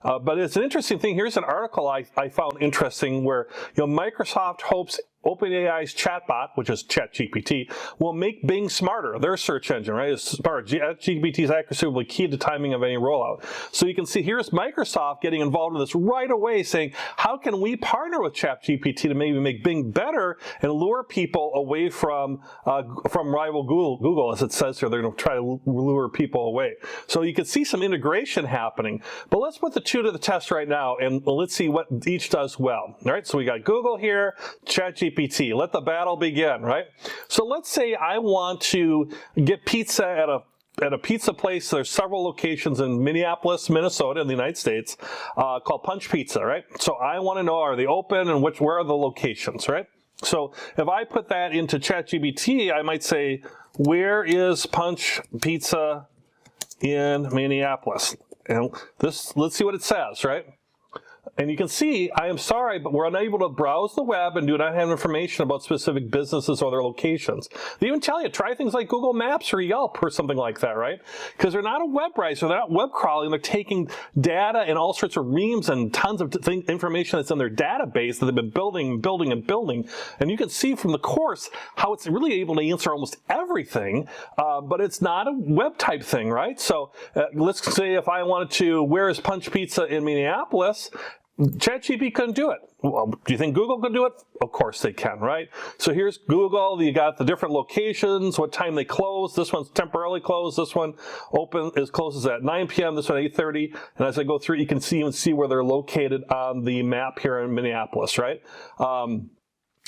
But it's an interesting thing. Here's an article I found interesting where Microsoft hopes OpenAI's Chatbot, which is ChatGPT, will make Bing smarter, their search engine, right? It's smart. ChatGPT's accuracy will be key to timing of any rollout. So you can see here's Microsoft getting involved in this right away, saying, how can we partner with ChatGPT to maybe make Bing better and lure people away from rival Google, as it says here. They're going to try to lure people away. So you can see some integration happening. But let's put the two to the test right now, and let's see what each does well. All right, so we got Google here, ChatGPT. Let the battle begin, right? So let's say I want to get pizza at a pizza place. There's several locations in Minneapolis, Minnesota, in the United States, called Punch Pizza, right? So I want to know, are they open and where are the locations, right? So if I put that into ChatGPT, I might say, where is Punch Pizza in Minneapolis? And let's see what it says, right? And you can see, I am sorry, but we're unable to browse the web and do not have information about specific businesses or their locations. They even tell you, try things like Google Maps or Yelp or something like that, right? Because they're not a web browser, they're not web crawling, they're taking data and all sorts of reams and tons of information that's in their database that they've been building. And you can see from the course how it's really able to answer almost everything, but it's not a web type thing, right? So let's say if I wanted to, where is Punch Pizza in Minneapolis? ChatGPT couldn't do it. Well, do you think Google could do it? Of course they can, right? So here's Google. You got the different locations, what time they close. This one's temporarily closed. This one closes at 9 p.m. This one 8:30. And as I go through, you can even see where they're located on the map here in Minneapolis, right?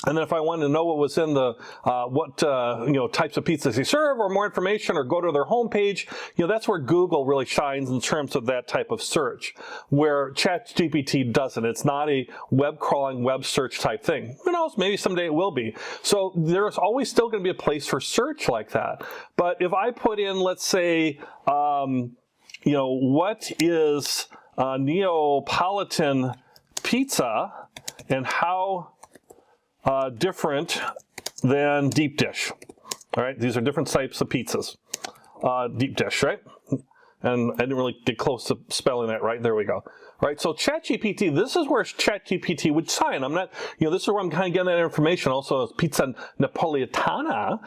And then if I wanted to know what was in the, types of pizzas they serve or more information or go to their homepage, that's where Google really shines in terms of that type of search, where ChatGPT doesn't. It's not a web crawling, web search type thing. Who knows, maybe someday it will be. So there's always still going to be a place for search like that. But if I put in, let's say, what is Neapolitan pizza and how different than deep dish. All right, these are different types of pizzas. Deep dish, right? And I didn't really get close to spelling that right. There we go. All right, so ChatGPT, this is where ChatGPT would shine. I'm not, this is where I'm kind of getting that information. Also, Pizza Napolitana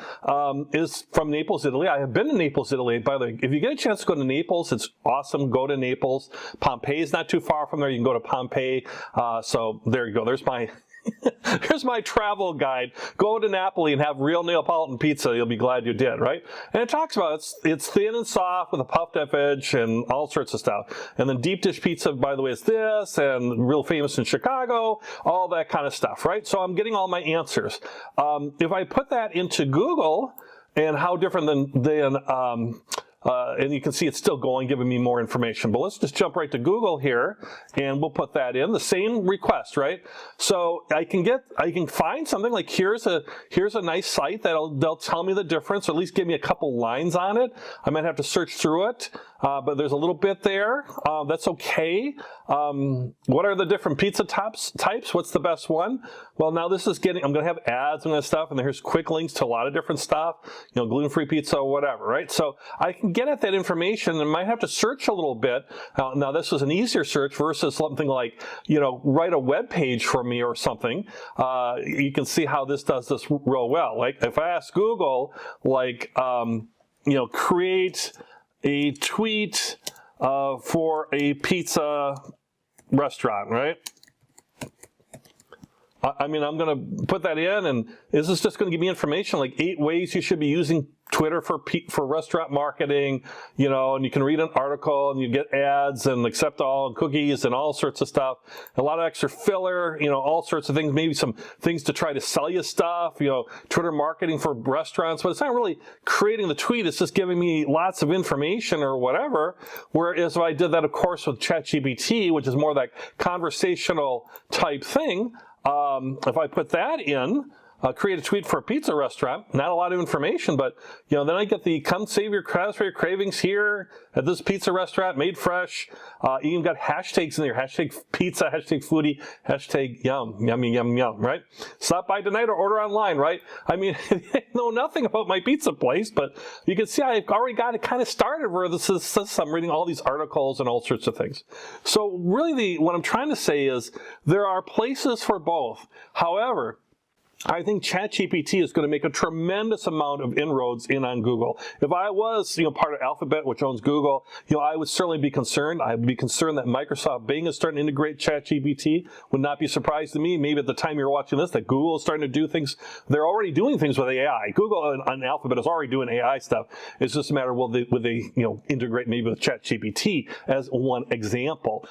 is from Naples, Italy. I have been to Naples, Italy. By the way, if you get a chance to go to Naples, it's awesome. Go to Naples. Pompeii is not too far from there. You can go to Pompeii. So there you go. There's my here's my travel guide. Go to Napoli and have real Neapolitan pizza. You'll be glad you did, right? And it talks about it's thin and soft with a puffed up edge and all sorts of stuff. And then deep dish pizza, by the way, is this, and real famous in Chicago, all that kind of stuff, right? So I'm getting all my answers. If I put that into Google and how different than and you can see it's still going, giving me more information. But let's just jump right to Google here, and we'll put that in. The same request, right? So I can find something like here's a nice site they'll tell me the difference, or at least give me a couple lines on it. I might have to search through it, but there's a little bit there. That's okay. What are the different pizza types? What's the best one? Well, now this is I'm going to have ads and that stuff, and here's quick links to a lot of different stuff, gluten-free pizza or whatever, right? So I can get at that information and might have to search a little bit. Now this was an easier search versus something like, write a web page for me or something. You can see how this does this real well. Like if I ask Google, like, create a tweet for a pizza restaurant, right? I'm going to put that in, and is this just going to give me information like 8 ways you should be using Twitter for restaurant marketing, and you can read an article and you get ads and accept all cookies and all sorts of stuff. A lot of extra filler, all sorts of things, maybe some things to try to sell you stuff, Twitter marketing for restaurants, but it's not really creating the tweet. It's just giving me lots of information or whatever. Whereas if I did that, of course, with ChatGPT, which is more like conversational type thing, if I put that in, create a tweet for a pizza restaurant, not a lot of information, but then I get the come save your crowds for your cravings here at this pizza restaurant, made fresh. You even got hashtags in there, hashtag pizza, hashtag foodie, hashtag yum, yummy, yum, yum, right? Stop by tonight or order online, right? I mean, they know nothing about my pizza place, but you can see I've already got it kind of started where I'm reading all these articles and all sorts of things. So really what I'm trying to say is there are places for both. However, I think ChatGPT is going to make a tremendous amount of inroads in on Google. If I was, part of Alphabet, which owns Google, I would certainly be concerned. I would be concerned that Microsoft Bing is starting to integrate ChatGPT. Would not be surprised to me, maybe at the time you're watching this, that Google is starting to do things. They're already doing things with AI. Google and Alphabet is already doing AI stuff. It's just a matter of would they integrate maybe with ChatGPT as one example.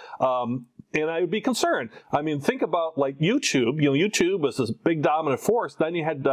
And I would be concerned. I mean, think about like YouTube. YouTube was this big dominant force. Then you had,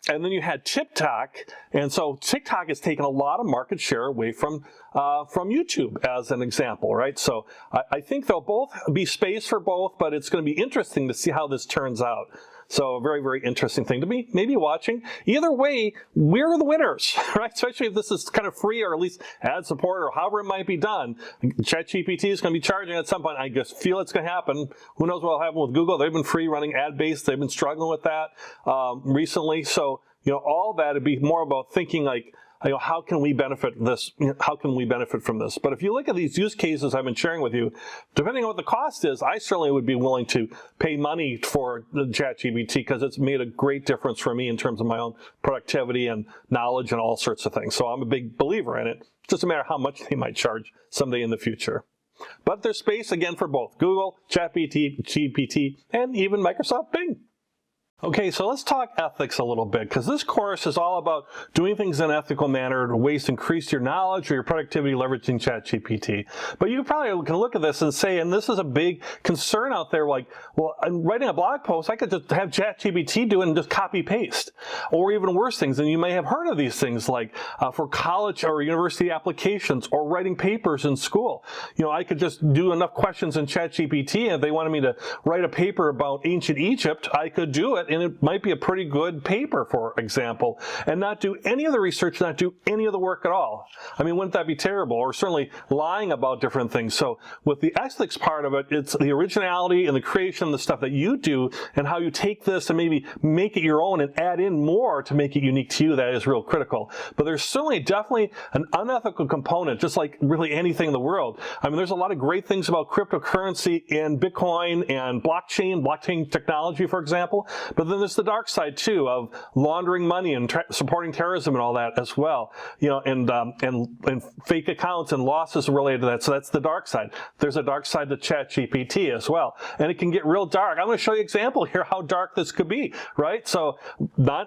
and then you had TikTok, and so TikTok has taken a lot of market share away from YouTube, as an example, right? So I think they'll both be space for both, but it's going to be interesting to see how this turns out. So a very, very interesting thing to be maybe watching. Either way, we're the winners, right? Especially if this is kind of free or at least ad support or however it might be done. ChatGPT is going to be charging at some point. I just feel it's going to happen. Who knows what will happen with Google? They've been free running ad-based. They've been struggling with that recently. So, all that would be more about thinking like, how can we benefit this? How can we benefit from this? But if you look at these use cases I've been sharing with you, depending on what the cost is, I certainly would be willing to pay money for the ChatGPT because it's made a great difference for me in terms of my own productivity and knowledge and all sorts of things. So I'm a big believer in it. It's just a matter of how much they might charge someday in the future. But there's space again for both Google, ChatGPT, and even Microsoft Bing. Okay, so let's talk ethics a little bit, because this course is all about doing things in an ethical manner to ways to increase your knowledge or your productivity leveraging ChatGPT. But you probably can look at this and say, and this is a big concern out there, like, well, I'm writing a blog post, I could just have ChatGPT do it and just copy paste. Or even worse things, and you may have heard of these things like for college or university applications or writing papers in school. I could just do enough questions in ChatGPT, and if they wanted me to write a paper about ancient Egypt, I could do it. And it might be a pretty good paper, for example, and not do any of the research, not do any of the work at all. I mean, wouldn't that be terrible? Or certainly lying about different things. So with the ethics part of it, it's the originality and the creation, the stuff that you do, and how you take this and maybe make it your own and add in more to make it unique to you. That is real critical. But there's certainly definitely an unethical component, just like really anything in the world. I mean, there's a lot of great things about cryptocurrency and Bitcoin and blockchain technology, for example. But then there's the dark side too of laundering money and supporting terrorism and all that as well. And fake accounts and losses related to that. So that's the dark side. There's a dark side to ChatGPT as well, and it can get real dark. I'm going to show you an example here how dark this could be. Right? So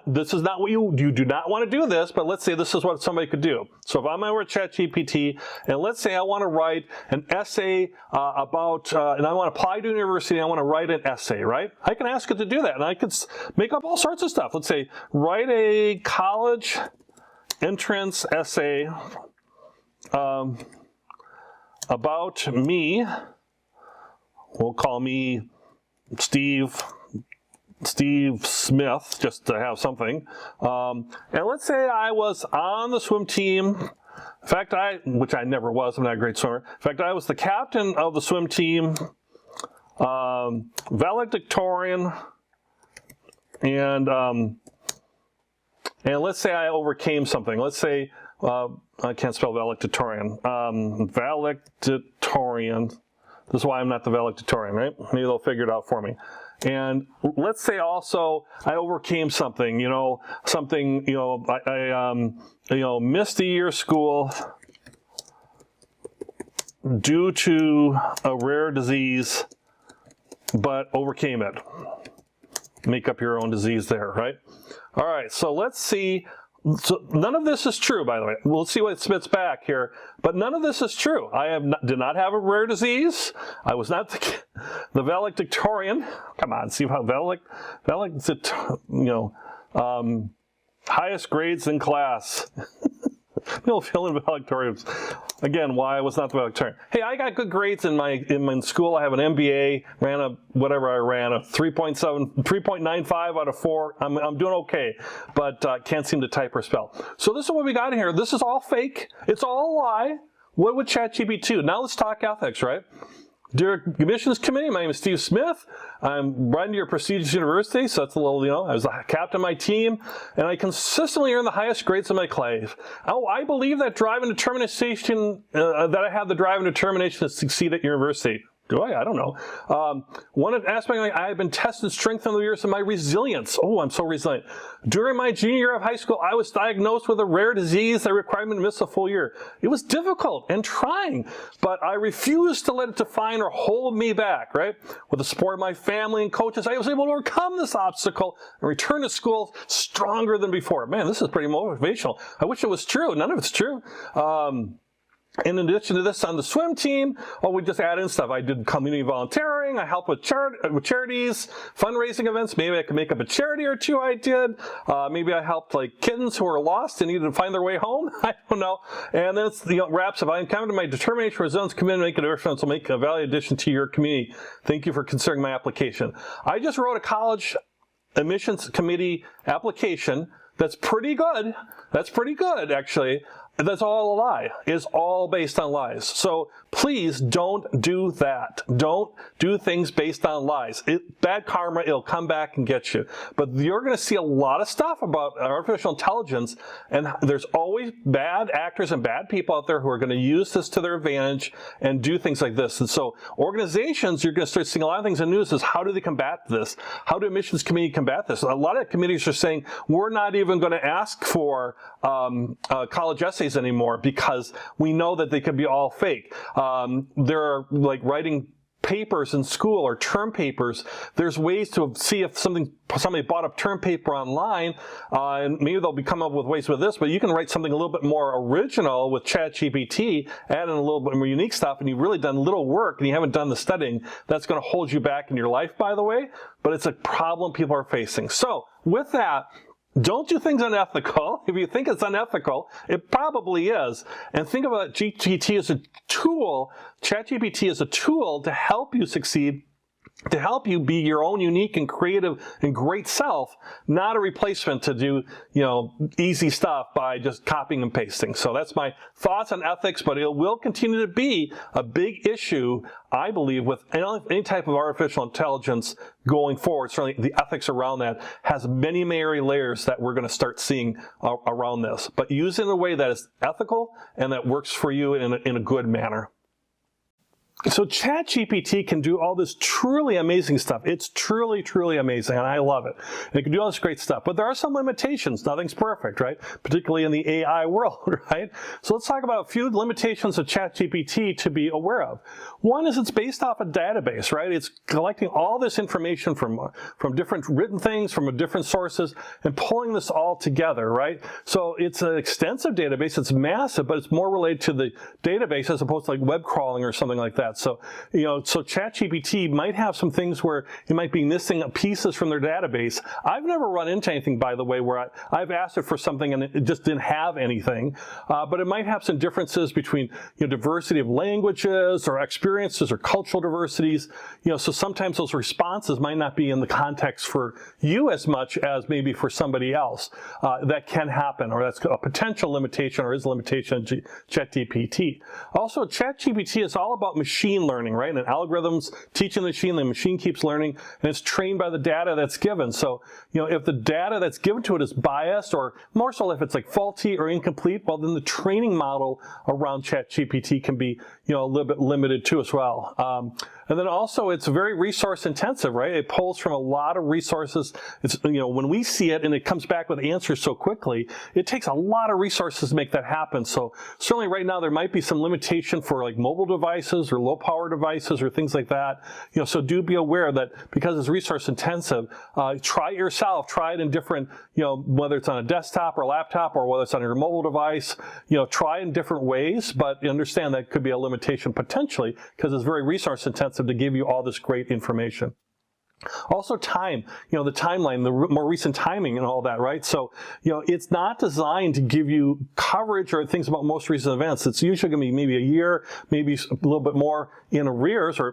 this is not what you do not want to do this, but let's say this is what somebody could do. So if I'm over at ChatGPT, and let's say I want to write an essay about, and I want to apply to university, I want to write an essay, right? I can ask it to do that, and I could make up all sorts of stuff. Let's say, write a college entrance essay about me. We'll call me Steve Smith, just to have something. And let's say I was on the swim team. In fact, which I never was, I'm not a great swimmer. In fact, I was the captain of the swim team, valedictorian, and let's say I overcame something. Let's say, I can't spell valedictorian. Valedictorian. This is why I'm not the valedictorian, right? Maybe they'll figure it out for me. And let's say also I overcame something, I missed a year of school due to a rare disease, but overcame it. Make up your own disease there, right? All right, so let's see. So none of this is true, by the way. We'll see what it spits back here. But none of this is true. I did not have a rare disease. I was not the valedictorian. Come on, see how highest grades in class. You'll fill in valedictorians. Again, why I was not the valedictorian. Hey, I got good grades in my school. I have an MBA, ran a 3.95 out of 4. I'm doing okay, but can't seem to type or spell. So this is what we got here. This is all fake. It's all a lie. What would ChatGPT do? Now let's talk ethics, right? Dear Admissions Committee, my name is Steve Smith. I'm running your prestigious university, so that's a little, I was the captain of my team, and I consistently earn the highest grades in my class. Oh, I believe that drive and determination, that I have the drive and determination to succeed at university. Do I? I don't know. One aspect, I have been tested, strengthened over the years of my resilience. Oh, I'm so resilient. During my junior year of high school, I was diagnosed with a rare disease that required me to miss a full year. It was difficult and trying, but I refused to let it define or hold me back, right? With the support of my family and coaches, I was able to overcome this obstacle and return to school stronger than before. Man, this is pretty motivational. I wish it was true. None of it's true. In addition to this, on the swim team, we just add in stuff. I did community volunteering. I helped with charities, fundraising events. Maybe I could make up a charity or two I did. Maybe I helped like kittens who were lost and needed to find their way home. I don't know. And then it's, wraps up. I encountered my determination, resilience, commitment to make a difference will make a valuable addition to your community. Thank you for considering my application. I just wrote a college admissions committee application that's pretty good. That's pretty good, actually. That's all a lie. It's all based on lies. So please don't do that. Don't do things based on lies. Bad karma, it'll come back and get you. But you're going to see a lot of stuff about artificial intelligence, and there's always bad actors and bad people out there who are going to use this to their advantage and do things like this. And so organizations, you're going to start seeing a lot of things in the news is how do they combat this? How do admissions committee combat this? A lot of committees are saying we're not even going to ask for college essays anymore because we know that they could be all fake. They're like writing papers in school or term papers. There's ways to see if somebody bought a term paper online, and maybe they'll come up with ways with this, but you can write something a little bit more original with ChatGPT, add in a little bit more unique stuff, and you've really done little work and you haven't done the studying. That's going to hold you back in your life, by the way, but it's a problem people are facing. So with that, don't do things unethical. If you think it's unethical, it probably is. And think about GPT as a tool. ChatGPT is a tool to help you succeed, to help you be your own unique and creative and great self, not a replacement to do, easy stuff by just copying and pasting. So that's my thoughts on ethics, but it will continue to be a big issue, I believe, with any type of artificial intelligence going forward. Certainly the ethics around that has many, many layers that we're going to start seeing around this. But use it in a way that is ethical and that works for you in a good manner. So ChatGPT can do all this truly amazing stuff. It's truly, truly amazing, and I love it. And it can do all this great stuff. But there are some limitations. Nothing's perfect, right? Particularly in the AI world, right? So let's talk about a few limitations of ChatGPT to be aware of. One is it's based off a database, right? It's collecting all this information from different written things, from different sources, and pulling this all together, right? So it's an extensive database. It's massive, but it's more related to the database as opposed to like web crawling or something like that. So, so ChatGPT might have some things where it might be missing pieces from their database. I've never run into anything, by the way, where I've asked it for something and it just didn't have anything. But it might have some differences between, diversity of languages or experiences or cultural diversities. So sometimes those responses might not be in the context for you as much as maybe for somebody else. That can happen, or that's a potential limitation or is a limitation in ChatGPT. Also, ChatGPT is all about machine learning, right? And algorithms teaching the machine keeps learning, and it's trained by the data that's given. So, if the data that's given to it is biased, or more so if it's like faulty or incomplete, well, then the training model around ChatGPT can be, a little bit limited too as well. And then also it's very resource intensive, right? It pulls from a lot of resources. It's, when we see it and it comes back with answers so quickly, it takes a lot of resources to make that happen. So certainly right now there might be some limitation for like mobile devices or low power devices or things like that. So do be aware that because it's resource intensive, try it yourself, try it in different, whether it's on a desktop or a laptop or whether it's on your mobile device, try it in different ways, but understand that could be a limitation potentially because it's very resource intensive to give you all this great information. Also time, the timeline, the more recent timing and all that, right? So, it's not designed to give you coverage or things about most recent events. It's usually going to be maybe a year, maybe a little bit more in arrears, or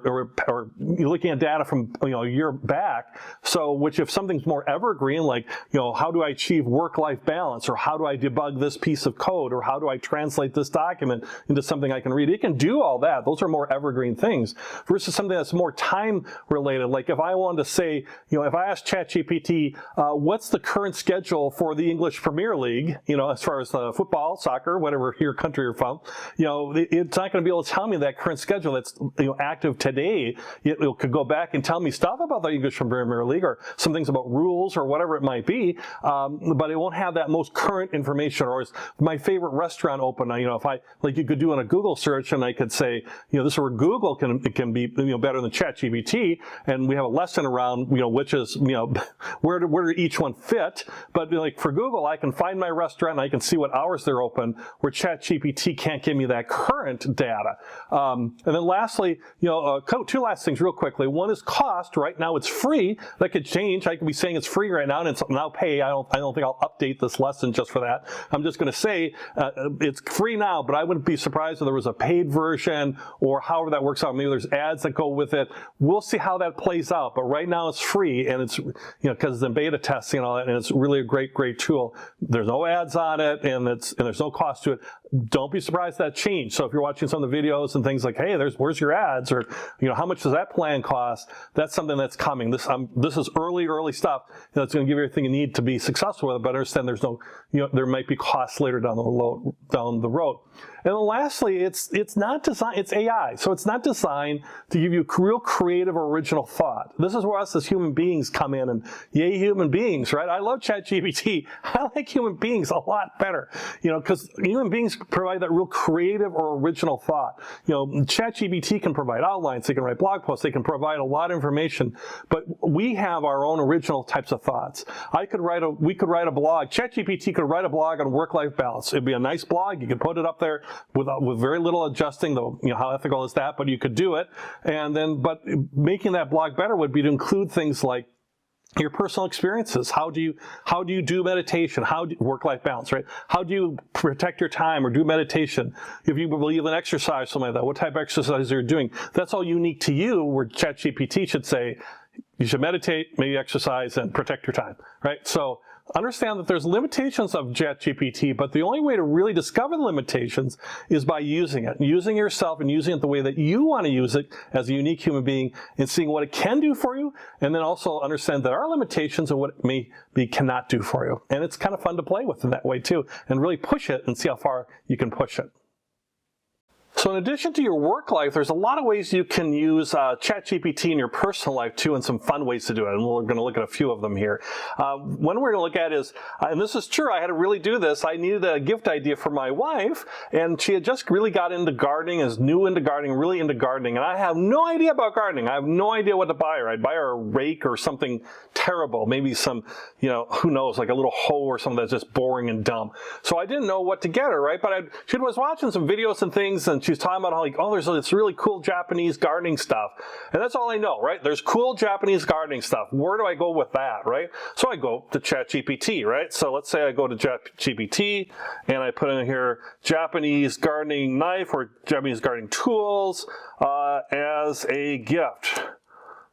you're looking at data from, a year back. So, which if something's more evergreen, like, how do I achieve work-life balance, or how do I debug this piece of code, or how do I translate this document into something I can read? It can do all that. Those are more evergreen things versus something that's more time-related. Like if I want to say, if I ask ChatGPT, what's the current schedule for the English Premier League, as far as football, soccer, whatever your country you're from, it's not going to be able to tell me that current schedule that's active today. It could go back and tell me stuff about the English Premier League or some things about rules or whatever it might be, but it won't have that most current information. Or is my favorite restaurant open? If I, like you could do on a Google search, and I could say, this is where Google can be better than ChatGPT, and we have a lesson around which is where do each one fit. But like for Google, I can find my restaurant and I can see what hours they're open, where ChatGPT can't give me that current data. And then lastly, two last things real quickly. One is cost. Right now it's free. That could change. I could be saying it's free right now and it's now pay. I don't think I'll update this lesson just for that. I'm just going to say it's free now, but I wouldn't be surprised if there was a paid version or however that works out. Maybe there's ads that go with it. We'll see how that plays out. But right now it's free, and it's because it's in beta testing and all that, and it's really a great tool. There's no ads on it, and there's no cost to it. Don't be surprised that changed. So if you're watching some of the videos and things like, hey, where's your ads, or how much does that plan cost? That's something that's coming. This is early stuff that's going to give you everything you need to be successful with it. But understand there's no there might be costs later down the road. And then lastly, it's not designed. It's AI, so it's not designed to give you real creative or original thought. This is where us as human beings come in, and yay, human beings, right? I love ChatGPT. I like human beings a lot better, because human beings provide that real creative or original thought. ChatGPT can provide outlines, they can write blog posts, they can provide a lot of information, but we have our own original types of thoughts. We could write a blog. ChatGPT could write a blog on work-life balance. It'd be a nice blog. You could put it up there with very little adjusting, though, how ethical is that? But you could do it. But making that blog better would be to include things like your personal experiences. How do you do meditation? Work-life balance, right? How do you protect your time or do meditation? If you believe in exercise, something like that, what type of exercise are you doing? That's all unique to you, where ChatGPT should say, you should meditate, maybe exercise, and protect your time, right? So understand that there's limitations of ChatGPT, but the only way to really discover the limitations is by using it, using yourself and using it the way that you want to use it as a unique human being, and seeing what it can do for you, and then also understand that our limitations and what it maybe cannot do for you. And it's kind of fun to play with in that way too, and really push it and see how far you can push it. So in addition to your work life, there's a lot of ways you can use ChatGPT in your personal life too, and some fun ways to do it. And we're going to look at a few of them here. One we're going to look at is, and this is true, I had to really do this. I needed a gift idea for my wife, and she had just really got into gardening, is new into gardening, really into gardening. And I have no idea about gardening. I have no idea what to buy her. I'd buy her a rake or something terrible, maybe some, who knows, like a little hoe or something that's just boring and dumb. So I didn't know what to get her, right? But she was watching some videos and things, and she's talking about how, there's this really cool Japanese gardening stuff. And that's all I know, right? There's cool Japanese gardening stuff. Where do I go with that, right? So I go to ChatGPT, right? So let's say I go to ChatGPT and I put in here Japanese gardening knife or Japanese gardening tools as a gift.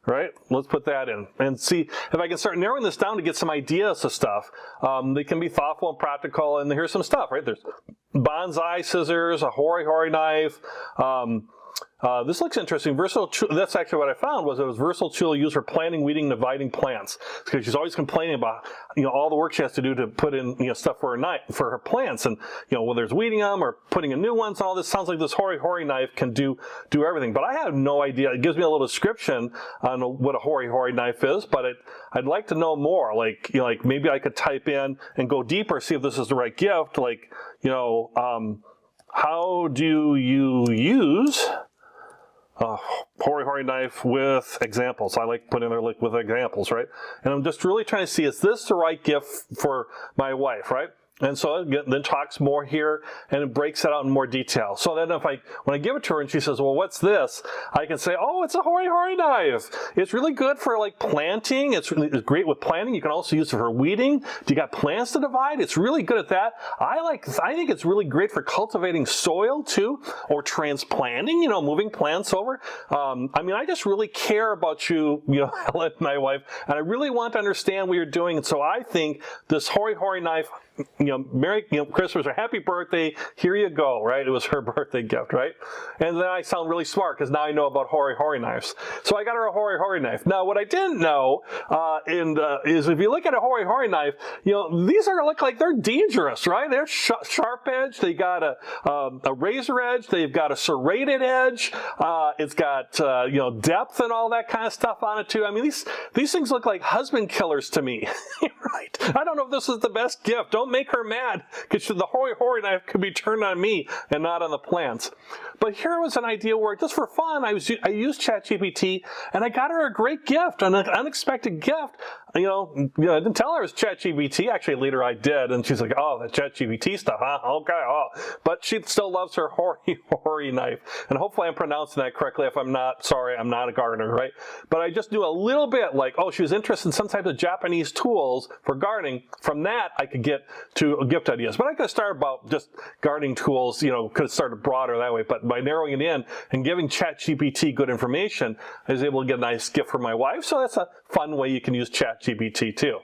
Right? Let's put that in and see if I can start narrowing this down to get some ideas of stuff. They can be thoughtful and practical, and here's some stuff, right? There's bonsai scissors, a hori-hori knife. This looks interesting. Versatile. That's actually what I found, was it was versatile tool used for planting, weeding, and dividing plants. Because she's always complaining about all the work she has to do to put in stuff for her plants, and whether it's weeding them or putting in new ones. And all this sounds like this hori-hori knife can do everything. But I have no idea. It gives me a little description on what a hori-hori knife is, but I'd like to know more. Like maybe I could type in and go deeper, see if this is the right gift. Like how do you use a hori-hori knife with examples? I like putting there with examples, right? And I'm just really trying to see, is this the right gift for my wife, right? And so it then talks more here, and it breaks it out in more detail. So then when I give it to her and she says, well, what's this? I can say, oh, it's a hori-hori knife. It's really good for planting. It's great with planting. You can also use it for weeding. Do you got plants to divide? It's really good at that. I think it's really great for cultivating soil too, or transplanting, moving plants over. I just really care about you, my wife, and I really want to understand what you're doing. And so I think this hori-hori knife, Merry Christmas or Happy Birthday, here you go, right? It was her birthday gift, right? And then I sound really smart because now I know about hori knives. So I got her a hori knife. Now, what I didn't know is if you look at a hori knife, these look like they're dangerous, right? They're sharp edge. They got a razor edge. They've got a serrated edge. It's got depth and all that kind of stuff on it too. I mean, these things look like husband killers to me, right? I don't know if this is the best gift. Don't make her mad, because the hori knife could be turned on me and not on the plants. But here was an idea where, just for fun, I used ChatGPT, and I got her a great gift, an unexpected gift. I didn't tell her it was ChatGPT. Actually, later I did, and she's like, "Oh, the ChatGPT stuff, huh? Okay, oh." But she still loves her hori knife, and hopefully I'm pronouncing that correctly. If I'm not, sorry, I'm not a gardener, right? But I just knew a little bit, like, oh, she was interested in some type of Japanese tools for gardening. From that, I could get to gift ideas. But I could start about just gardening tools, could have started broader that way. But by narrowing it in and giving ChatGPT good information, I was able to get a nice gift for my wife. So that's a fun way you can use ChatGPT too.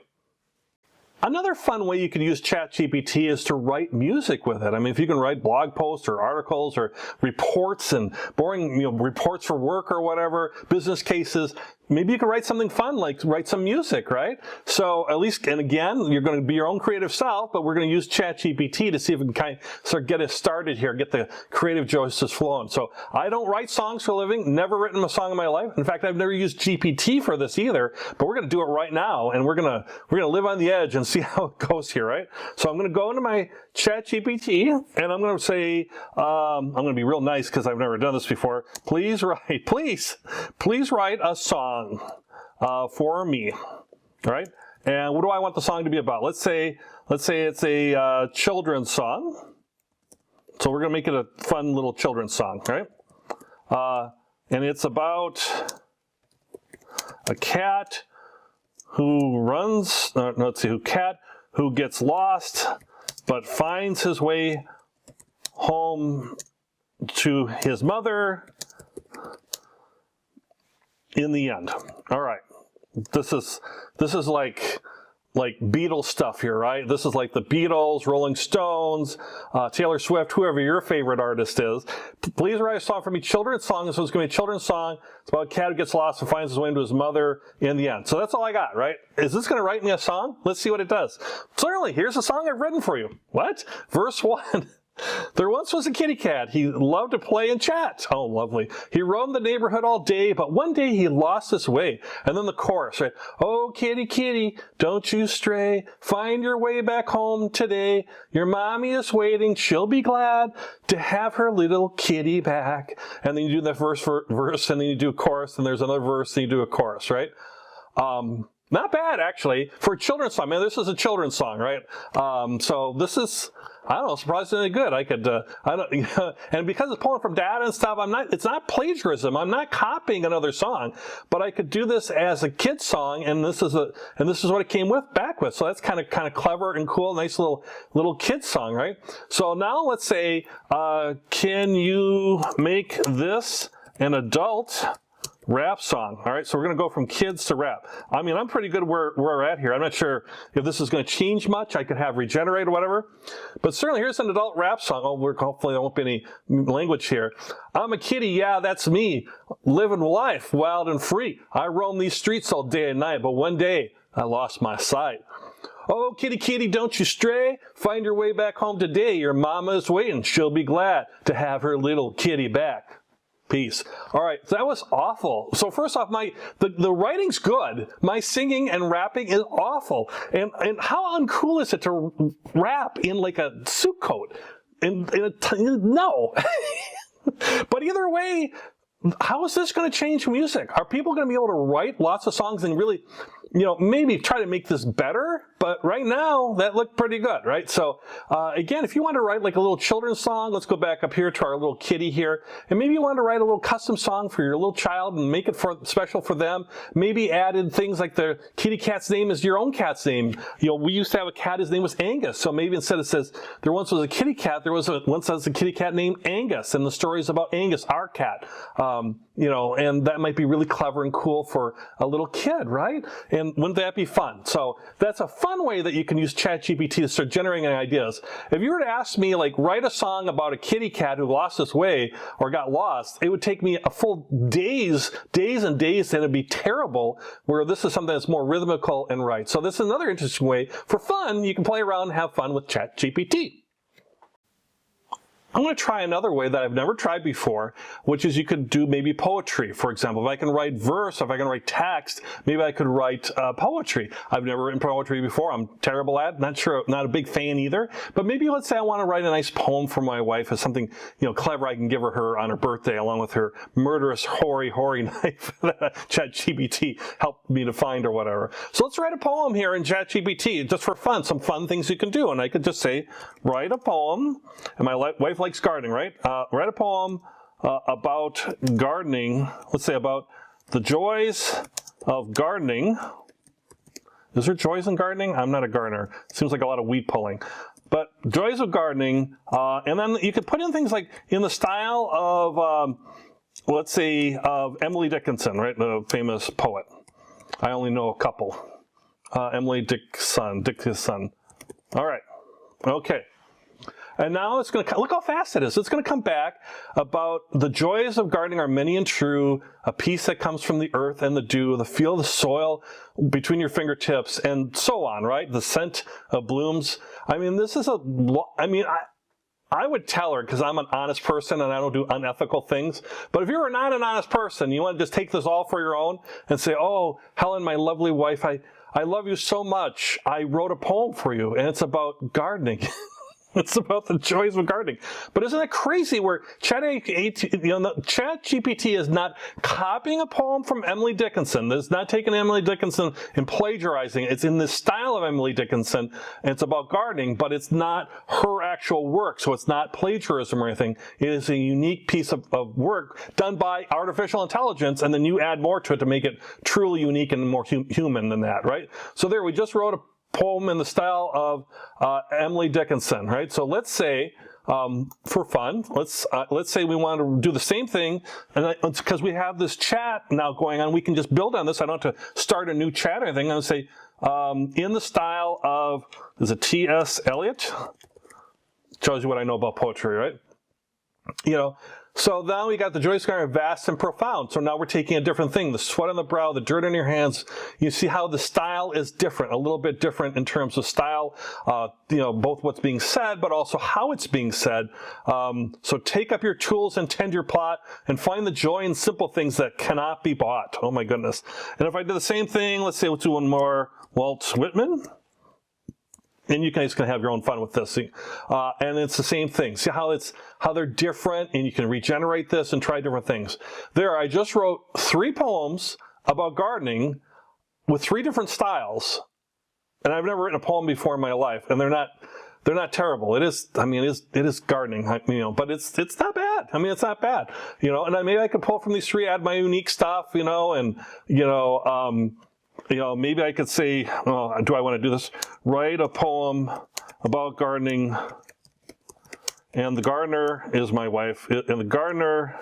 Another fun way you can use ChatGPT is to write music with it. I mean, if you can write blog posts or articles or reports and boring, reports for work or whatever, business cases, maybe you can write something fun, like write some music, right? So at least, and again, you're going to be your own creative self, but we're going to use ChatGPT to see if we can kind of start get us started here, get the creative juices flowing. So I don't write songs for a living, never written a song in my life. In fact, I've never used GPT for this either, but we're going to do it right now, and we're going to live on the edge and see how it goes here, right? So I'm going to go into my ChatGPT, and I'm going to say, I'm going to be real nice because I've never done this before. Please write a song for me, right? And what do I want the song to be about? Let's say it's a children's song. So we're going to make it a fun little children's song, right? And it's about a cat who runs. Who gets lost, but finds his way home to his mother in the end. All right, this is like Beatles stuff here, right? This is like the Beatles, Rolling Stones, Taylor Swift, whoever your favorite artist is. Please write a song for me, children's song. So it's going to be a children's song. It's about a cat who gets lost and finds his way into his mother in the end. So that's all I got, right? Is this going to write me a song? Let's see what it does. Certainly, here's a song I've written for you. What? Verse 1. There once was a kitty cat. He loved to play and chat. Oh, lovely. He roamed the neighborhood all day, but one day he lost his way. And then the chorus, right? Oh, kitty, kitty, don't you stray. Find your way back home today. Your mommy is waiting. She'll be glad to have her little kitty back. And then you do the verse, and then you do a chorus, and there's another verse, and you do a chorus, right? Not bad, actually, for a children's song. Man, this is a children's song, right? So this is, I don't know, surprisingly good. I could, and because it's pulling from data and stuff, it's not plagiarism. I'm not copying another song, but I could do this as a kid's song, and this is what it came back with. So that's kind of clever and cool, nice little kid's song, right? So now let's say, can you make this an adult rap song? All right, so we're going to go from kids to rap. I mean, I'm pretty good where we're at here. I'm not sure if this is going to change much. I could have regenerate or whatever. But certainly, here's an adult rap song. Oh, hopefully there won't be any language here. I'm a kitty, yeah, that's me. Living life wild and free. I roam these streets all day and night, but one day I lost my sight. Oh, kitty, kitty, don't you stray. Find your way back home today. Your mama is waiting. She'll be glad to have her little kitty back. Peace. All right, so that was awful. So first off, the writing's good. My singing and rapping is awful. And how uncool is it to rap in like a suit coat? No. But either way, how is this going to change music? Are people going to be able to write lots of songs and really, maybe try to make this better? But right now, that looked pretty good, right? So, again, if you want to write like a little children's song, let's go back up here to our little kitty here. And maybe you want to write a little custom song for your little child and make it special for them. Maybe added things like the kitty cat's name is your own cat's name. We used to have a cat, his name was Angus. So maybe instead it says, there once was a kitty cat, once was a kitty cat named Angus. And the story is about Angus, our cat. and that might be really clever and cool for a little kid, right? And wouldn't that be fun? So that's a fun way that you can use ChatGPT to start generating ideas. If you were to ask me, like, write a song about a kitty cat who lost his way or got lost, it would take me a full days and days, and it'd be terrible, where this is something that's more rhythmical and right. So this is another interesting way for fun. You can play around and have fun with ChatGPT. I'm going to try another way that I've never tried before, which is you could do maybe poetry. For example, if I can write verse, if I can write text, maybe I could write poetry. I've never written poetry before. I'm terrible at it. Not a big fan either. But maybe let's say I want to write a nice poem for my wife as something clever I can give her on her birthday, along with her murderous, hoary knife that ChatGPT helped me to find or whatever. So let's write a poem here in ChatGPT just for fun. Some fun things you can do, and I could just say, write a poem, and my wife likes gardening, right? Write a poem about gardening. Let's say about the joys of gardening. Is there joys in gardening? I'm not a gardener. Seems like a lot of weed pulling. But joys of gardening, and then you could put in things like in the style of, let's say, of Emily Dickinson, right? The famous poet. I only know a couple. Emily Dickinson. All right. Okay. And now it's going to, look how fast it is. It's going to come back about the joys of gardening are many and true, a peace that comes from the earth and the dew, the feel of the soil between your fingertips, and so on, right? The scent of blooms. I mean, this is I would tell her, because I'm an honest person and I don't do unethical things. But if you're not an honest person, you want to just take this all for your own and say, oh, Helen, my lovely wife, I love you so much. I wrote a poem for you, and it's about gardening. It's about the joys of gardening. But isn't that crazy where ChatGPT is not copying a poem from Emily Dickinson. It's not taking Emily Dickinson and plagiarizing it. It's in the style of Emily Dickinson, and it's about gardening, but it's not her actual work, so it's not plagiarism or anything. It is a unique piece of work done by artificial intelligence, and then you add more to it to make it truly unique and more human than that, right? So there, we just wrote a poem in the style of Emily Dickinson, right? So let's say, for fun, let's say we want to do the same thing, and because we have this chat now going on, we can just build on this. I don't have to start a new chat or anything. I'm going to say, in the style of, is it T.S. Eliot? Shows you what I know about poetry, right? So now we got the joys of gardening, vast and profound. So now we're taking a different thing. The sweat on the brow, the dirt on your hands. You see how the style is different, a little bit different in terms of style, both what's being said, but also how it's being said. So take up your tools and tend your plot and find the joy in simple things that cannot be bought. Oh my goodness. And if I do the same thing, let's do one more. Walt Whitman. And you guys can have your own fun with this. And it's the same thing. See how they're different, and you can regenerate this and try different things. There, I just wrote 3 poems about gardening with 3 different styles. And I've never written a poem before in my life, and they're not terrible. It is gardening, but it's not bad. I mean, it's not bad, and maybe I could pull from these 3, add my unique stuff, and maybe I could say, do I want to do this? Write a poem about gardening, and the gardener is my wife, and the gardener,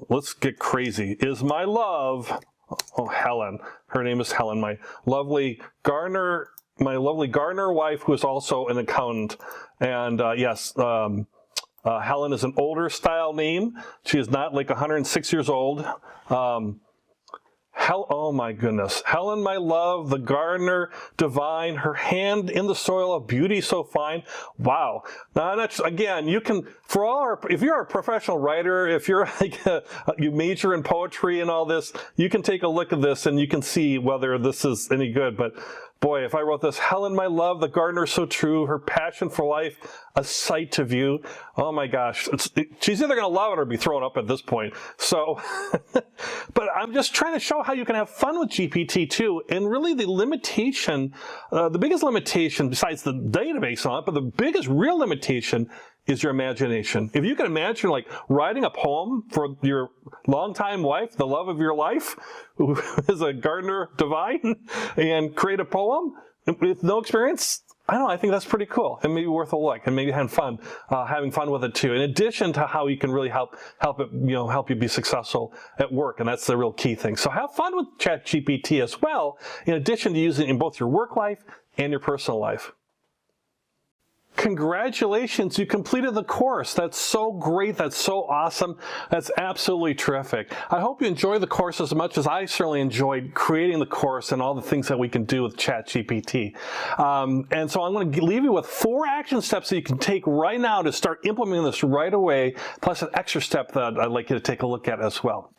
let's get crazy, is my love, Helen. Her name is Helen, my lovely gardener wife, who is also an accountant. And yes, Helen is an older style name. She is not like 106 years old. Oh my goodness. Helen, my love, the gardener divine, her hand in the soil of beauty so fine. Wow. Now, again, you can, if you're a professional writer, if you're you major in poetry and all this, you can take a look at this and you can see whether this is any good. But boy, if I wrote this, Helen, my love, the gardener so true, her passion for life, a sight to view. Oh my gosh. She's either going to love it or be thrown up at this point. So, but I'm just trying to show how you can have fun with GPT-2. And really the limitation, the biggest limitation besides the database on it, but the biggest real limitation is your imagination. If you can imagine like writing a poem for your longtime wife, the love of your life, who is a gardener divine, and create a poem with no experience, I don't know, I think that's pretty cool and maybe worth a look, and maybe having fun with it too. In addition to how you can really help you be successful at work, and that's the real key thing. So have fun with ChatGPT as well, in addition to using it in both your work life and your personal life. Congratulations, you completed the course. That's so great. That's so awesome. That's absolutely terrific. I hope you enjoy the course as much as I certainly enjoyed creating the course and all the things that we can do with ChatGPT. And so I'm going to leave you with 4 action steps that you can take right now to start implementing this right away, plus an extra step that I'd like you to take a look at as well.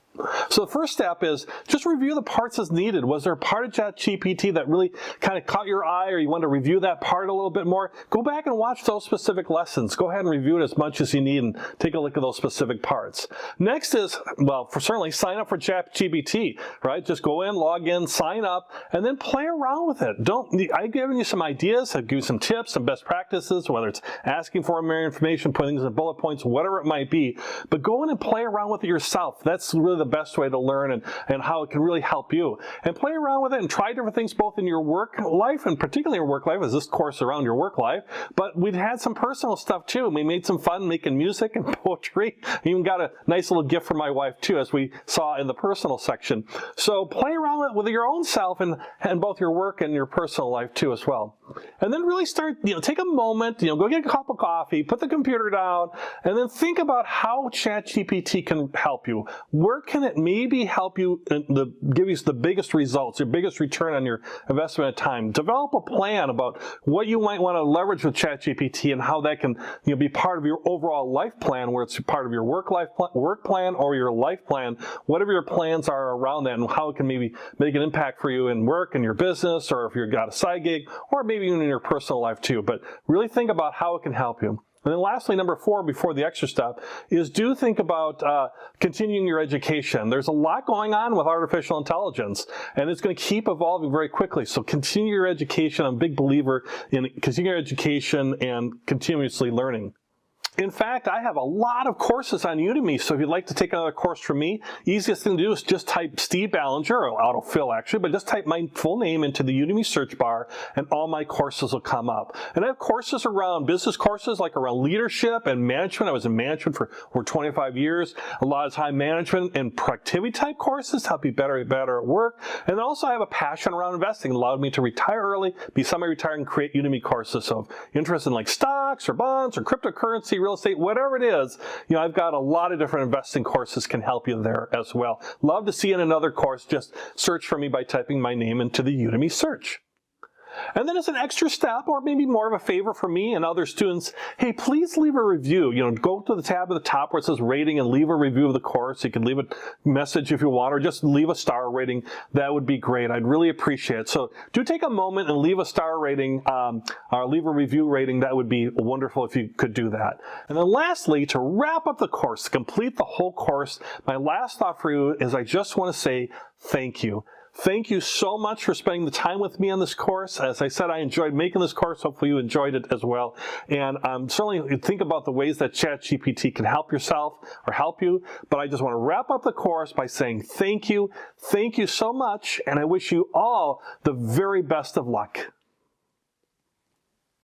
So the first step is just review the parts as needed. Was there a part of ChatGPT that really kind of caught your eye, or you want to review that part a little bit more? Go back and watch those specific lessons. Go ahead and review it as much as you need and take a look at those specific parts. Next is, well, certainly sign up for ChatGPT, right? Just go in, log in, sign up, and then play around with it. I've given you some ideas, I've given you some tips, some best practices, whether it's asking for more information, putting things in bullet points, whatever it might be. But go in and play around with it yourself. That's really the best way to learn and how it can really help you. And play around with it and try different things both in your work life and particularly your work life, as this course around your work life. But we've had some personal stuff too. We made some fun making music and poetry. We even got a nice little gift from my wife too, as we saw in the personal section. So play around with your own self and both your work and your personal life too as well. And then really start, take a moment, go get a cup of coffee, put the computer down, and then think about how ChatGPT can help you. Where can it maybe help you give you the biggest results, your biggest return on your investment of time? Develop a plan about what you might want to leverage with ChatGPT and how that can be part of your overall life plan, where it's part of your work plan or your life plan, whatever your plans are around that, and how it can maybe make an impact for you in work and your business, or if you've got a side gig, or maybe even in your personal life too. But really think about how it can help you. And then lastly, number 4, before the extra step, is do think about continuing your education. There's a lot going on with artificial intelligence, and it's going to keep evolving very quickly. So continue your education. I'm a big believer in continuing your education and continuously learning. In fact, I have a lot of courses on Udemy, so if you'd like to take another course from me, easiest thing to do is just type Steve Ballinger, or autofill actually, but just type my full name into the Udemy search bar and all my courses will come up. And I have courses around business courses, like around leadership and management. I was in management for over 25 years. A lot of time management and productivity type courses to help you better at work. And then also I have a passion around investing. It allowed me to retire early, be semi-retired, and create Udemy courses. So if you're interested in like stocks or bonds or cryptocurrency, real estate, whatever it is, I've got a lot of different investing courses can help you there as well. Love to see you in another course. Just search for me by typing my name into the Udemy search. And then as an extra step, or maybe more of a favor for me and other students, hey, please leave a review. Go to the tab at the top where it says rating and leave a review of the course. You can leave a message if you want, or just leave a star rating. That would be great. I'd really appreciate it. So do take a moment and leave a star rating, or leave a review rating. That would be wonderful if you could do that. And then lastly, to wrap up the course, to complete the whole course, my last thought for you is I just want to say thank you. Thank you so much for spending the time with me on this course. As I said, I enjoyed making this course. Hopefully you enjoyed it as well. And certainly think about the ways that ChatGPT can help yourself or help you. But I just want to wrap up the course by saying thank you. Thank you so much. And I wish you all the very best of luck.